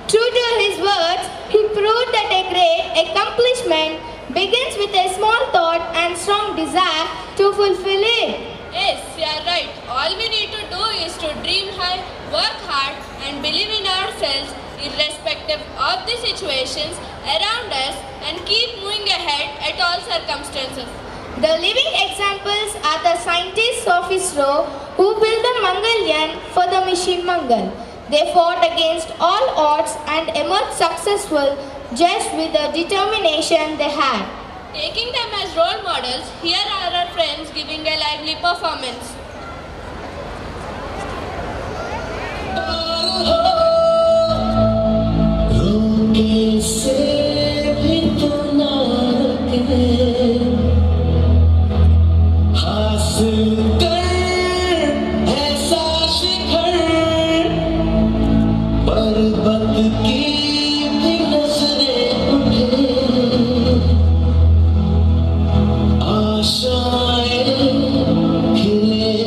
True to his words, he proved that a great accomplishment begins with a small thought and strong desire to fulfill it. Yes, you are right. All we need to do is to dream high, work hard, and believe in ourselves irrespective of the situations around us and keep moving ahead at all circumstances. The living examples are the scientists of ISRO who built the Mangalyaan for the mission Mangal. They fought against all odds and emerged successful just with the determination they had. Taking them as role models, here are our friends giving a lively performance. रोके से भी तो ना रुके, हासिल कर ऐसा शिखर, पर्वत की भी नजरें उठे, आशाएं खिले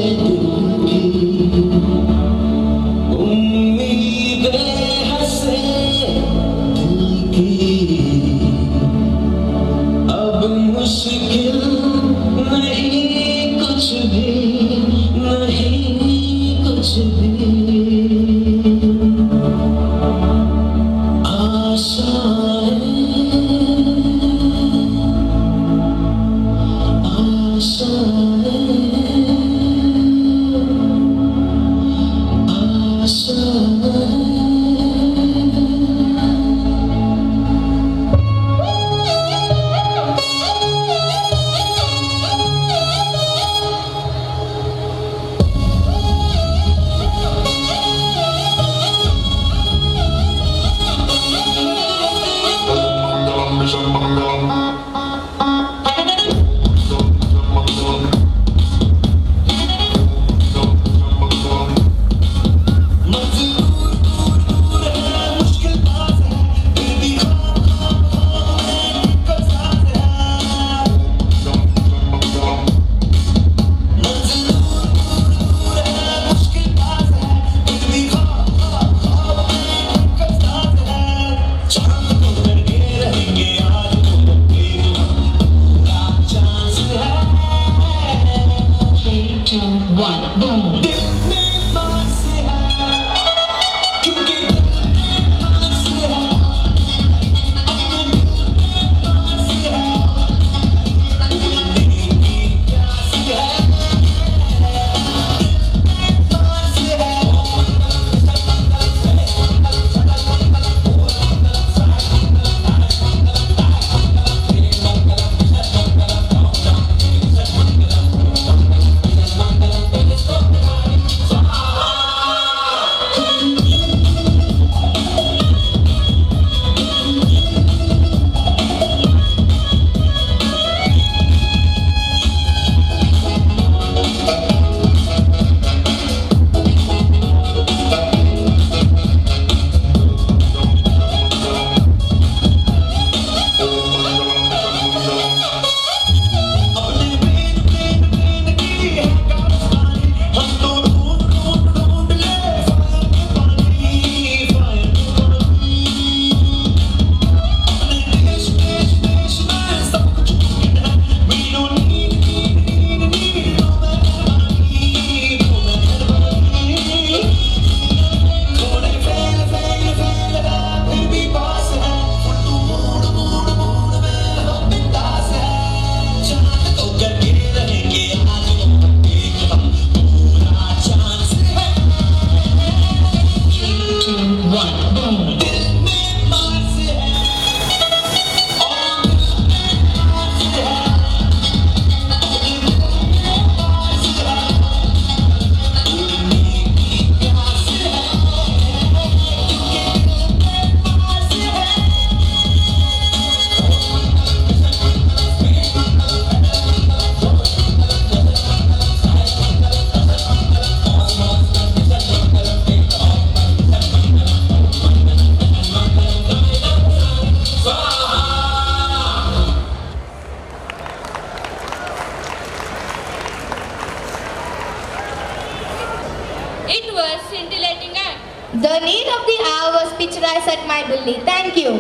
It was scintillating act. The need of the hour was picturized at my building. Thank you.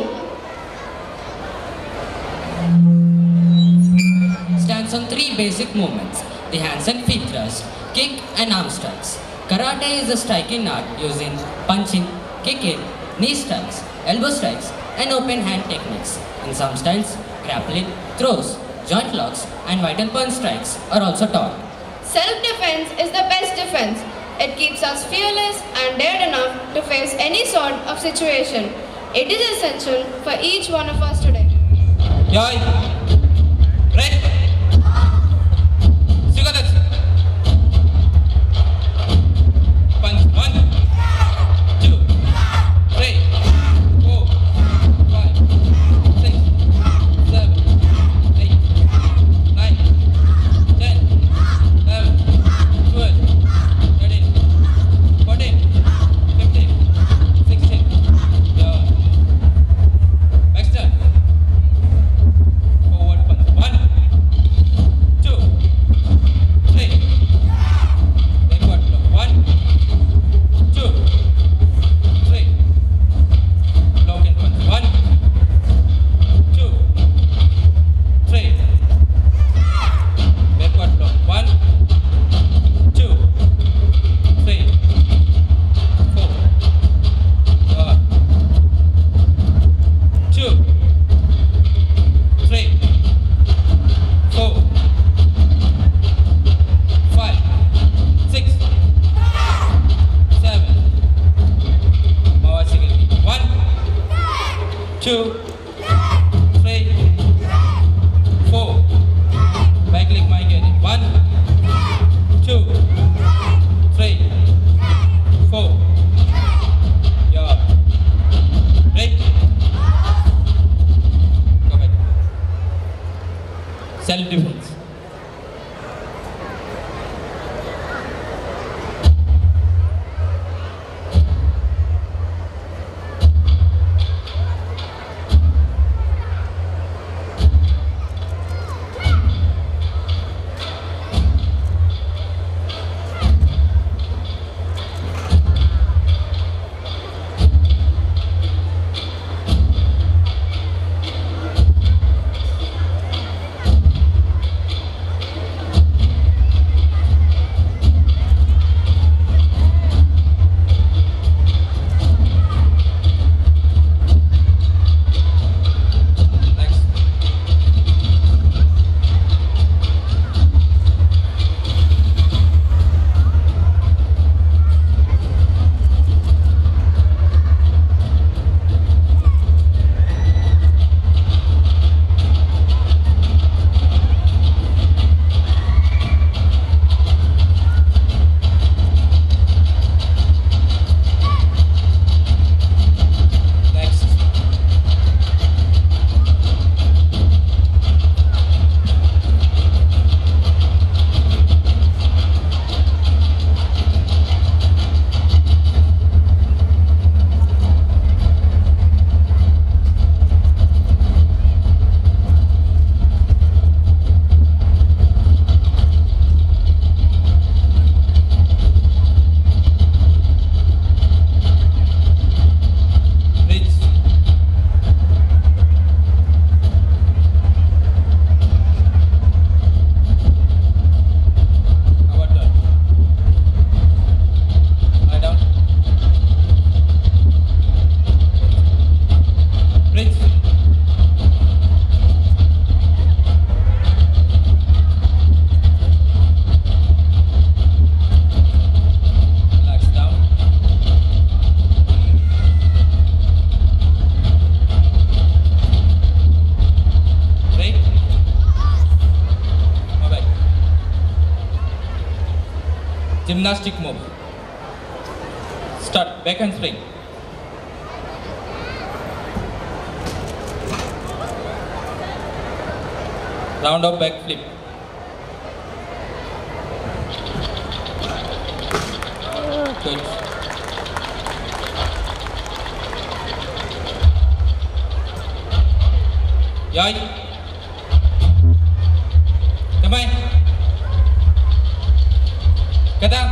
Stands on three basic movements: the hands and feet thrust, kick and arm strikes. Karate is a striking art using punching, kicking, knee strikes, elbow strikes, and open hand techniques. In some styles, grappling, throws, joint locks, and vital punch strikes are also taught. Self-defense is the best defense. It keeps us fearless and dared enough to face any sort of situation. It is essential for each one of us today. Yoi! Red! Sigodatsu! Punch 1, 2, 3, 4, 5, 6, 7, 8, 9, 10, 11, 12, 13, 14, 15, 16. Yeah. Next turn. Forward punch. 1, 2, 3. Backward block. 1, 2, 3. Block and punch. 1, 2, 3. Backward block. 1, 2, 3, 4. 2, 3, 4, 5, 6, 7. Bawa sikit lagi. 1, 2, 3, 4. Baik leg mai ke ni. 1, 2, 3, 4. Ya. Right. Go back. Self defense. Gymnastic move. Start back and spring. Round of back flip. Good. Yoi. Come on. Kata.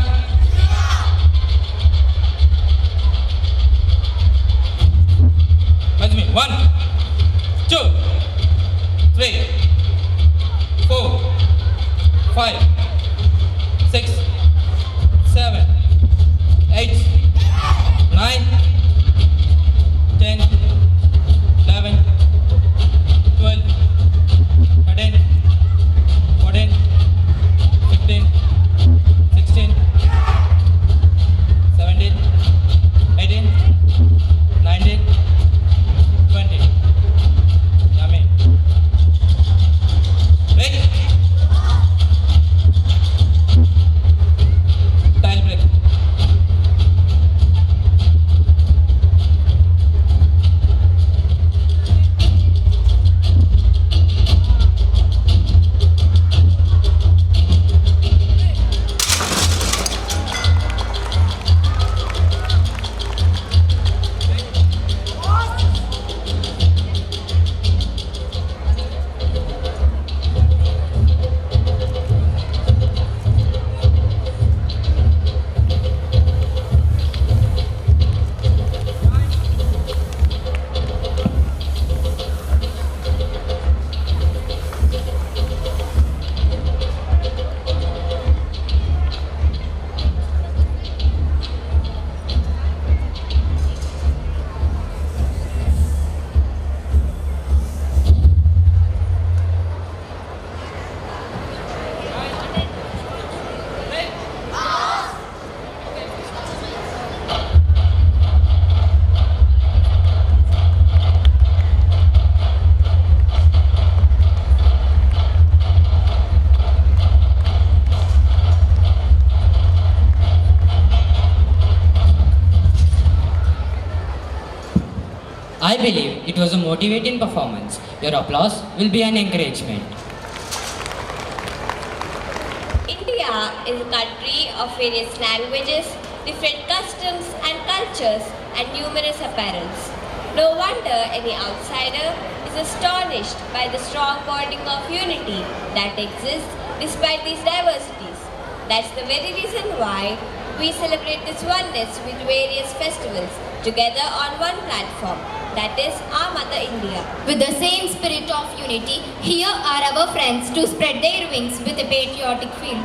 I believe it was a motivating performance. Your applause will be an encouragement. India is a country of various languages, different customs and cultures, and numerous apparels. No wonder any outsider is astonished by the strong bonding of unity that exists despite these diversities. That's the very reason why we celebrate this oneness with various festivals together on one platform, that is our Mother India. With the same spirit of unity, here are our friends to spread their wings with a patriotic feel.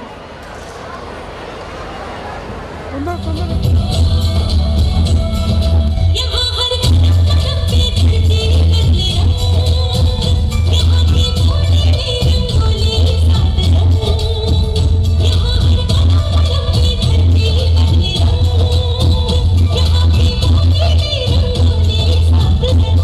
Thank you.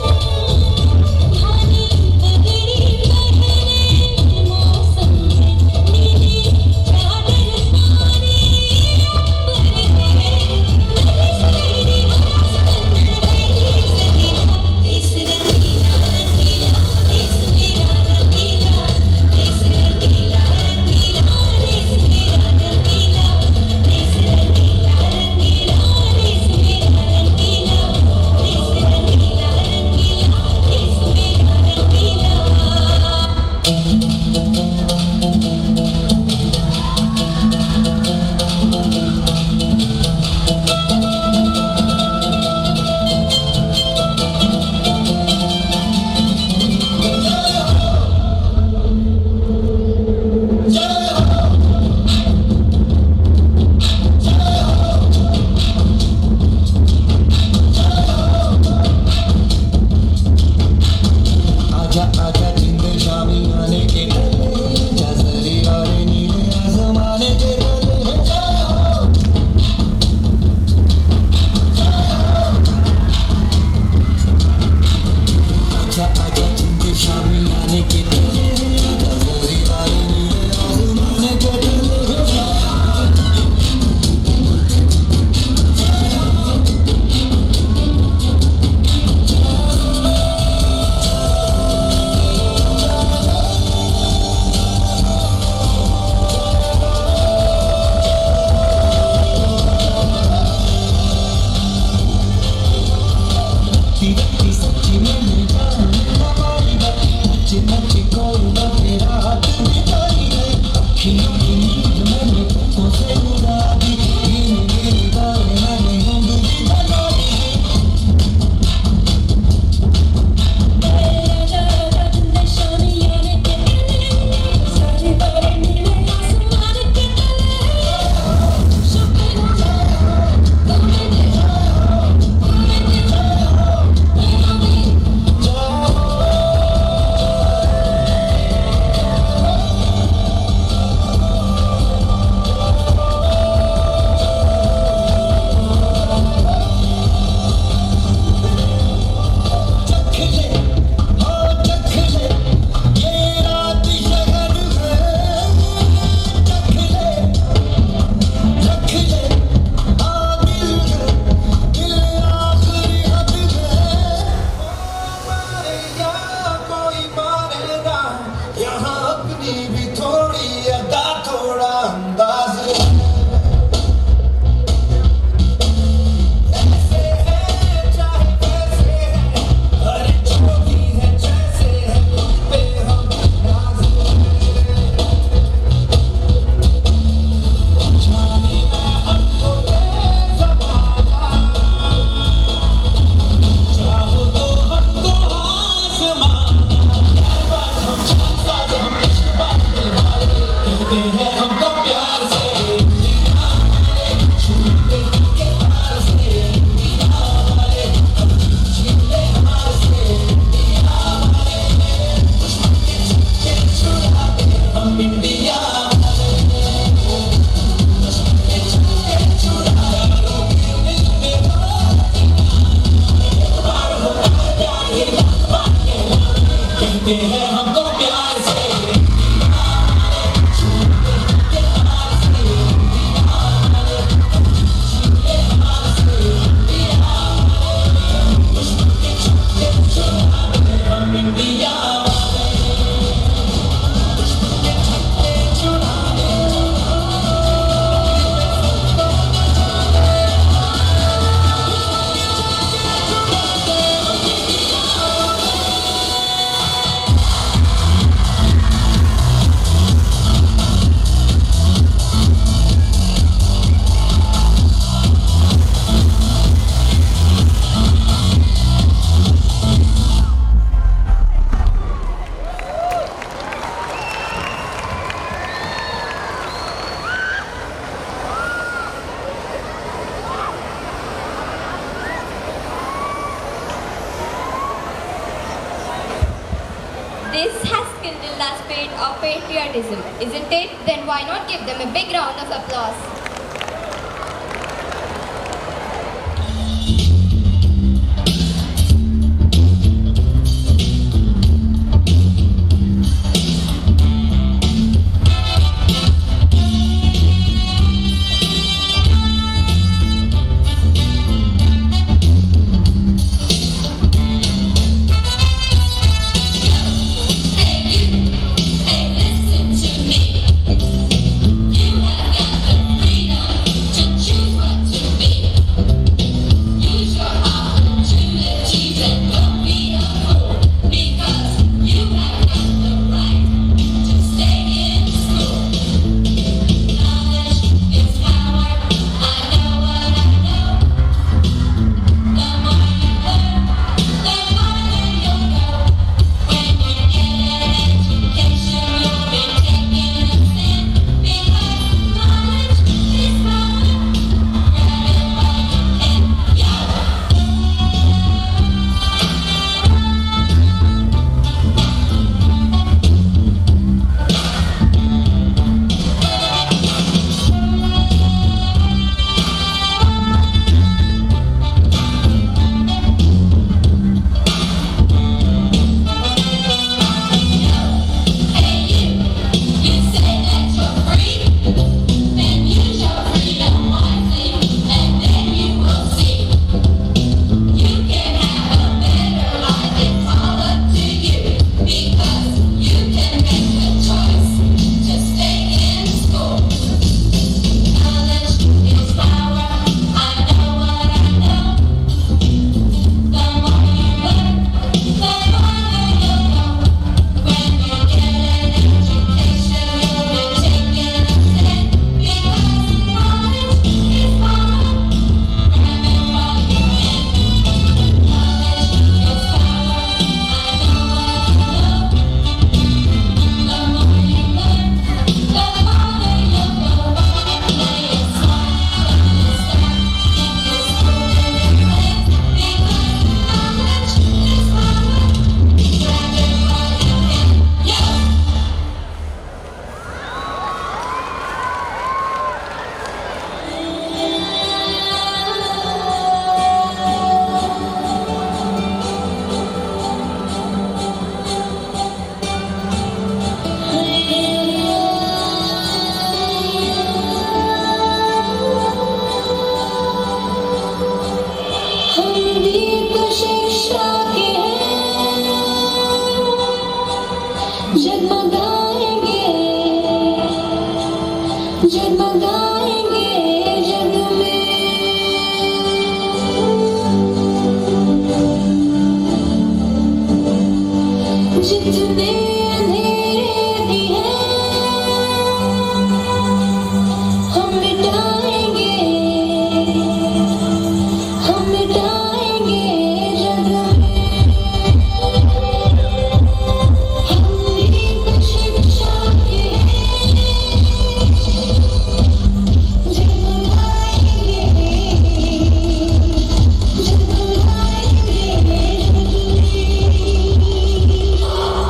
This has kindled a spirit of patriotism, isn't it? Then why not give them a big round of applause?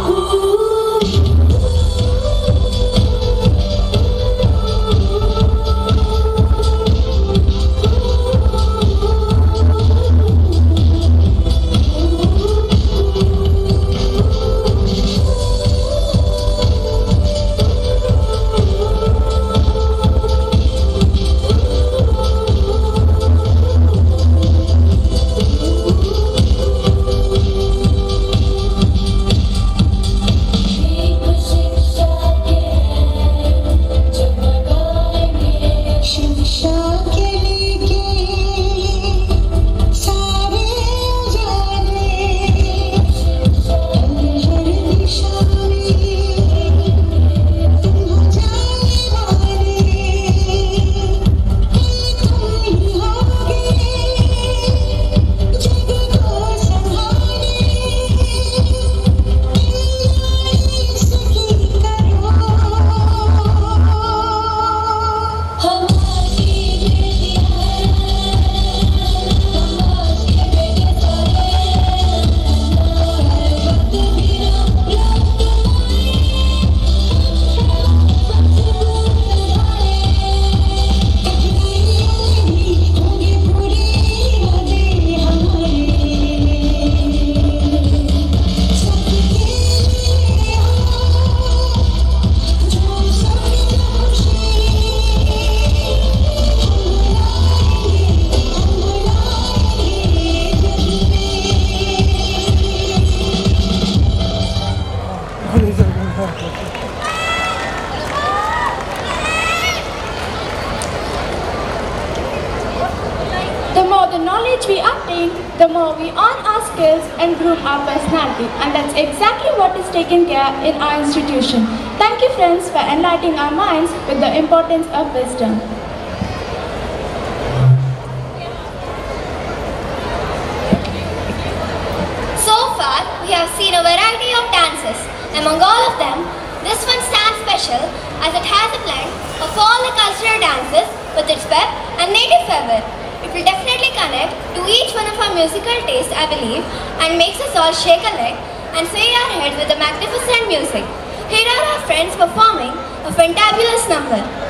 Ooh. the knowledge we obtain, the more we earn our skills and groom our personality. And that's exactly what is taken care in our institution. Thank you, friends, for enlightening our minds with the importance of wisdom. So far, we have seen a variety of dances. Among all of them, this one stands special as it has a blend of all the cultural dances with its pep and native flavor. It will definitely connect to each one of our musical tastes, I believe, and makes us all shake a leg and sway our heads with the magnificent music. Here are our friends performing a fantabulous number.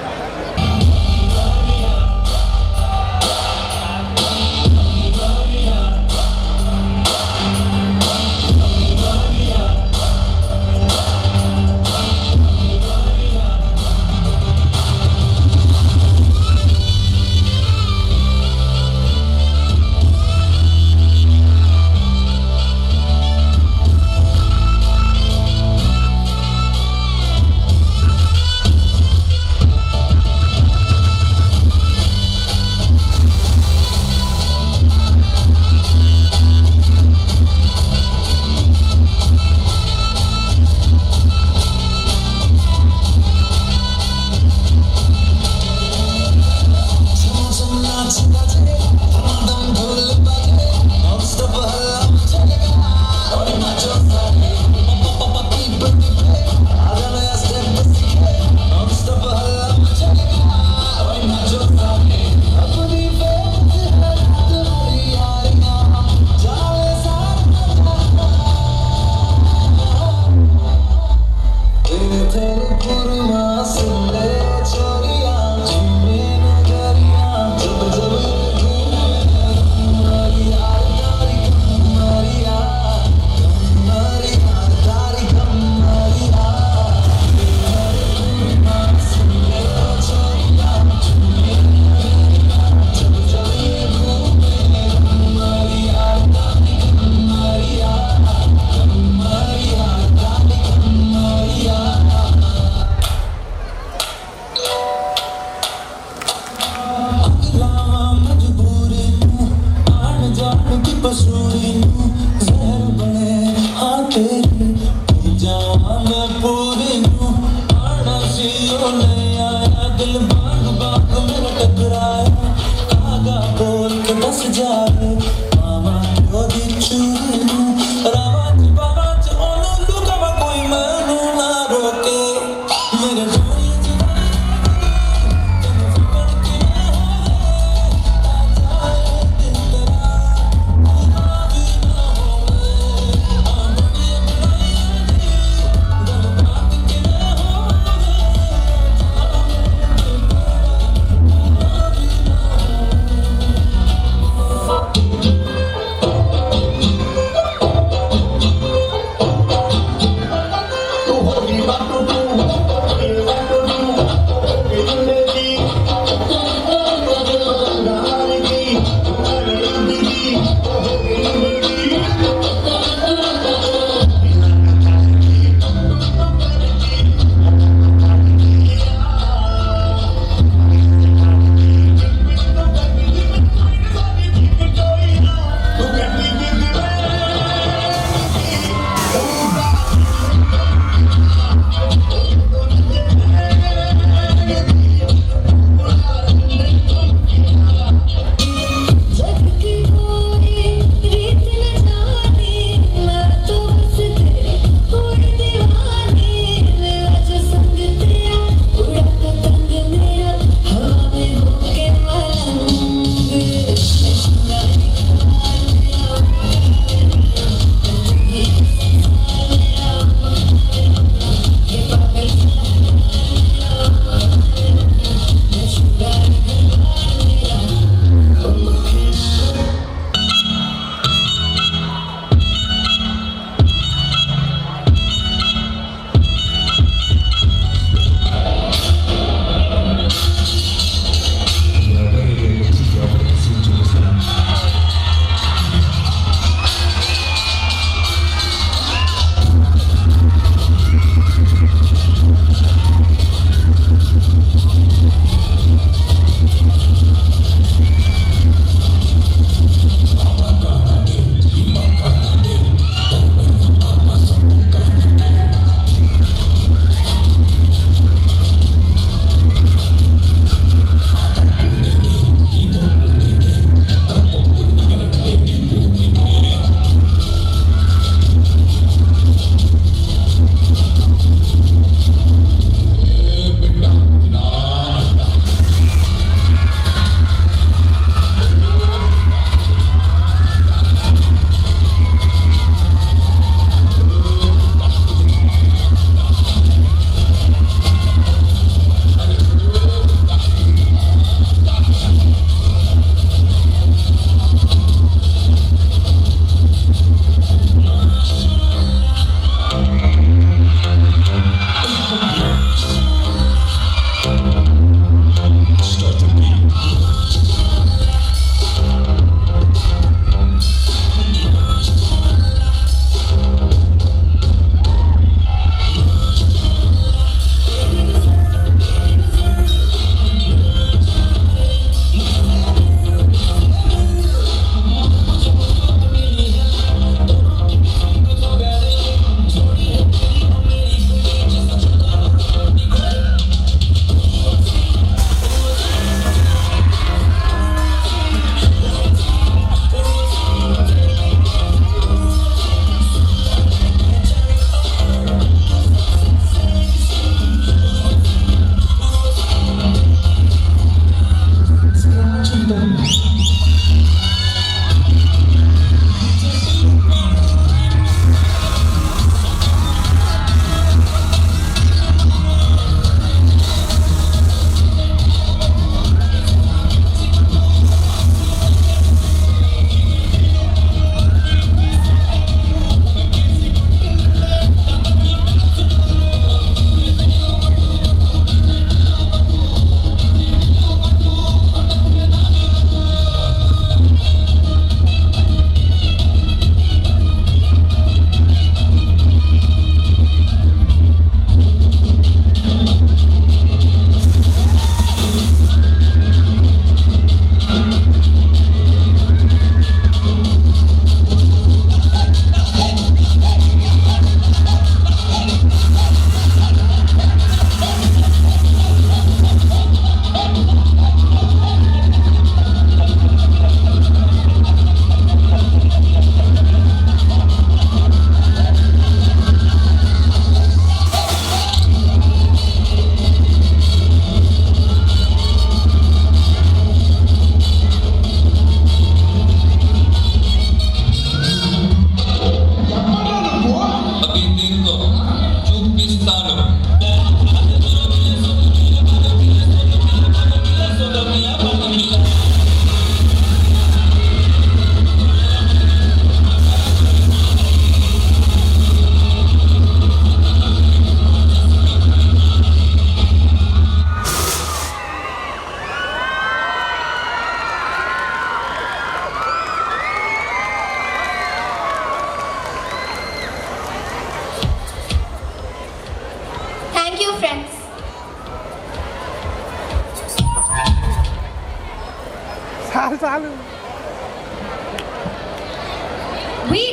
We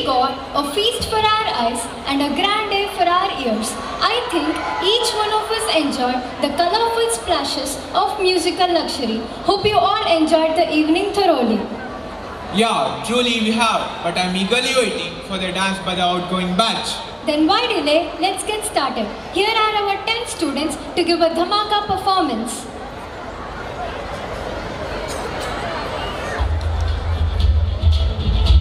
got a feast for our eyes and a grand day for our ears. I think each one of us enjoyed the colorful splashes of musical luxury. Hope you all enjoyed the evening thoroughly. Yeah, truly we have, but I'm eagerly waiting for the dance by the outgoing batch. Then why delay? Let's get started. Here are our 10 students to give a dhamaka performance. Thank you.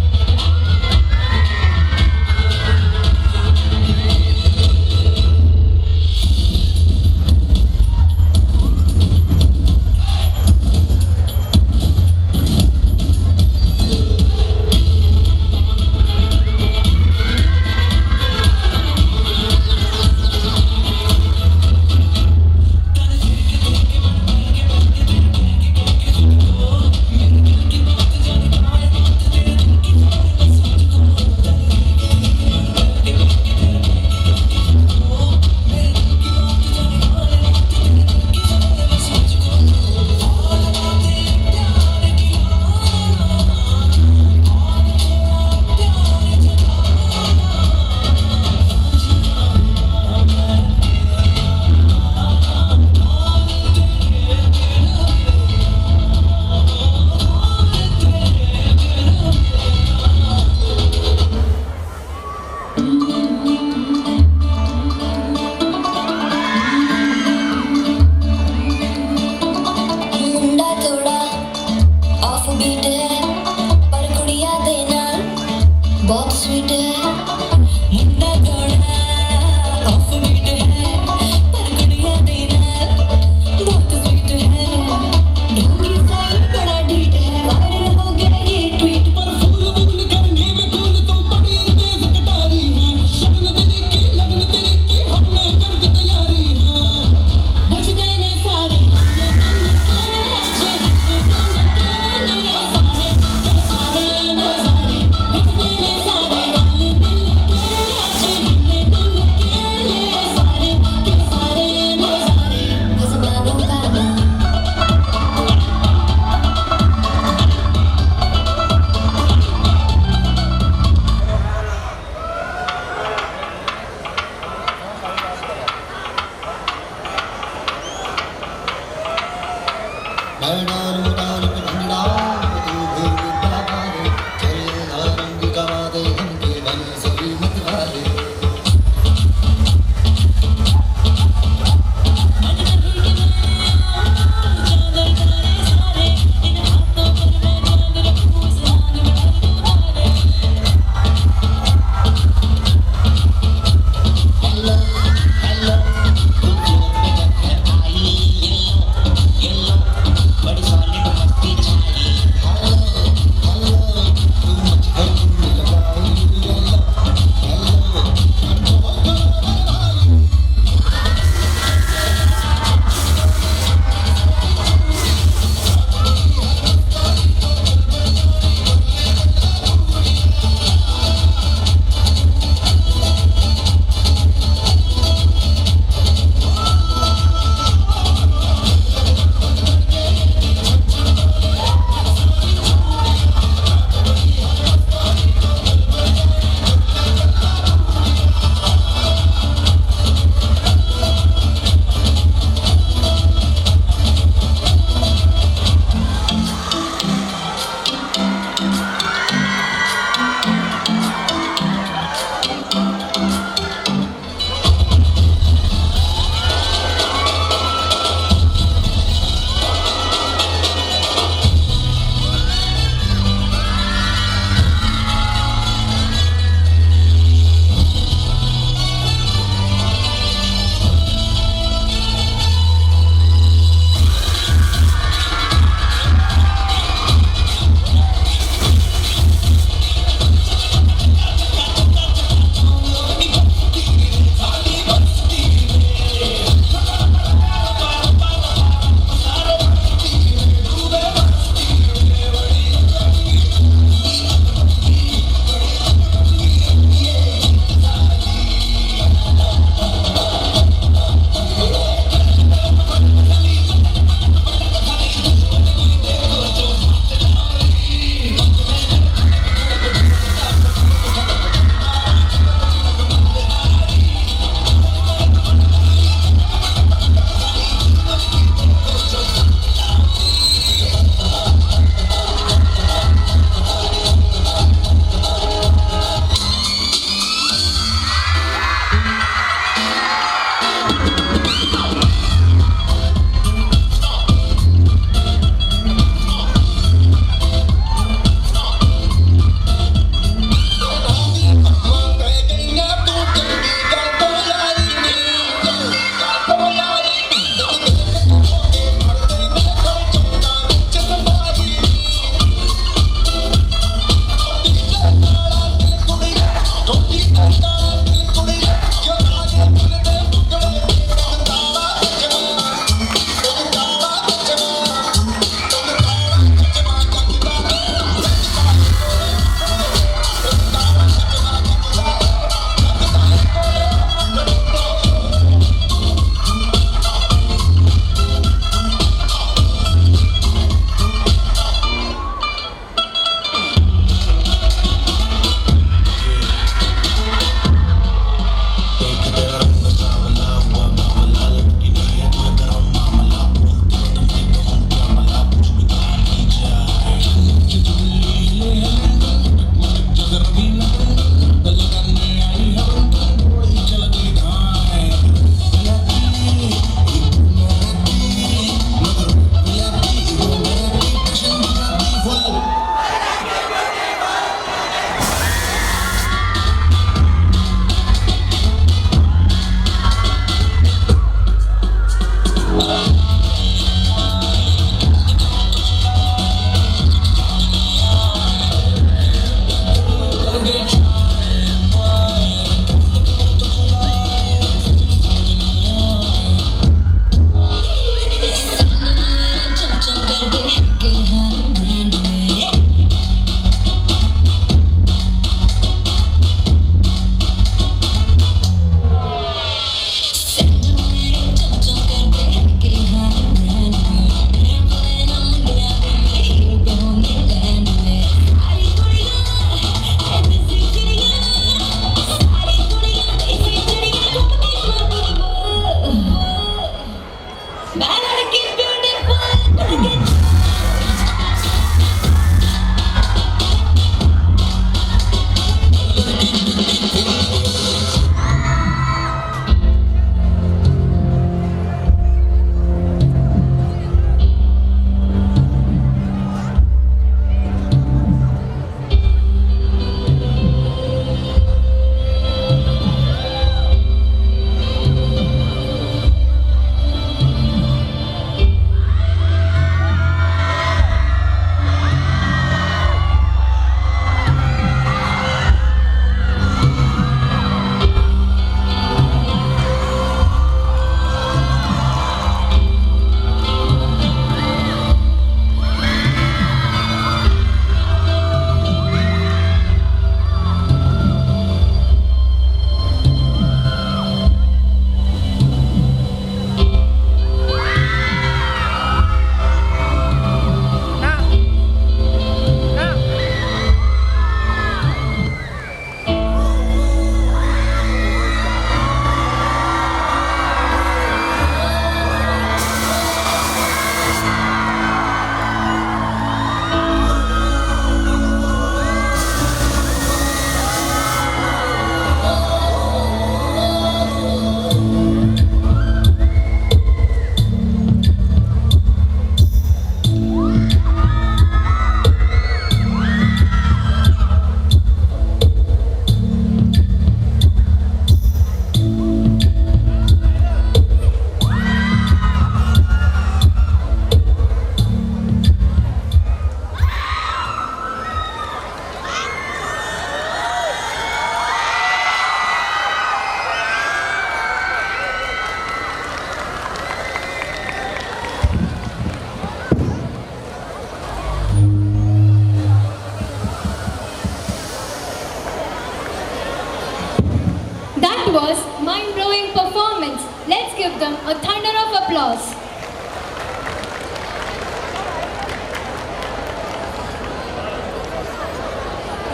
was mind-blowing performance. Let's give them a thunder of applause.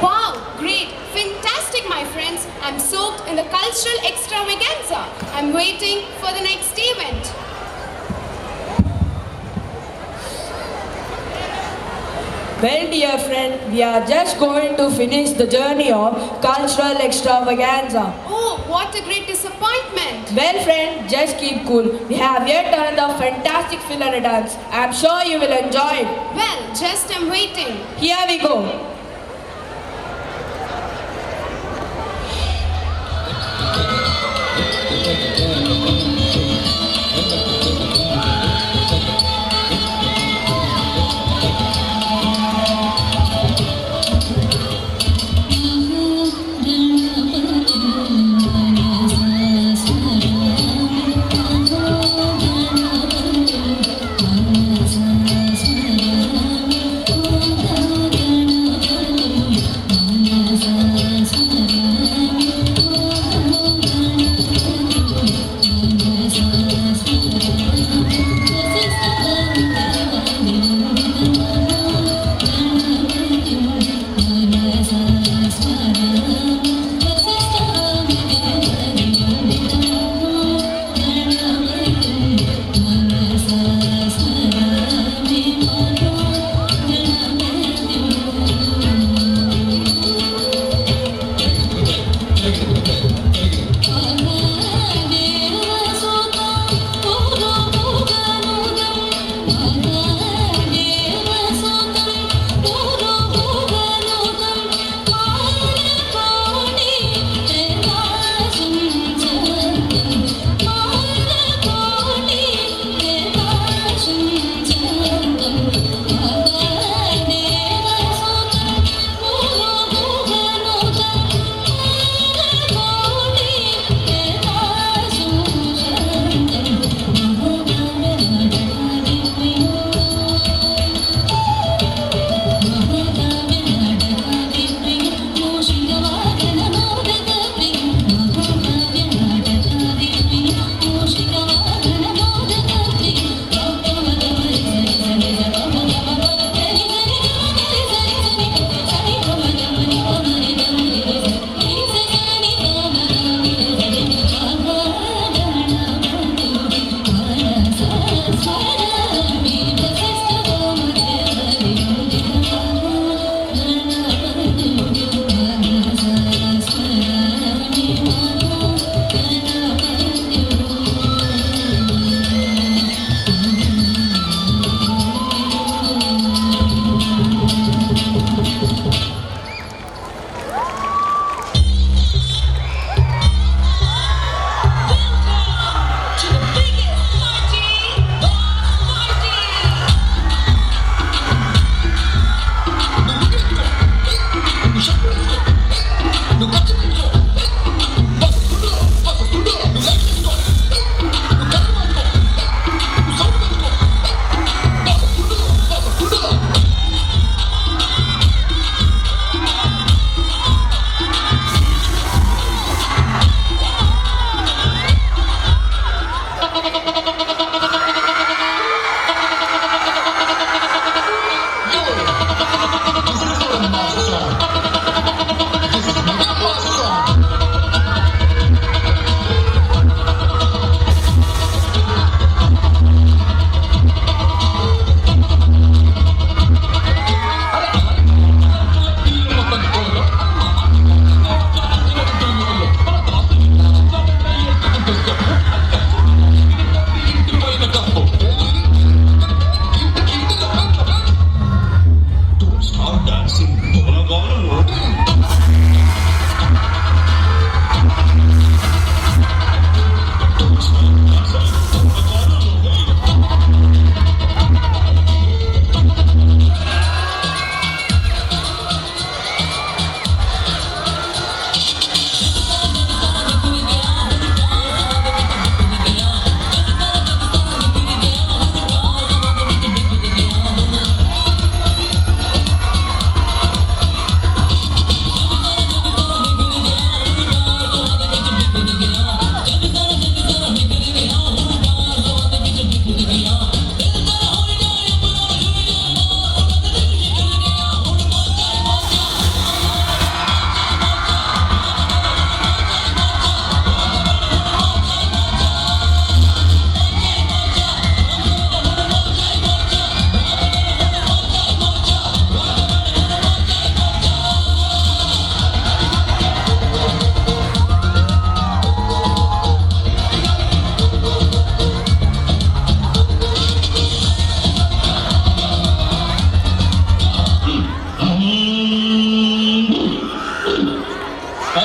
Wow, great, fantastic my friends. I'm soaked in the cultural extravaganza. I'm waiting for the next event. Well, dear friend, we are just going to finish the journey of cultural extravaganza. Oh, what a great disappointment. Well, friend, just keep cool. We have yet another fantastic filler dance. I'm sure you will enjoy it. Well, just I'm waiting. Here we go.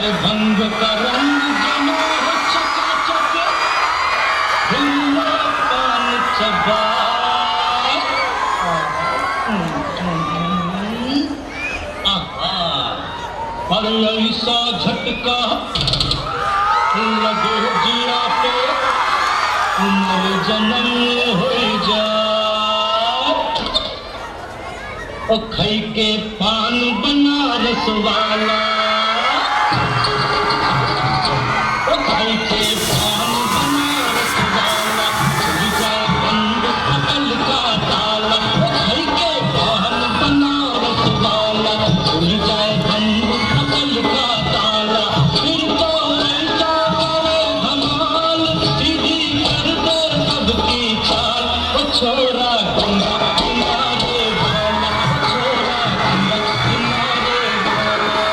अरे भंग का रंग जमा हो चकाचक, खुला पान चबा। पर ऐसा झटका लगे जिया पे, उम्र जन्म हो जा। ओ खई के पान बनारस वाला, ओ खई के पान बनारस वाला, खुल जाए बंद अकल का ताला। ओ खई के पान बनारस वाला, खुल जाए बंद अकल का ताला। फिर तो ऐसा करे धमाल, सीधी कर दे सबकी चाल। ओ छोरा गंगा किनारे वाला, छोरा गंगा किनारे वाला।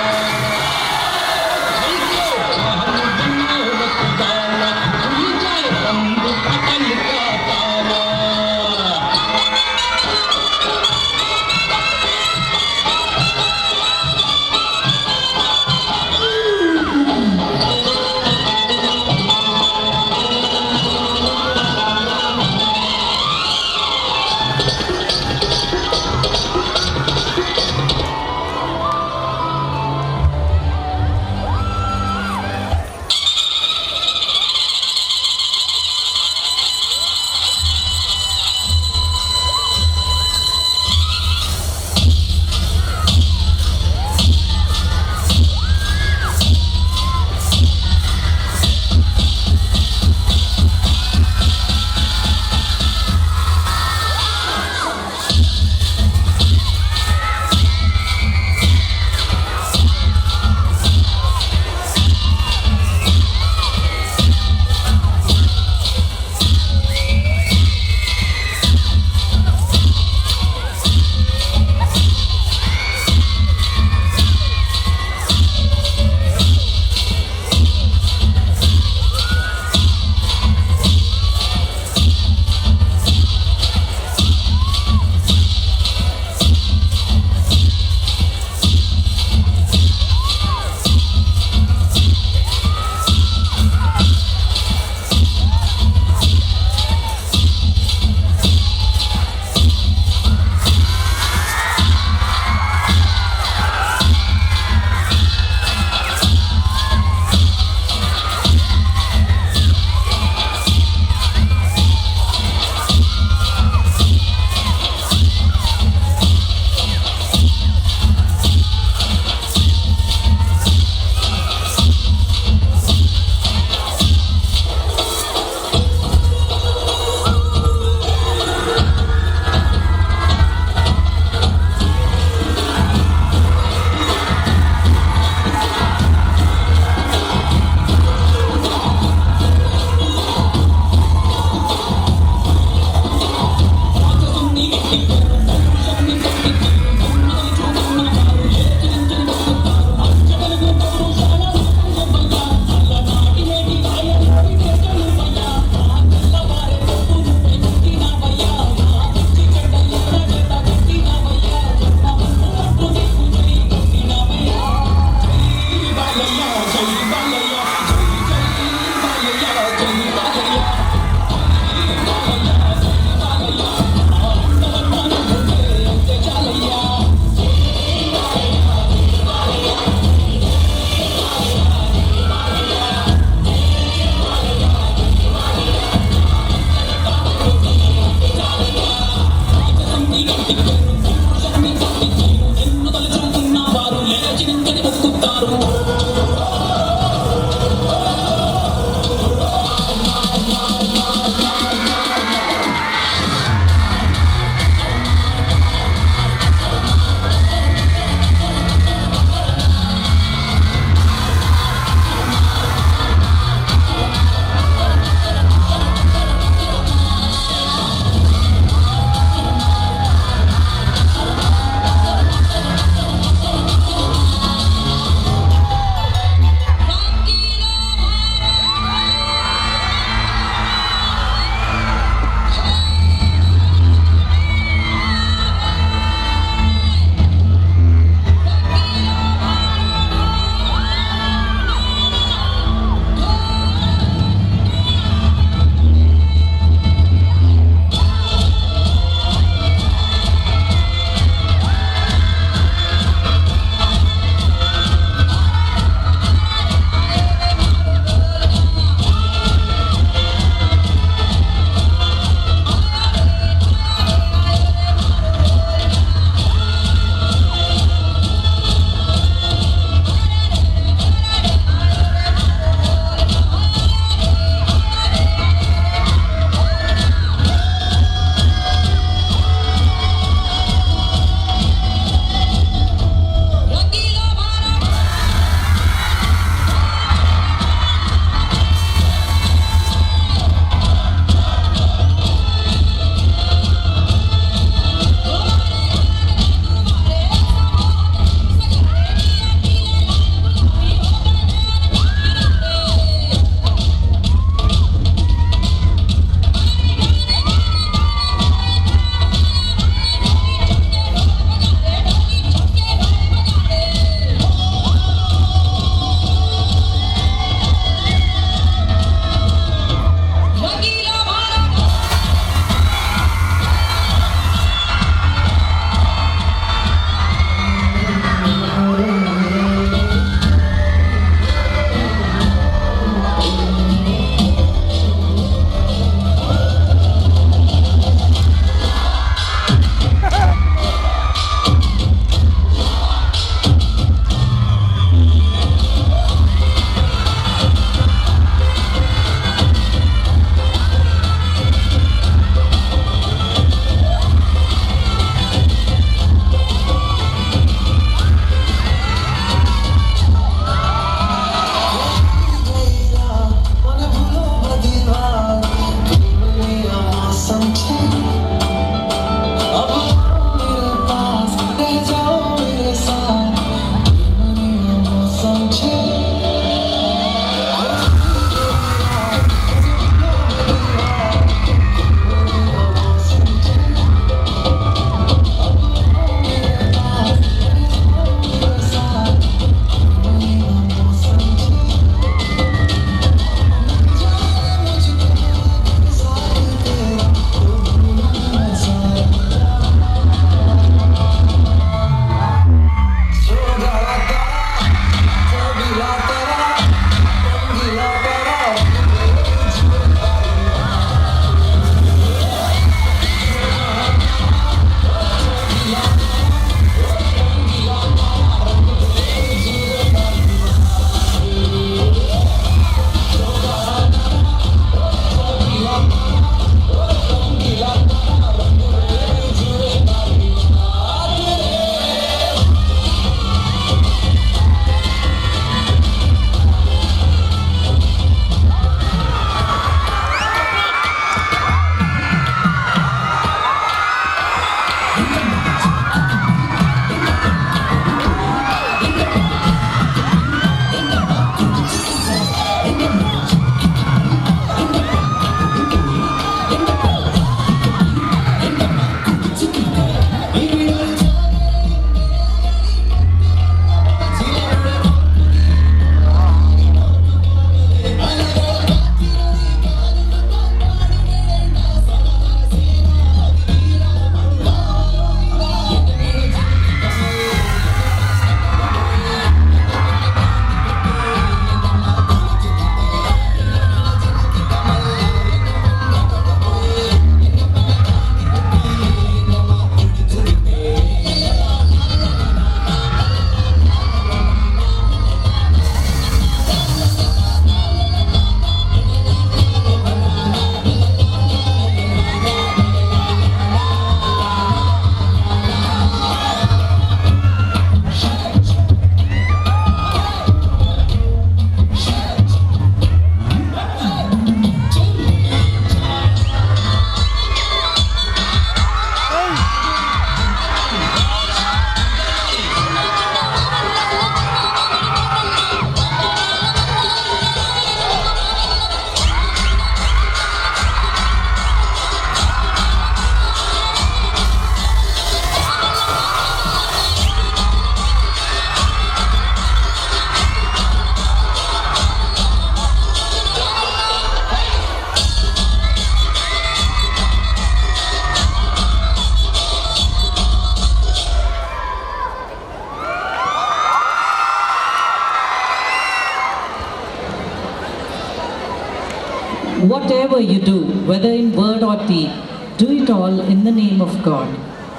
Whatever you do, whether in word or deed, do it all in the name of God.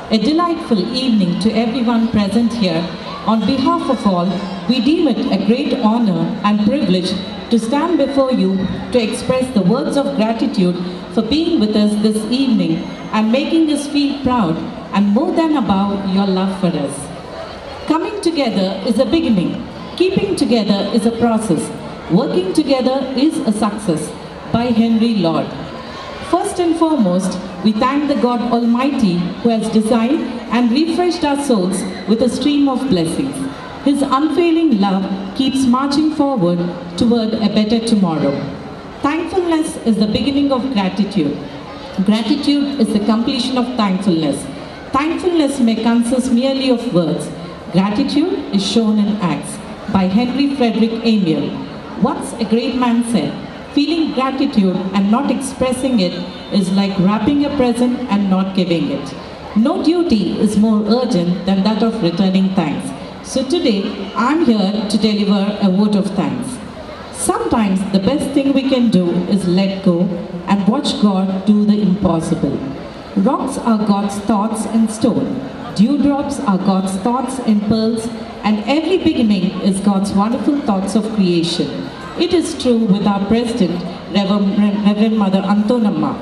A delightful evening to everyone present here. On behalf of all, we deem it a great honor and privilege to stand before you to express the words of gratitude for being with us this evening and making us feel proud and more than above your love for us. Coming together is a beginning. Keeping together is a process. Working together is a success. By Henry Lord. First and foremost, we thank the God Almighty who has designed and refreshed our souls with a stream of blessings. His unfailing love keeps marching forward toward a better tomorrow. Thankfulness is the beginning of gratitude. Gratitude is the completion of thankfulness. Thankfulness may consist merely of words. Gratitude is shown in acts. By Henry Frederick Amiel. Once a great man said, feeling gratitude and not expressing it is like wrapping a present and not giving it. No duty is more urgent than that of returning thanks. So today, I'm here to deliver a vote of thanks. Sometimes the best thing we can do is let go and watch God do the impossible. Rocks are God's thoughts in stone. Dewdrops are God's thoughts in pearls. And every beginning is God's wonderful thoughts of creation. It is true with our President, Reverend Mother Antonamma.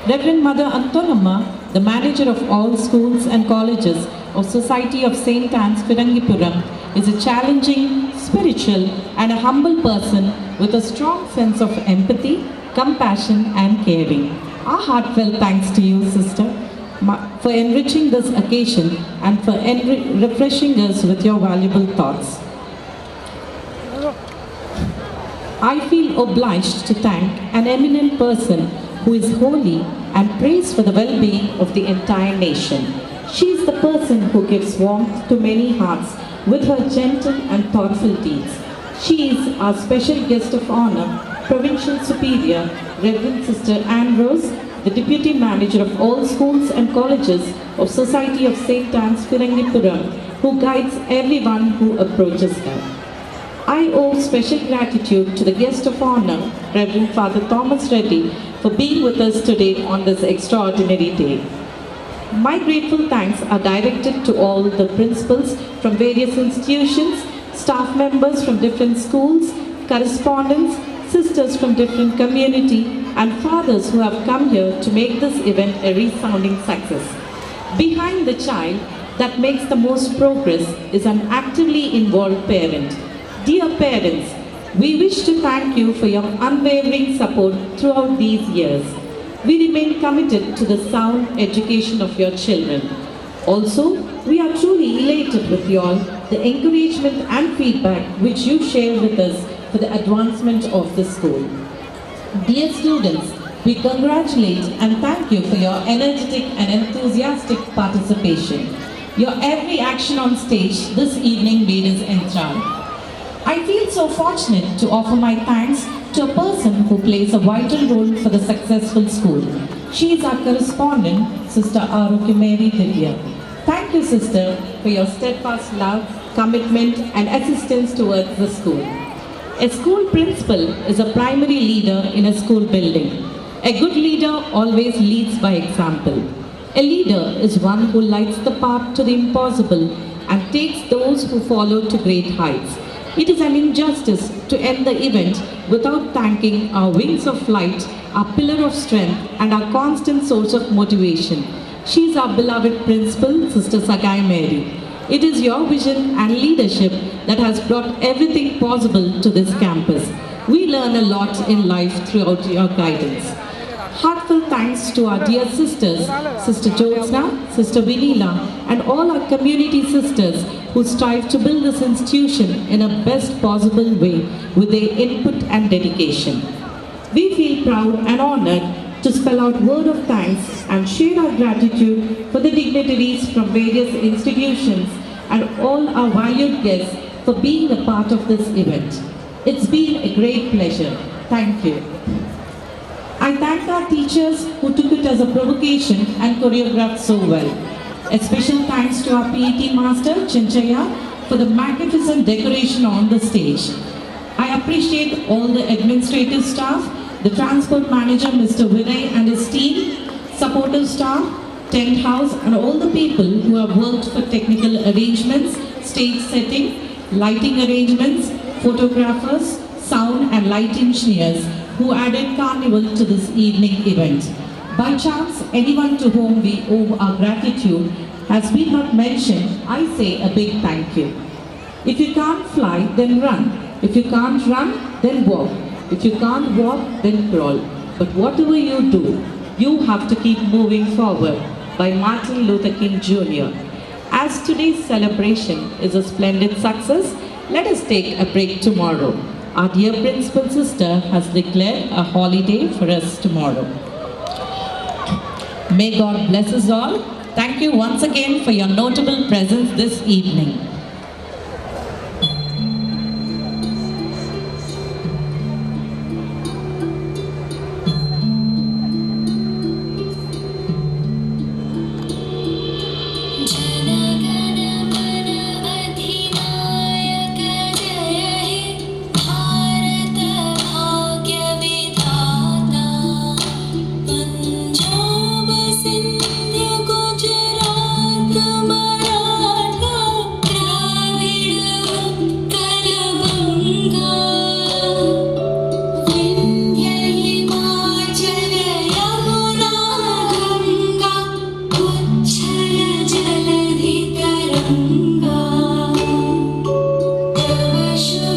Reverend Mother Antonamma, the manager of all schools and colleges of Society of St. Anne's, Firangipuram, is a challenging, spiritual and a humble person with a strong sense of empathy, compassion and caring. Our heartfelt thanks to you, Sister, for enriching this occasion and for refreshing us with your valuable thoughts. I feel obliged to thank an eminent person who is holy and prays for the well-being of the entire nation. She is the person who gives warmth to many hearts with her gentle and thoughtful deeds. She is our special guest of honor, Provincial Superior, Reverend Sister Anne Rose, the Deputy Manager of all schools and colleges of Society of St. Anne's, Firangipuram, who guides everyone who approaches her. I owe special gratitude to the guest of honor, Reverend Father Thomas Reddy, for being with us today on this extraordinary day. My grateful thanks are directed to all the principals from various institutions, staff members from different schools, correspondents, sisters from different community, and fathers who have come here to make this event a resounding success. Behind the child that makes the most progress is an actively involved parent. Dear parents, we wish to thank you for your unwavering support throughout these years. We remain committed to the sound education of your children. Also, we are truly elated with you all, the encouragement and feedback which you share with us for the advancement of the school. Dear students, we congratulate and thank you for your energetic and enthusiastic participation. Your every action on stage this evening made us enthralled. I feel so fortunate to offer my thanks to a person who plays a vital role for the successful school. She is our correspondent, Sister Aroki Mary Divya. Thank you, Sister, for your steadfast love, commitment and assistance towards the school. A school principal is a primary leader in a school building. A good leader always leads by example. A leader is one who lights the path to the impossible and takes those who follow to great heights. It is an injustice to end the event without thanking our wings of flight, our pillar of strength and our constant source of motivation. She is our beloved principal, Sister Sagai Mary. It is your vision and leadership that has brought everything possible to this campus. We learn a lot in life throughout your guidance. Heartfelt thanks to our dear sisters, Sister Jyotsna, Sister Vinila, and all our community sisters who strive to build this institution in a best possible way with their input and dedication. We feel proud and honored to spell out word of thanks and share our gratitude for the dignitaries from various institutions and all our valued guests for being a part of this event. It's been a great pleasure. Thank you. I thank our teachers who took it as a provocation and choreographed so well. A special thanks to our PET master, Chinchaya, for the magnificent decoration on the stage. I appreciate all the administrative staff the transport manager Mr. Vinay and his team, supportive staff, tent house and all the people who have worked for technical arrangements, stage setting, lighting arrangements, photographers, sound and light engineers who added carnival to this evening event. By chance, anyone to whom we owe our gratitude has been not mentioned, I say a big thank you. If you can't fly, then run. If you can't run, then walk. If you can't walk, then crawl. But whatever you do, you have to keep moving forward. By Martin Luther King Jr. As today's celebration is a splendid success, let us take a break tomorrow. Our dear principal sister has declared a holiday for us tomorrow. May God bless us all. Thank you once again for your notable presence this evening. Show